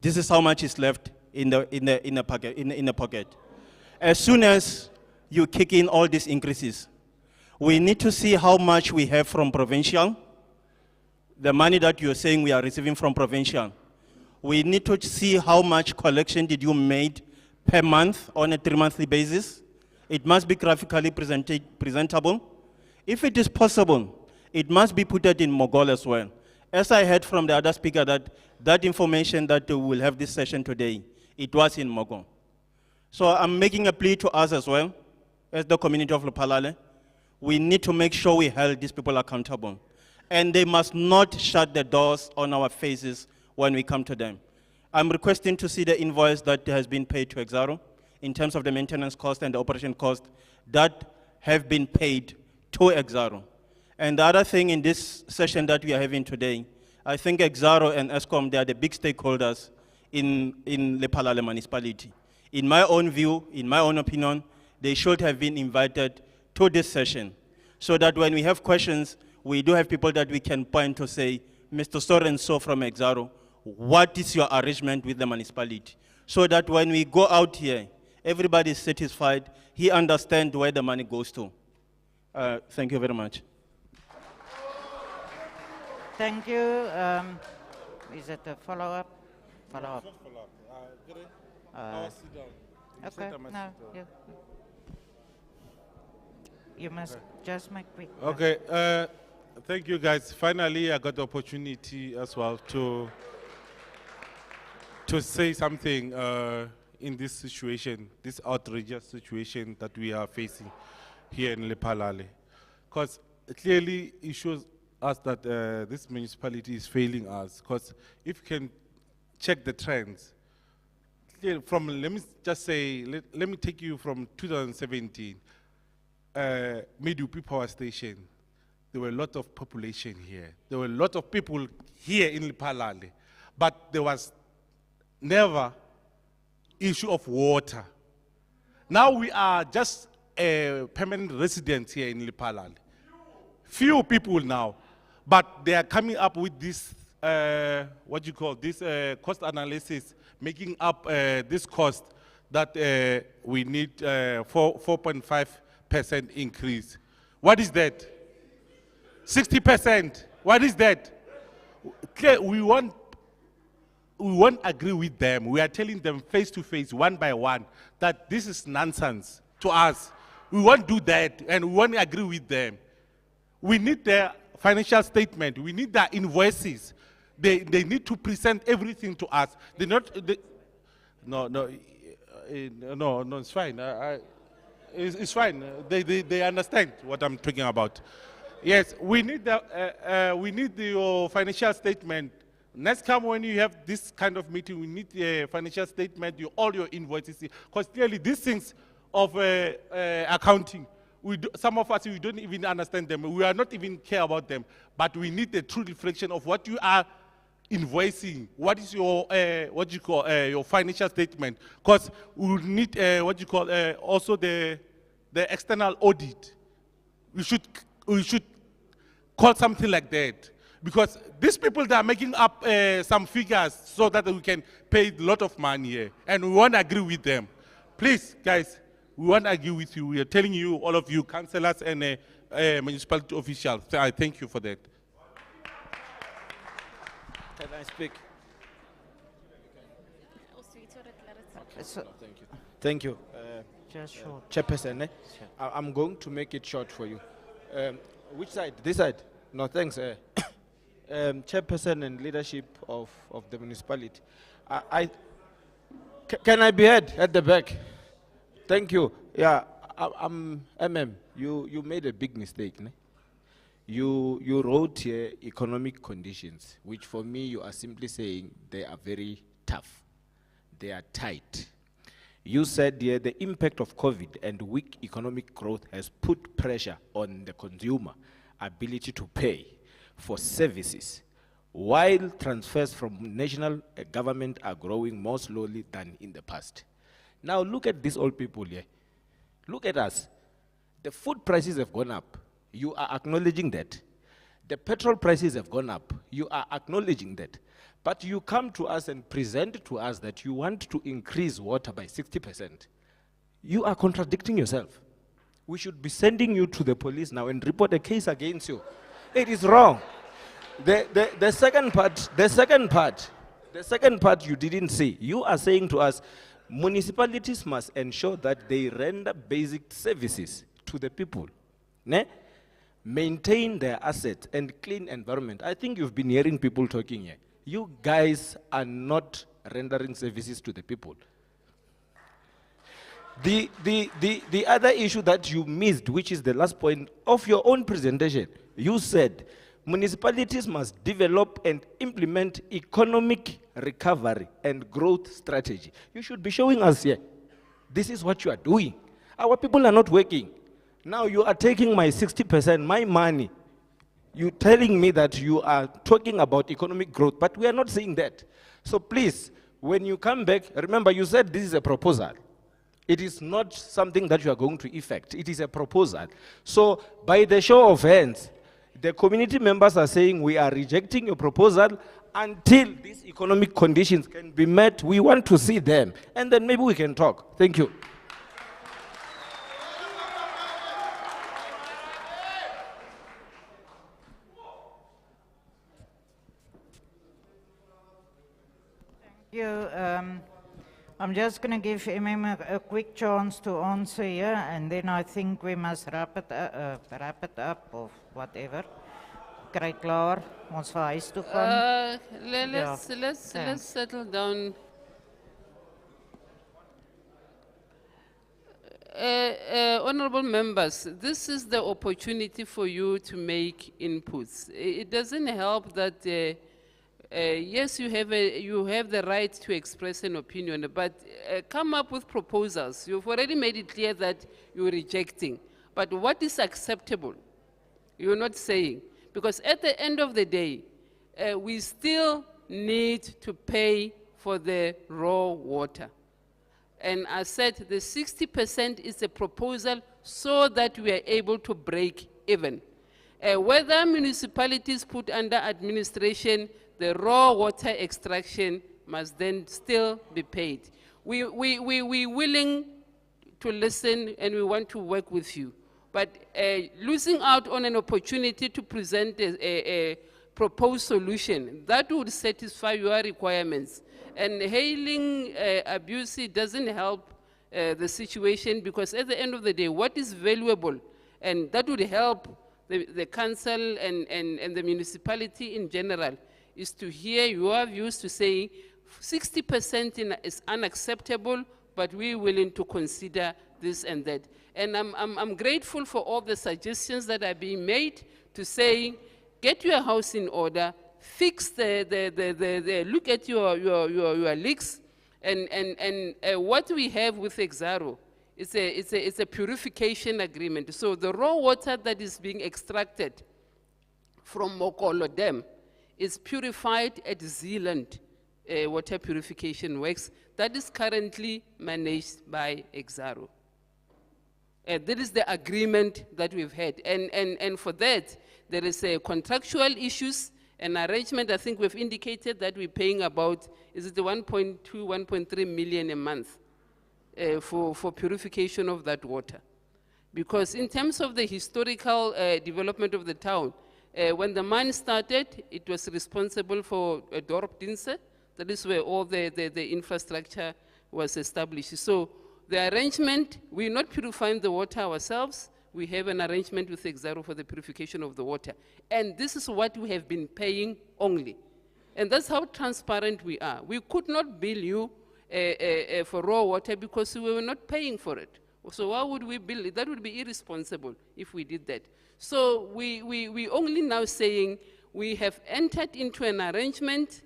this is how much is left in the pocket. As soon as you kick in all these increases, we need to see how much we have from provincial, the money that you're saying we are receiving from provincial. We need to see how much collection did you made per month on a 3-monthly basis. It must be graphically presentable. If it is possible, it must be put in Mogol as well. As I heard from the other speaker that information that we will have this session today, it was in Mogol. So I'm making a plea to us as well, as the community of LEPHALALE. We need to make sure we hold these people accountable. And they must not shut the doors on our faces when we come to them. I'm requesting to see the invoice that has been paid to Exaro in terms of the maintenance cost and the operation cost that have been paid to Exaro. And the other thing in this session that we are having today, I think Exaro and ESCOM, they are the big stakeholders in LEPHALALE municipality. In my own view, in my own opinion, they should have been invited to this session so that when we have questions, we do have people that we can point to say, Mr. So-and-so from Exaro, what is your arrangement with the municipality? So that when we go out here, everybody is satisfied, he understands where the money goes to. Thank you very much. Thank you. Is it a follow-up? Follow-up. Okay, no, you must just make quick. Okay, thank you guys. Finally, I got the opportunity as well to say something in this situation, this outrageous situation that we are facing here in LEPHALALE. Because clearly it shows us that this municipality is failing us. Because if you can check the trends, from, let me just say, let me take you from 2017, Medupi Power Station. There were a lot of population here. There were a lot of people here in LEPHALALE, but there was never issue of water. Now we are just permanent residents here in LEPHALALE. Few people now, but they are coming up with this, what you call this cost analysis, making up this cost that we need 4.5% increase. What is that? 60%. What is that? We won't agree with them. We are telling them face to face, one by one, that this is nonsense to us. We won't do that, and we won't agree with them. We need their financial statement. We need their invoices. They need to present everything to us. No, it's fine. It's fine. They understand what I'm talking about. Yes, we need your financial statement. Next time when you have this kind of meeting, we need a financial statement, all your invoices, because clearly these things of accounting, some of us, we don't even understand them. We are not even care about them, but we need a true reflection of what you are invoicing. What is your, your financial statement? Because we will need, also the external audit. We should call something like that. Because these people, they are making up some figures so that we can pay a lot of money here. And we won't agree with them. Please, guys, we won't agree with you. We are telling you, all of you, councillors and municipality officials, I thank you for that. Can I speak? So, thank you. Thank you. Just short. Chairperson, I'm going to make it short for you. Which side? This side? No, thanks. Chairperson and leadership of the municipality. Can I be heard at the back? Thank you. Yeah, I'm You made a big mistake. Ne? You wrote here economic conditions, which for me you are simply saying they are very tough. They are tight. You said here the impact of COVID and weak economic growth has put pressure on the consumer ability to pay for services, while transfers from national government are growing more slowly than in the past. Now look at these old people here. Look at us. The food prices have gone up. You are acknowledging that. The petrol prices have gone up. You are acknowledging that. But you come to us and present to us that you want to increase water by 60%. You are contradicting yourself. We should be sending you to the police now and report a case against you. It is wrong. The second part you didn't say. You are saying to us, municipalities must ensure that they render basic services to the people. Ne? Maintain their assets and clean environment. I think you've been hearing people talking here. You guys are not rendering services to the people. The other issue that you missed, which is the last point of your own presentation, you said municipalities must develop and implement economic recovery and growth strategy. You should be showing us here, this is what you are doing. Our people are not working. Now you are taking my 60%, my money. You're telling me that you are talking about economic growth, but we are not seeing that. So please, when you come back, remember you said this is a proposal. It is not something that you are going to effect. It is a proposal. So by the show of hands, the community members are saying we are rejecting your proposal until these economic conditions can be met. We want to see them, and then maybe we can talk. Thank you. I'm just going to give him a quick chance to answer here, and then I think we must wrap it up or whatever. Kry klaar, ons vir huis toe gaan. Let's settle down. Honorable members, this is the opportunity for you to make inputs. It doesn't help that yes, you have the right to express an opinion, but come up with proposals. You've already made it clear that you're rejecting. But what is acceptable? You're not saying. Because at the end of the day, we still need to pay for the raw water. And I said the 60% is a proposal so that we are able to break even. Whether municipalities put under administration, the raw water extraction must then still be paid. We're willing to listen and we want to work with you. But losing out on an opportunity to present a proposed solution that would satisfy your requirements. And hailing abuse doesn't help the situation, because at the end of the day, what is valuable, and that would help the council and the municipality in general, is to hear your views to say 60% is unacceptable, but we're willing to consider this and that. And I'm grateful for all the suggestions that are being made to say, get your house in order, fix look at your leaks, and what we have with Exaro, it's a purification agreement. So the raw water that is being extracted from Mogol Dam is purified at Zealand Water Purification Works that is currently managed by Exaro. That is the agreement that we've had. And for that, there is a contractual issues, an arrangement. I think we've indicated that we're paying about, is it the 1.2, 1.3 million a month for purification of that water. Because in terms of the historical development of the town, when the mine started, it was responsible for a Dorp Dinse. That is where all the infrastructure was established. So the arrangement, we're not purifying the water ourselves. We have an arrangement with Exaro for the purification of the water. And this is what we have been paying only. And that's how transparent we are. We could not bill you for raw water because we were not paying for it. So why would we bill it? That would be irresponsible if we did that. So we only now saying we have entered into an arrangement.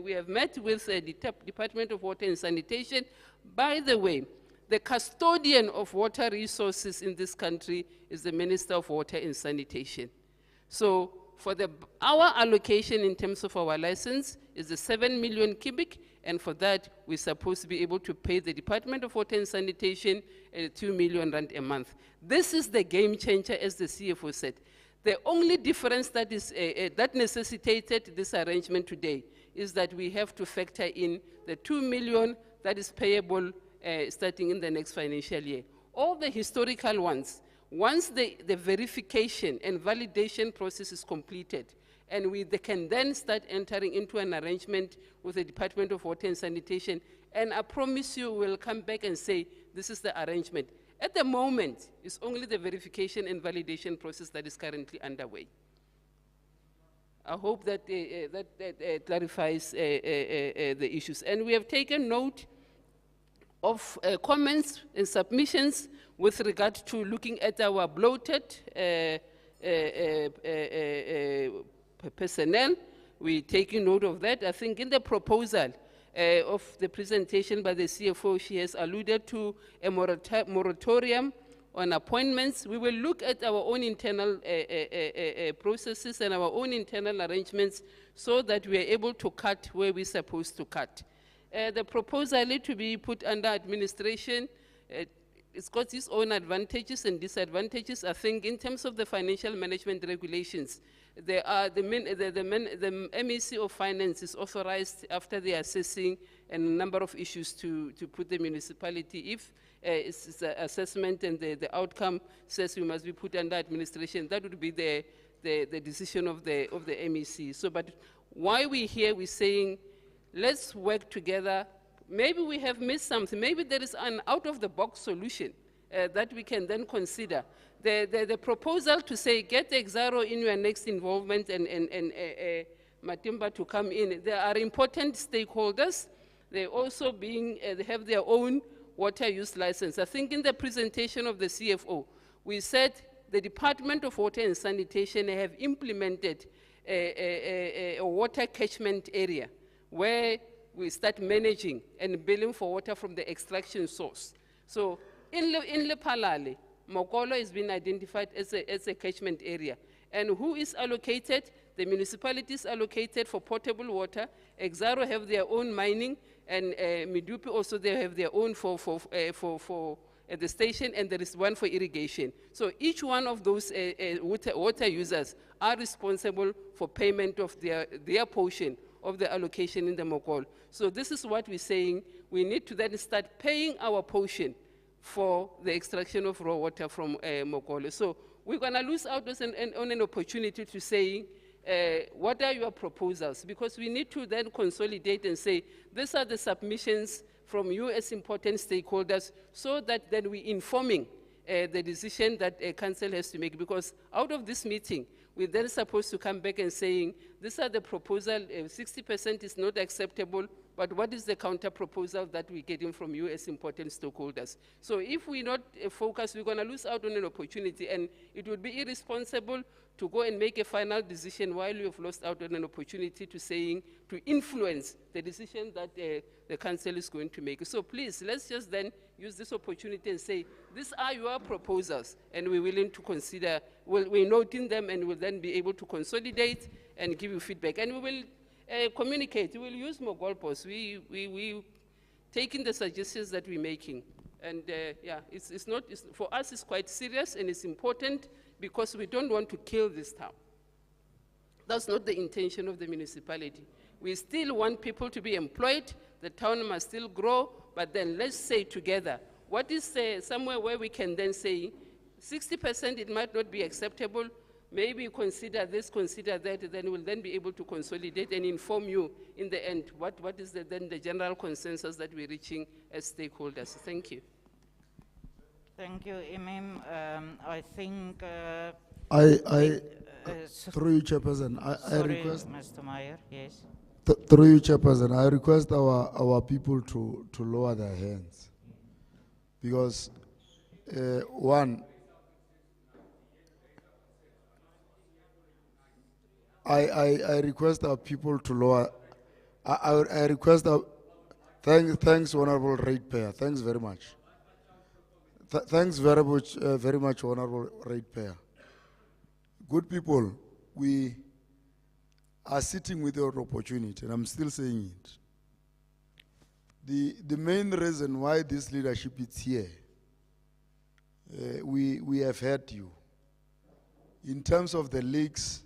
We have met with the Department of Water and Sanitation. By the way, the custodian of water resources in this country is the Minister of Water and Sanitation. So for our allocation in terms of our license is the 7 million cubic, and for that we're supposed to be able to pay the Department of Water and Sanitation 2 million rand a month. This is the game changer, as the CFO said. The only difference that is that necessitated this arrangement today is that we have to factor in the 2 million that is payable starting in the next financial year. All the historical ones, once the verification and validation process is completed, and they can then start entering into an arrangement with the Department of Water and Sanitation, and I promise you we'll come back and say, this is the arrangement. At the moment, it's only the verification and validation process that is currently underway. I hope that that clarifies the issues. And we have taken note of comments and submissions with regard to looking at our bloated personnel. We're taking note of that. I think in the proposal of the presentation by the CFO, she has alluded to a moratorium on appointments. We will look at our own internal processes and our own internal arrangements so that we are able to cut where we're supposed to cut. The proposal to be put under administration, it's got its own advantages and disadvantages. I think in terms of the financial management regulations, there are the MEC of Finance is authorized after the assessing a number of issues to put the municipality. If it's an assessment and the outcome says we must be put under administration, that would be the decision of the MEC. So, but why we're here, we're saying, let's work together. Maybe we have missed something. Maybe there is an out-of-the-box solution that we can then consider. The proposal to say, get Exaro in your next involvement and Matimba to come in. There are important stakeholders. They also they have their own water use license. I think in the presentation of the CFO, we said the Department of Water and Sanitation have implemented a water catchment area where we start managing and billing for water from the extraction source. So in LEPHALALE, Mogol has been identified as a catchment area. And who is allocated? The municipalities allocated for potable water. Exaro have their own mining, and Midupi also they have their own for the station, and there is one for irrigation. So each one of those water users are responsible for payment of their portion of the allocation in the Mogol. So this is what we're saying. We need to then start paying our portion for the extraction of raw water from Mogol. So we're going to lose out on an opportunity to say, what are your proposals? Because we need to then consolidate and say, these are the submissions from you as important stakeholders, so that then we're informing the decision that council has to make. Because out of this meeting, we're then supposed to come back and saying, these are the proposal, 60% is not acceptable, but what is the counter proposal that we're getting from you as important stakeholders? So if we're not focused, we're going to lose out on an opportunity, and it would be irresponsible to go and make a final decision while we have lost out on an opportunity to influence the decision that the council is going to make. So please, let's just then use this opportunity and say, these are your proposals, and we're willing to consider, we're noting them, and we'll then be able to consolidate and give you feedback. And we will communicate. We will use Mogol Post. We taking the suggestions that we're making. And yeah, for us, it's quite serious and it's important, because we don't want to kill this town. That's not the intention of the municipality. We still want people to be employed. The town must still grow, but then let's say together, what is somewhere where we can then say 60% it might not be acceptable, maybe consider this, consider that, then we'll then be able to consolidate and inform you in the end what is then the general consensus that we're reaching as stakeholders. Thank you. Thank you, Imam. I think... through you, Chairperson, I request... Mr. Meyer, yes. Through you, Chairperson, I request our people to lower their hands. Because, one, I request our people to lower... I request our... Thanks, Honorable Ratepayer. Thanks very much. Thanks very much, Honorable Ratepayer. Good people, we are sitting with your opportunity, and I'm still saying it. The main reason why this leadership is here, we have heard you. In terms of the leaks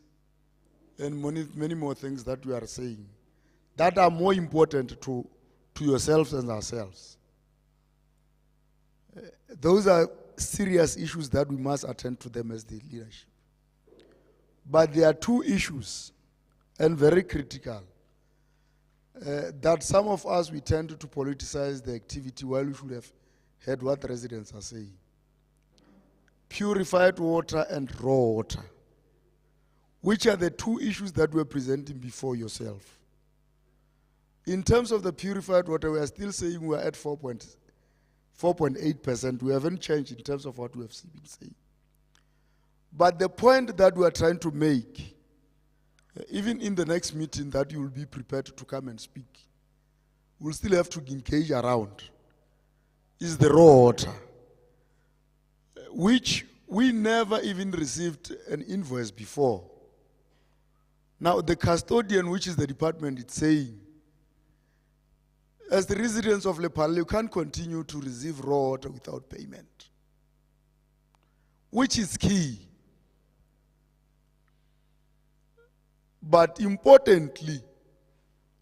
and many more things that we are saying, that are more important to yourselves and ourselves. Those are serious issues that we must attend to them as the leadership. But there are two issues, and very critical, that some of us, we tend to politicize the activity while we should have heard what the residents are saying. Purified water and raw water, which are the two issues that we're presenting before yourself. In terms of the purified water, we are still saying we are at 4.8%. We haven't changed in terms of what we have been saying. But the point that we are trying to make, even in the next meeting that you will be prepared to come and speak, we'll still have to engage around, is the raw water, which we never even received an invoice before. Now the custodian, which is the department, is saying, as the residents of LEPHALALE, you can't continue to receive raw water without payment, which is key. But importantly,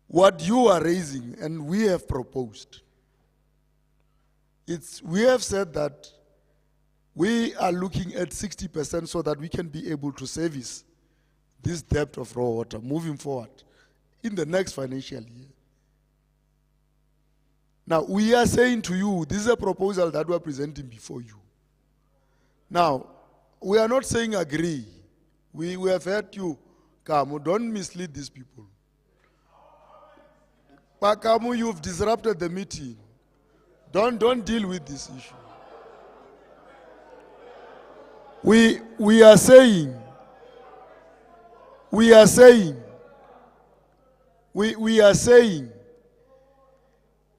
what you are raising and we have proposed, we have said that we are looking at 60% so that we can be able to service this depth of raw water moving forward in the next financial year. Now, we are saying to you, this is a proposal that we are presenting before you. Now, we are not saying agree. We have heard you. Kamu, don't mislead these people. But Kamu, you've disrupted the meeting. Don't deal with this issue. We are saying,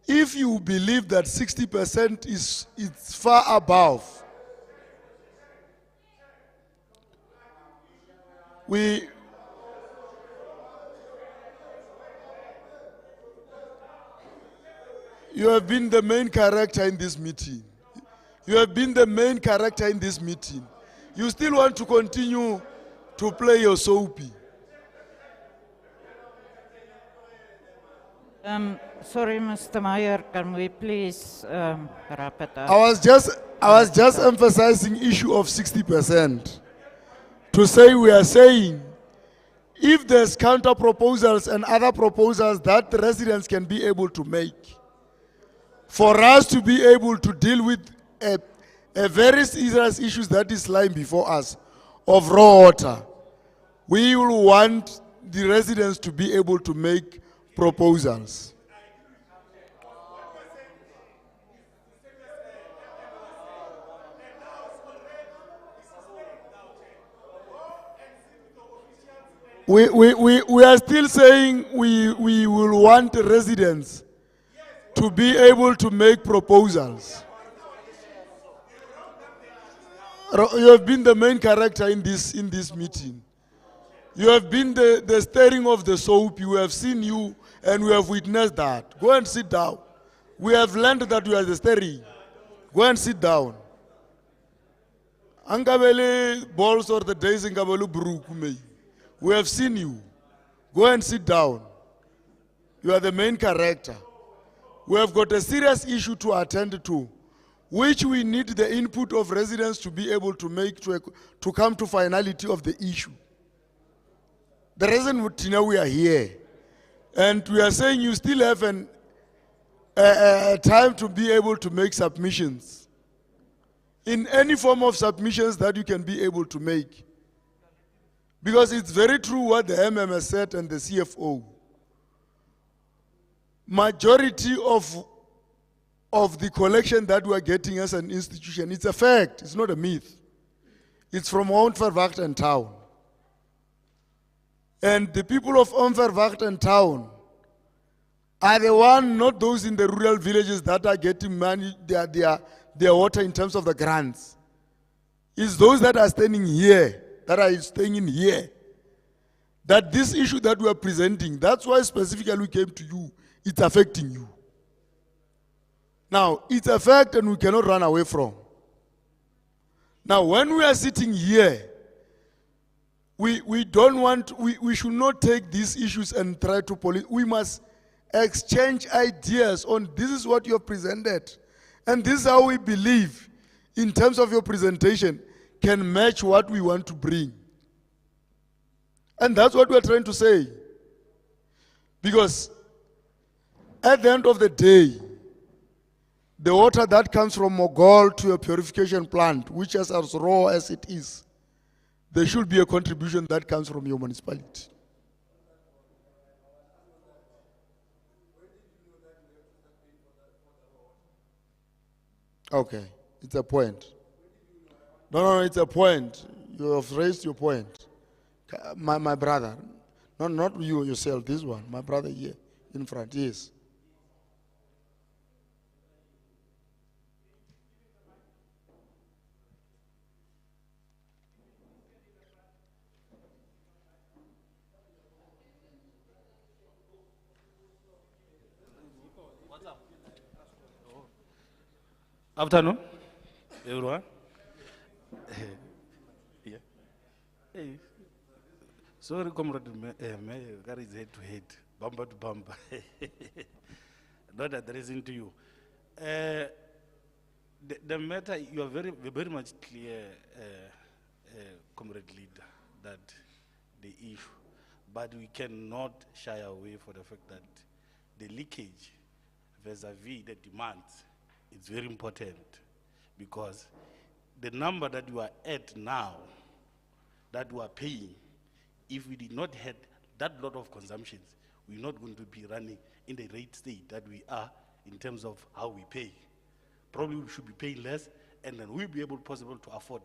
if you believe that 60% is far above, you have been the main character in this meeting. You have been the main character in this meeting. You still want to continue to play your soapy. Sorry, Mr. Meyer, can we please wrap it up? I was just emphasizing issue of 60%. To say we are saying, if there's counter proposals and other proposals that the residents can be able to make, for us to be able to deal with a very serious issues that is lying before us of raw water, we will want the residents to be able to make proposals. We are still saying we will want the residents to be able to make proposals. You have been the main character in this meeting. You have been the steering of the soap. We have seen you and we have witnessed that. Go and sit down. We have learned that you are the steering. Go and sit down. Angabele balls or the days in Gabelu Brukume. We have seen you. Go and sit down. You are the main character. We have got a serious issue to attend to, which we need the input of residents to be able to make to come to finality of the issue. The reason we are here, and we are saying you still have a time to be able to make submissions in any form of submissions that you can be able to make. Because it's very true what the MM said and the CFO. Majority of the collection that we are getting as an institution, it's a fact, it's not a myth. It's from Onverwacht and town. And the people of Onverwacht and town are the one, not those in the rural villages that are getting money, their water in terms of the grants. It's those that are standing here, that are staying in here, that this issue that we are presenting, that's why specifically we came to you, it's affecting you. Now, it's a fact and we cannot run away from. Now, when we are sitting here, we don't want, we should not take these issues and try to police. We must exchange ideas on this is what you have presented. And this is how we believe, in terms of your presentation, can match what we want to bring. And that's what we're trying to say. Because at the end of the day, the water that comes from Mogol to a purification plant, which is as raw as it is, there should be a contribution that comes from your municipality. Okay, it's a point. No, it's a point. You have raised your point. My brother, not you yourself, this one, my brother here in front, yes. Afternoon, everyone. Yeah. Hey. Sorry, comrade, that is head to head, bumper to bumper. Not addressing to you. The matter, you are very much clear, comrade leader, that the issue, but we cannot shy away from the fact that the leakage vis-a-vis the demands, it's very important, because the number that you are at now, that we are paying, if we did not have that lot of consumptions, we're not going to be running in the rate state that we are in terms of how we pay. Probably we should be paying less, and then we'll be able possible to afford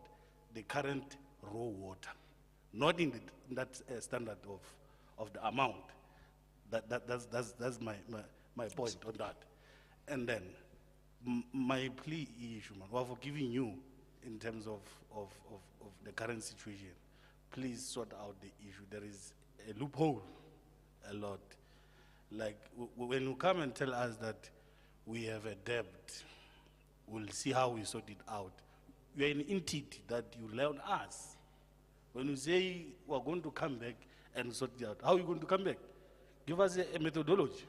the current raw water, not in that standard of the amount. That's my point on that. And then my plea issue, man, we're forgiving you in terms of the current situation. Please sort out the issue. There is a loophole, a lot. Like when you come and tell us that we have a debt, we'll see how we sort it out. You are an entity that you rely on us. When you say we're going to come back and sort it out, how are you going to come back? Give us a methodology.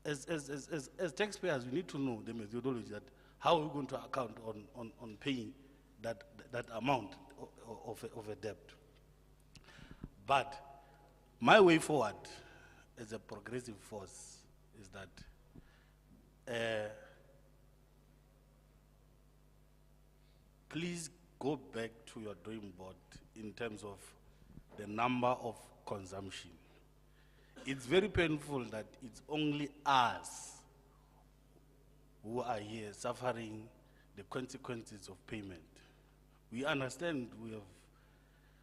as taxpayers, we need to know the methodology that how we're going to account on paying that amount of a debt. But my way forward as a progressive force is that please go back to your drawing board in terms of the number of consumption. It's very painful that it's only us who are here suffering the consequences of payment. We understand we have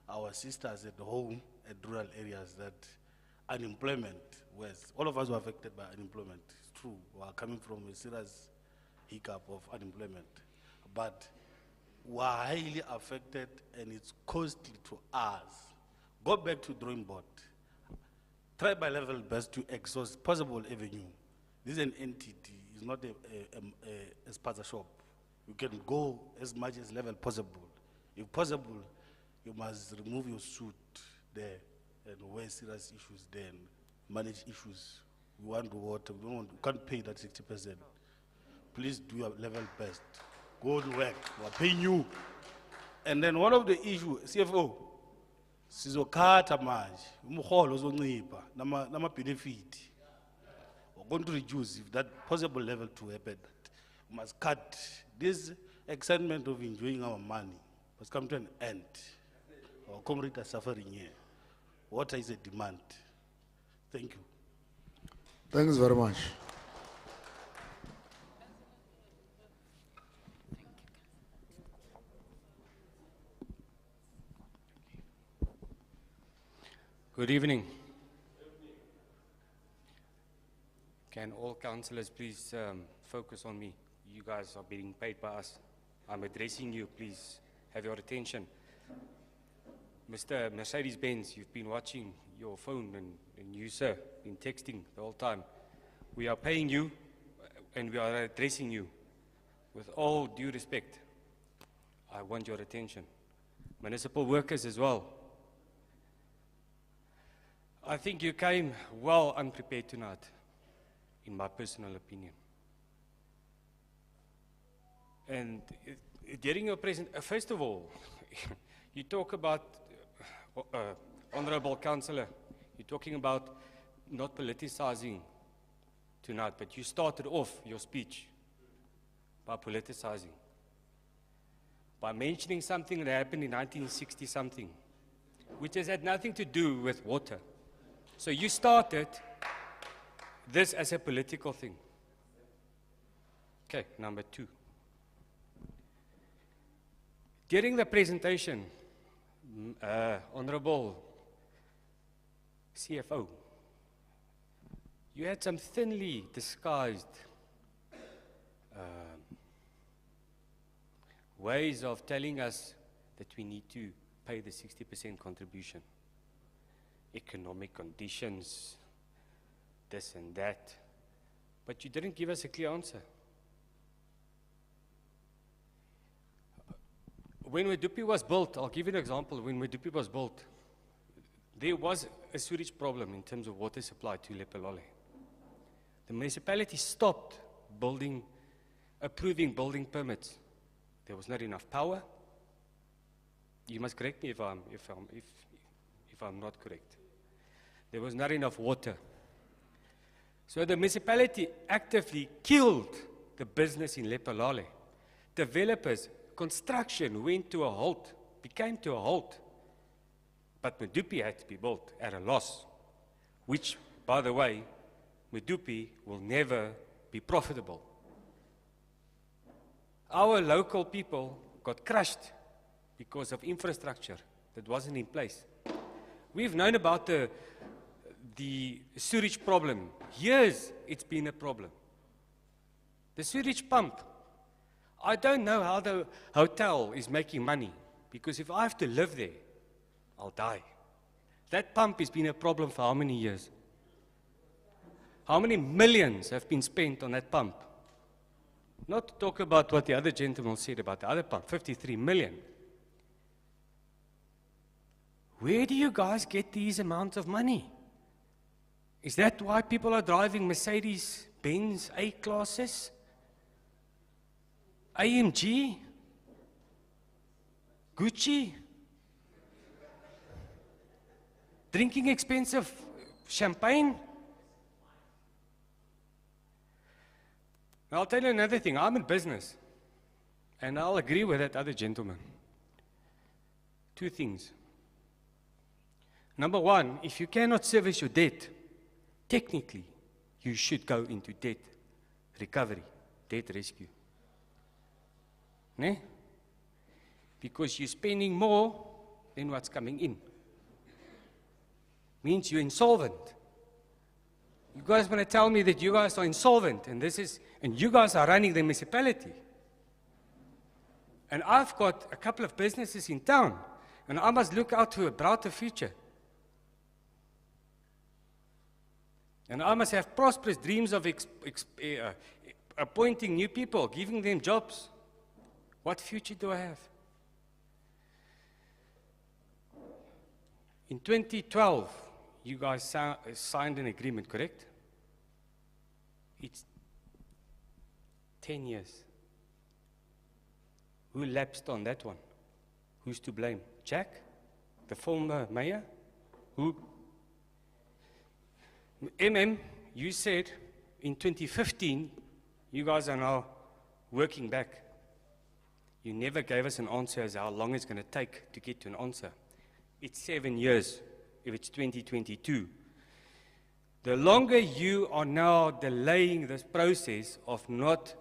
our sisters at home, at rural areas, that unemployment was, all of us were affected by unemployment. It's true, we are coming from a serious hiccup of unemployment. But we are highly affected and it's costly to us. Go back to drawing board. Try by level best to exhaust possible avenue. This is an entity, it's not a spaza shop. You can go as much as level possible. If possible, you must remove your suit there and wear serious issues there and manage issues. We want water, we can't pay that 60%. Please do your level best. Go to work, we're paying you. And then one of the issues, CFO, sizokhatha manje, umholo uzoncipha, nama benefit. We're going to reduce if that possible level to happen. We must cut this excitement of enjoying our money. Must come to an end. Our comrades are suffering here. Water is a demand. Thank you. Thanks very much. Good evening. Can all councillors please focus on me? You guys are being paid by us. I'm addressing you, please have your attention. Mr. Mercedes-Benz, you've been watching your phone and you, sir, been texting the whole time. We are paying you and we are addressing you. With all due respect, I want your attention. Municipal workers as well. I think you came well unprepared tonight, in my personal opinion. And during your presentation, first of all, you talk about, Honorable Councillor, you're talking about not politicizing tonight, but you started off your speech by politicizing, by mentioning something that happened in 1960-something, which has had nothing to do with water. So you started this as a political thing. Okay, number two. During the presentation, Honorable CFO, you had some thinly disguised ways of telling us that we need to pay the 60% contribution. Economic conditions, this and that. But you didn't give us a clear answer. When Medupi was built, I'll give you an example. When Medupi was built, there was a sewage problem in terms of water supply to LEPHALALE. The municipality stopped approving building permits. There was not enough power. You must correct me if I'm not correct. There was not enough water. So the municipality actively killed the business in LEPHALALE. Developers, construction went to a halt, became to a halt. But Medupi had to be built at a loss, which, by the way, Medupi will never be profitable. Our local people got crushed because of infrastructure that wasn't in place. We've known about the sewage problem. Years it's been a problem. The sewage pump. I don't know how the hotel is making money, because if I have to live there, I'll die. That pump has been a problem for how many years? How many millions have been spent on that pump? Not to talk about what the other gentleman said about the other pump, 53 million. Where do you guys get these amounts of money? Is that why people are driving Mercedes Benz A-classes, AMG, Gucci, drinking expensive champagne. I'll tell you another thing. I'm in business, and I'll agree with that other gentleman. Two things. Number one, if you cannot service your debt, technically, you should go into debt recovery, debt rescue. Ne? Because you're spending more than what's coming in. Means you're insolvent. You guys want to tell me that you guys are insolvent and you guys are running the municipality. And I've got a couple of businesses in town, and I must look out to a brighter future. And I must have prosperous dreams of appointing new people, giving them jobs. What future do I have? In 2012, you guys signed an agreement, correct? It's 10 years. Who lapsed on that one? Who's to blame? Jack? The former mayor? Who? You said in 2015, you guys are now working back. You never gave us an answer as how long it's going to take to get to an answer. It's 7 years if it's 2022. The longer you are now delaying this process of not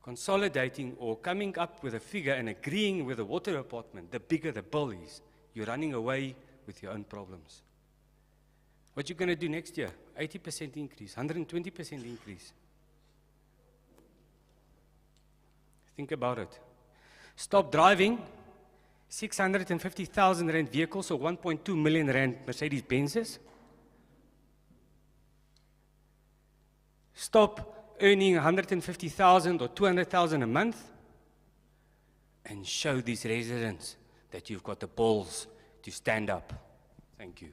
consolidating or coming up with a figure and agreeing with the water department, the bigger the bill is. You're running away with your own problems. What you going to do next year? 80% increase, 120% increase. Think about it. Stop driving 650,000 rand vehicles or 1.2 million rand Mercedes Benzes. Stop earning 150,000 or 200,000 a month and show these residents that you've got the balls to stand up. Thank you.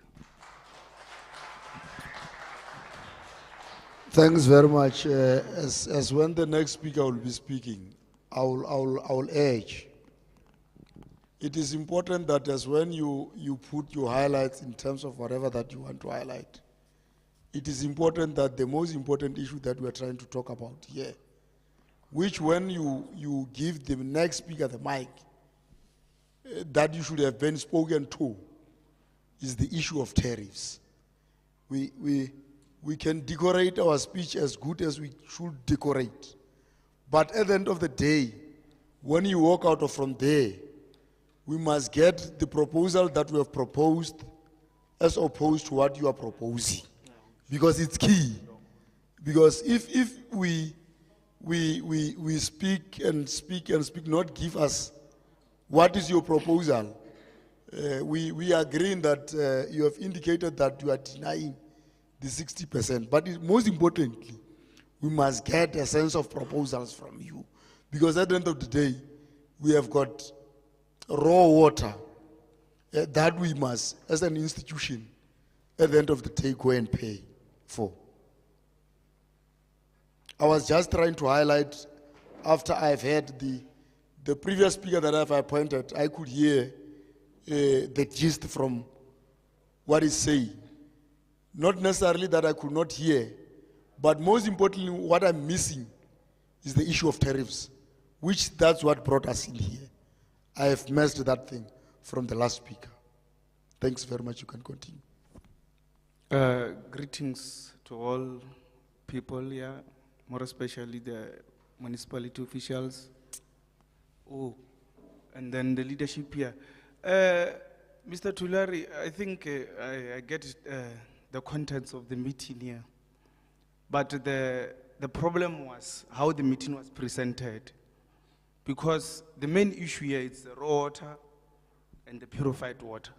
Thanks very much. As when the next speaker will be speaking, I will urge. It is important that as when you put your highlights in terms of whatever that you want to highlight, it is important that the most important issue that we are trying to talk about here, which when you give the next speaker the mic, that you should have been spoken to, is the issue of tariffs. We can decorate our speech as good as we should decorate. But at the end of the day, when you walk out from there, we must get the proposal that we have proposed as opposed to what you are proposing. Because it's key. Because if we speak and speak and speak, not give us what is your proposal, we are agreeing that you have indicated that you are denying the 60%. But most importantly, we must get a sense of proposals from you. Because at the end of the day, we have got raw water that we must, as an institution, at the end of the day, go and pay for. I was just trying to highlight, after I've heard the previous speaker that I've appointed, I could hear the gist from what he's saying. Not necessarily that I could not hear, but most importantly, what I'm missing is the issue of tariffs, which that's what brought us in here. I have missed that thing from the last speaker. Thanks very much. You can continue. Greetings to all people here, more especially the municipality officials. Oh, and then the leadership here. Mr. Tulari, I think I get the contents of the meeting here. But the problem was how the meeting was presented. Because the main issue here is the raw water and the purified water.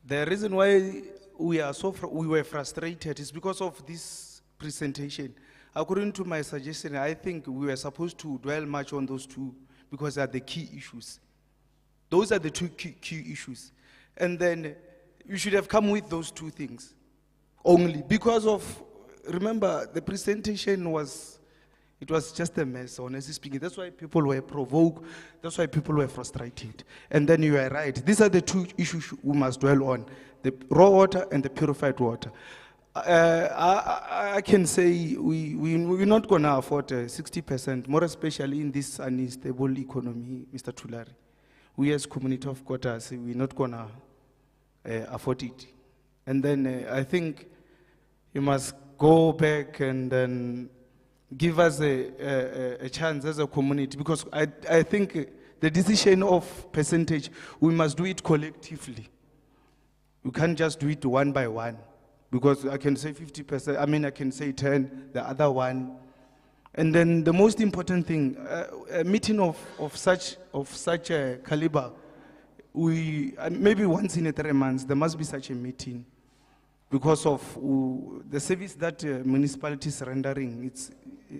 The reason why we were frustrated is because of this presentation. According to my suggestion, I think we were supposed to dwell much on those two because they are the key issues. Those are the two key issues. And then you should have come with those two things only because of remember the presentation was, it was just a mess, honestly speaking. That's why people were provoked. That's why people were frustrated. And then you are right. These are the two issues we must dwell on: the raw water and the purified water. I can say we're not going to afford 60%, more especially in this unstable economy, Mr. Tulare. We as community of quotas, we're not going to afford it. And then I think you must go back and then give us a chance as a community, because I think the decision of percentage, we must do it collectively. We can't just do it one by one, because I can say 50%, I mean I can say 10, the other one. And then the most important thing, a meeting of such a caliber, maybe once in 3 months, there must be such a meeting, because of the service that municipality is rendering,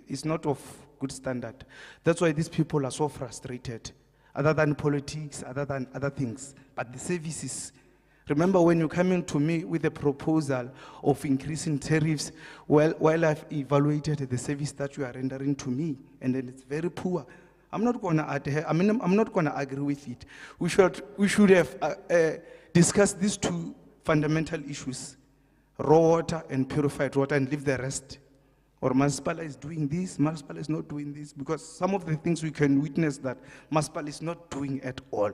it's not of good standard. That's why these people are so frustrated, other than politics, other than other things. But the services, remember when you come in to me with a proposal of increasing tariffs, while I've evaluated the service that you are rendering to me, and then it's very poor. I'm not going to I'm not going to agree with it. We should have discussed these two fundamental issues: raw water and purified water, and leave the rest. Or Municipal is doing this, Municipal is not doing this, because some of the things we can witness that Municipal is not doing at all.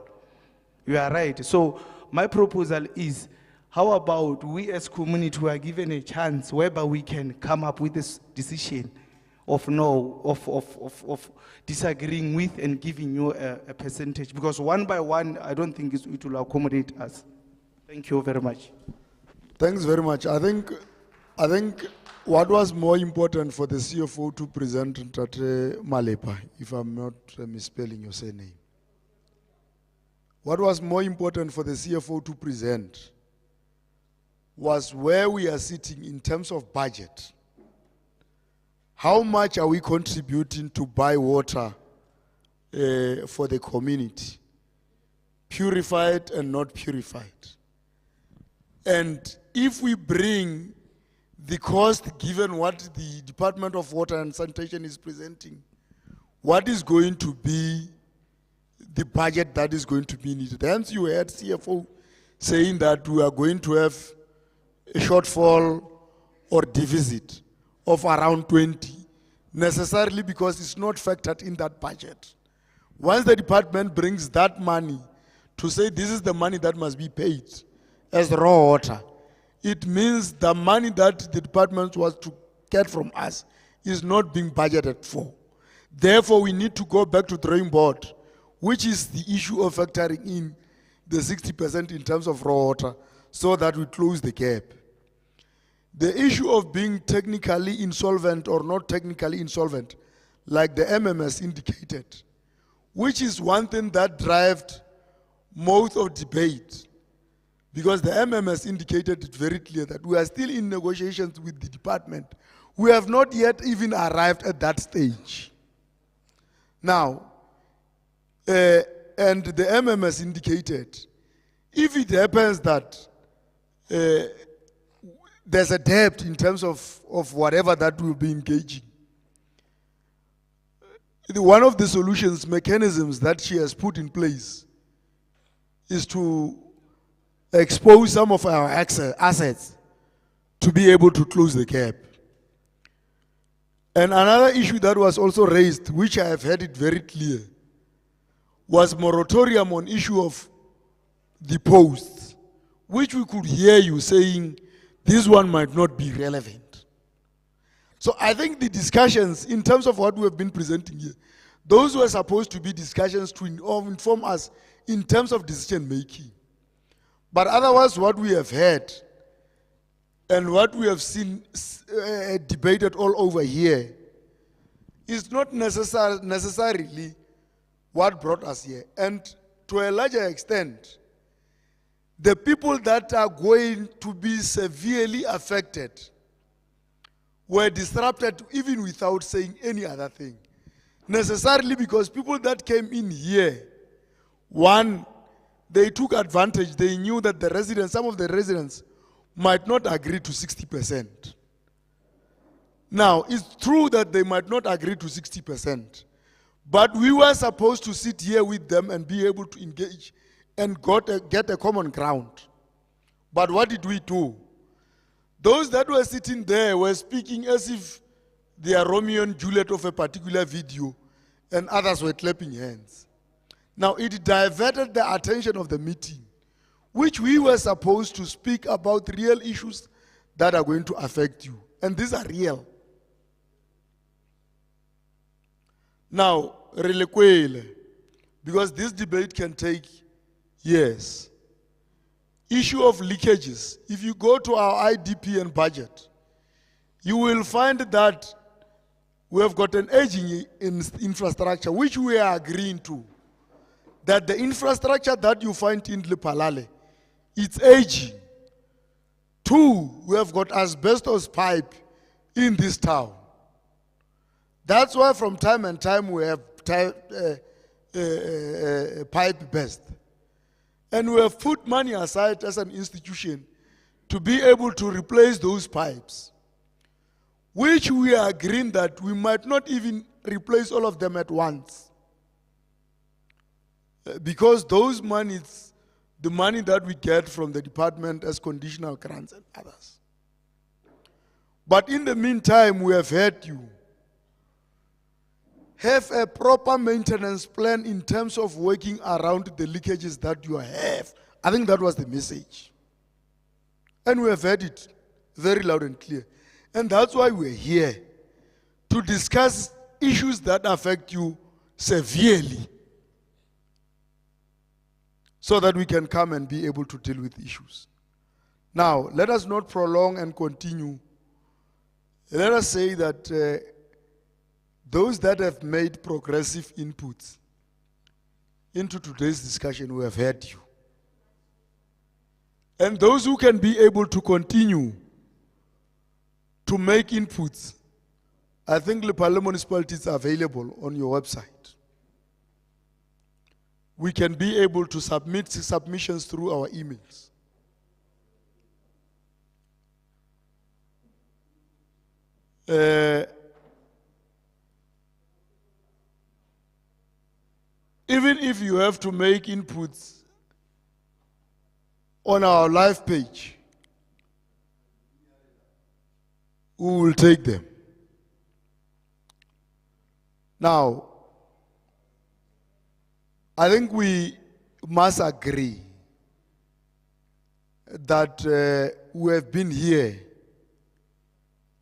You are right. So my proposal is, how about we as community who are given a chance whereby we can come up with this decision of disagreeing with and giving you a percentage, because one by one, I don't think it will accommodate us. Thank you very much. Thanks very much. I think what was more important for the CFO to present Tate Malepa, if I'm not misspelling your surname. What was more important for the CFO to present was where we are sitting in terms of budget. How much are we contributing to buy water for the community? Purified and not purified. And if we bring the cost given what the Department of Water and Sanitation is presenting, what is going to be the budget that is going to be needed? Hence you heard CFO saying that we are going to have a shortfall or deficit of around 20, necessarily because it's not factored in that budget. Once the department brings that money to say this is the money that must be paid as raw water, it means the money that the department was to get from us is not being budgeted for. Therefore, we need to go back to the drawing board, which is the issue of factoring in the 60% in terms of raw water, so that we close the gap. The issue of being technically insolvent or not technically insolvent, like the MMS indicated, which is one thing that drives most of debate, because the MMS indicated it very clear that we are still in negotiations with the department. We have not yet even arrived at that stage. Now, and the MMS indicated, if it happens that there's a debt in terms of whatever that we'll be engaging, one of the solutions mechanisms that she has put in place is to expose some of our assets to be able to close the gap. And another issue that was also raised, which I have heard it very clear, was moratorium on issue of the posts, which we could hear you saying this one might not be relevant. So I think the discussions in terms of what we have been presenting here, those were supposed to be discussions to inform us in terms of decision making. But otherwise, what we have heard and what we have seen debated all over here is not necessarily what brought us here. And to a larger extent, the people that are going to be severely affected were disrupted even without saying any other thing. Necessarily because people that came in here, one, they took advantage. They knew that some of the residents might not agree to 60%. Now, it's true that they might not agree to 60%, but we were supposed to sit here with them and be able to engage and get a common ground. But what did we do? Those that were sitting there were speaking as if they are Romeo and Juliet of a particular video, and others were clapping hands. Now, it diverted the attention of the meeting, which we were supposed to speak about real issues that are going to affect you. And these are real. Now, because this debate can take years. Issue of leakages. If you go to our IDP and budget, you will find that we have got an aging infrastructure, which we are agreeing to. That the infrastructure that you find in LEPHALALE, it's aging. 2, we have got asbestos pipe in this town. That's why from time and time we have pipe burst. And we have put money aside as an institution to be able to replace those pipes, which we are agreeing that we might not even replace all of them at once. Because those monies, the money that we get from the department as conditional grants and others. But in the meantime, we have heard you. Have a proper maintenance plan in terms of working around the leakages that you have. I think that was the message. And we have heard it very loud and clear. And that's why we're here, to discuss issues that affect you severely, so that we can come and be able to deal with issues. Now, let us not prolong and continue. Let us say that those that have made progressive inputs into today's discussion, we have heard you. And those who can be able to continue to make inputs, I think LEPHALALE Municipality is available on your website. We can be able to submit submissions through our emails. Even if you have to make inputs on our live page, we will take them. Now, I think we must agree that we have been here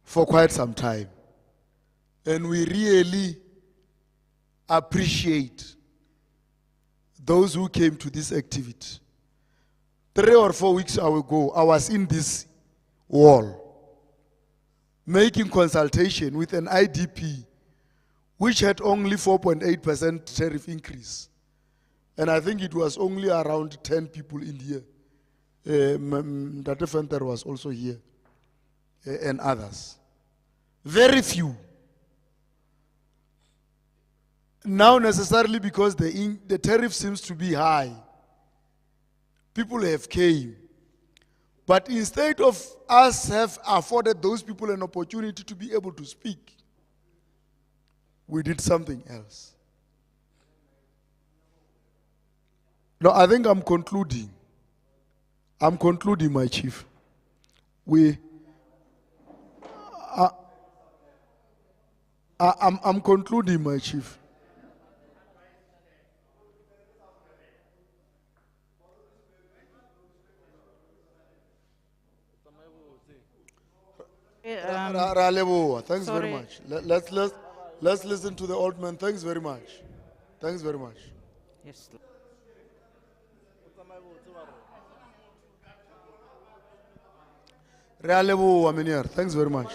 for quite some time, and we really appreciate those who came to this activity. 3 or 4 weeks ago, I was in this wall making consultation with an IDP which had only 4.8% tariff increase. And I think it was only around 10 people in here. Dr. Fenter was also here, and others. Very few. Now necessarily because the tariff seems to be high, people have came. But instead of us have afforded those people an opportunity to be able to speak, we did something else. No, I think I'm concluding. I'm concluding, my chief. I'm concluding, my chief. Thanks very much. Let's listen to the old man. Thanks very much. Thanks very much. Yes. Thanks very much.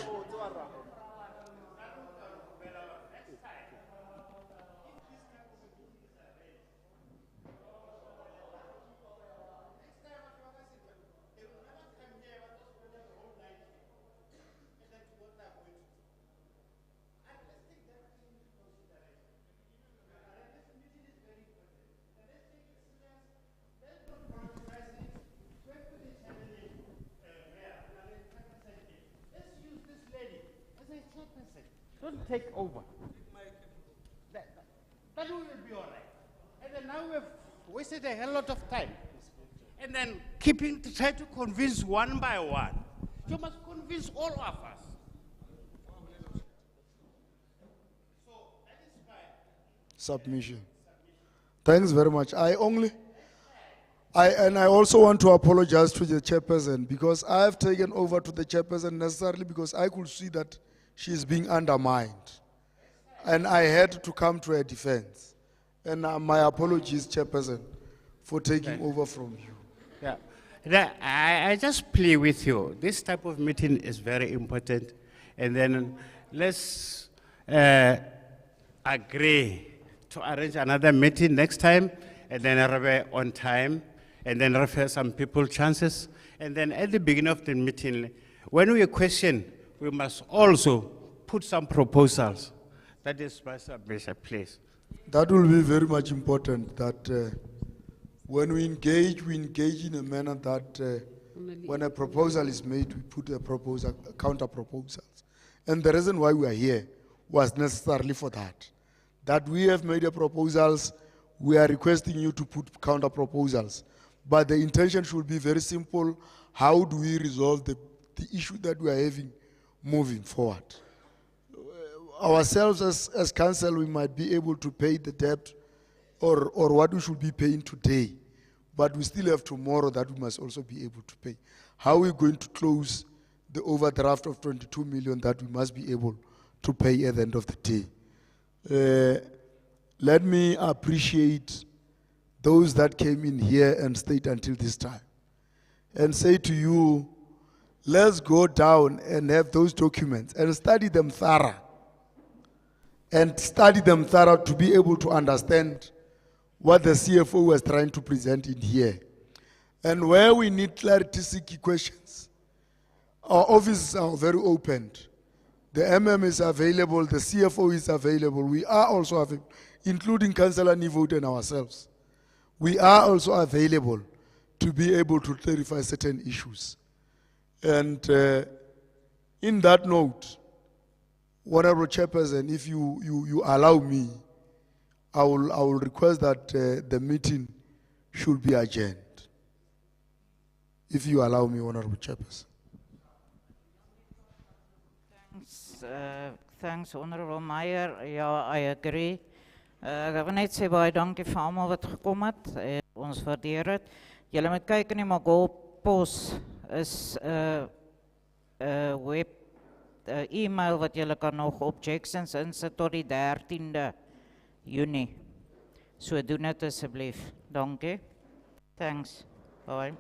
Don't take over. That will be all right. And then now we've wasted a hell lot of time. And then try to convince one by one. You must convince all of us. Submission. Thanks very much. I also want to apologize to the chairperson because I have taken over to the chairperson necessarily because I could see that she is being undermined. And I had to come to her defense. And my apologies, chairperson, for taking over from you. Yeah. I just plea with you. This type of meeting is very important. And then let's agree to arrange another meeting next time, and then arrive on time, and then refer some people chances. And then at the beginning of the meeting, when we question, we must also put some proposals. That is my submission, please. That will be very much important that when we engage in a manner that when a proposal is made, we put a proposal, counter proposals. And the reason why we are here was necessarily for that. That we have made a proposals, we are requesting you to put counter proposals. But the intention should be very simple. How do we resolve the issue that we are having moving forward? Ourselves as council, we might be able to pay the debt or what we should be paying today. But we still have tomorrow that we must also be able to pay. How are we going to close the overdraft of 22 million that we must be able to pay at the end of the day? Let me appreciate those that came in here and stayed until this time and say to you, let's go down and have those documents and study them thorough. And study them thorough to be able to understand what the CFO was trying to present in here. And where we need clarity, seeking questions, our offices are very open. The MM is available, the CFO is available. We are also available, including Councillor Nivote and ourselves. We are also available to be able to clarify certain issues. And in that note, Honorable Chairperson, if you allow me, I will request that the meeting should be adjourned. If you allow me, Honorable Chairperson. Thanks, Honorable Meyer. Ja, I agree. Ek wil net sê baie dankie vir almal wat gekom het. Ons waardeer dit. Julle moet kyk in die Mogol pos is web e-mail wat julle kan nog objections insit tot die 13de Junie. So doen dit asseblief. Dankie. Thanks. Bye.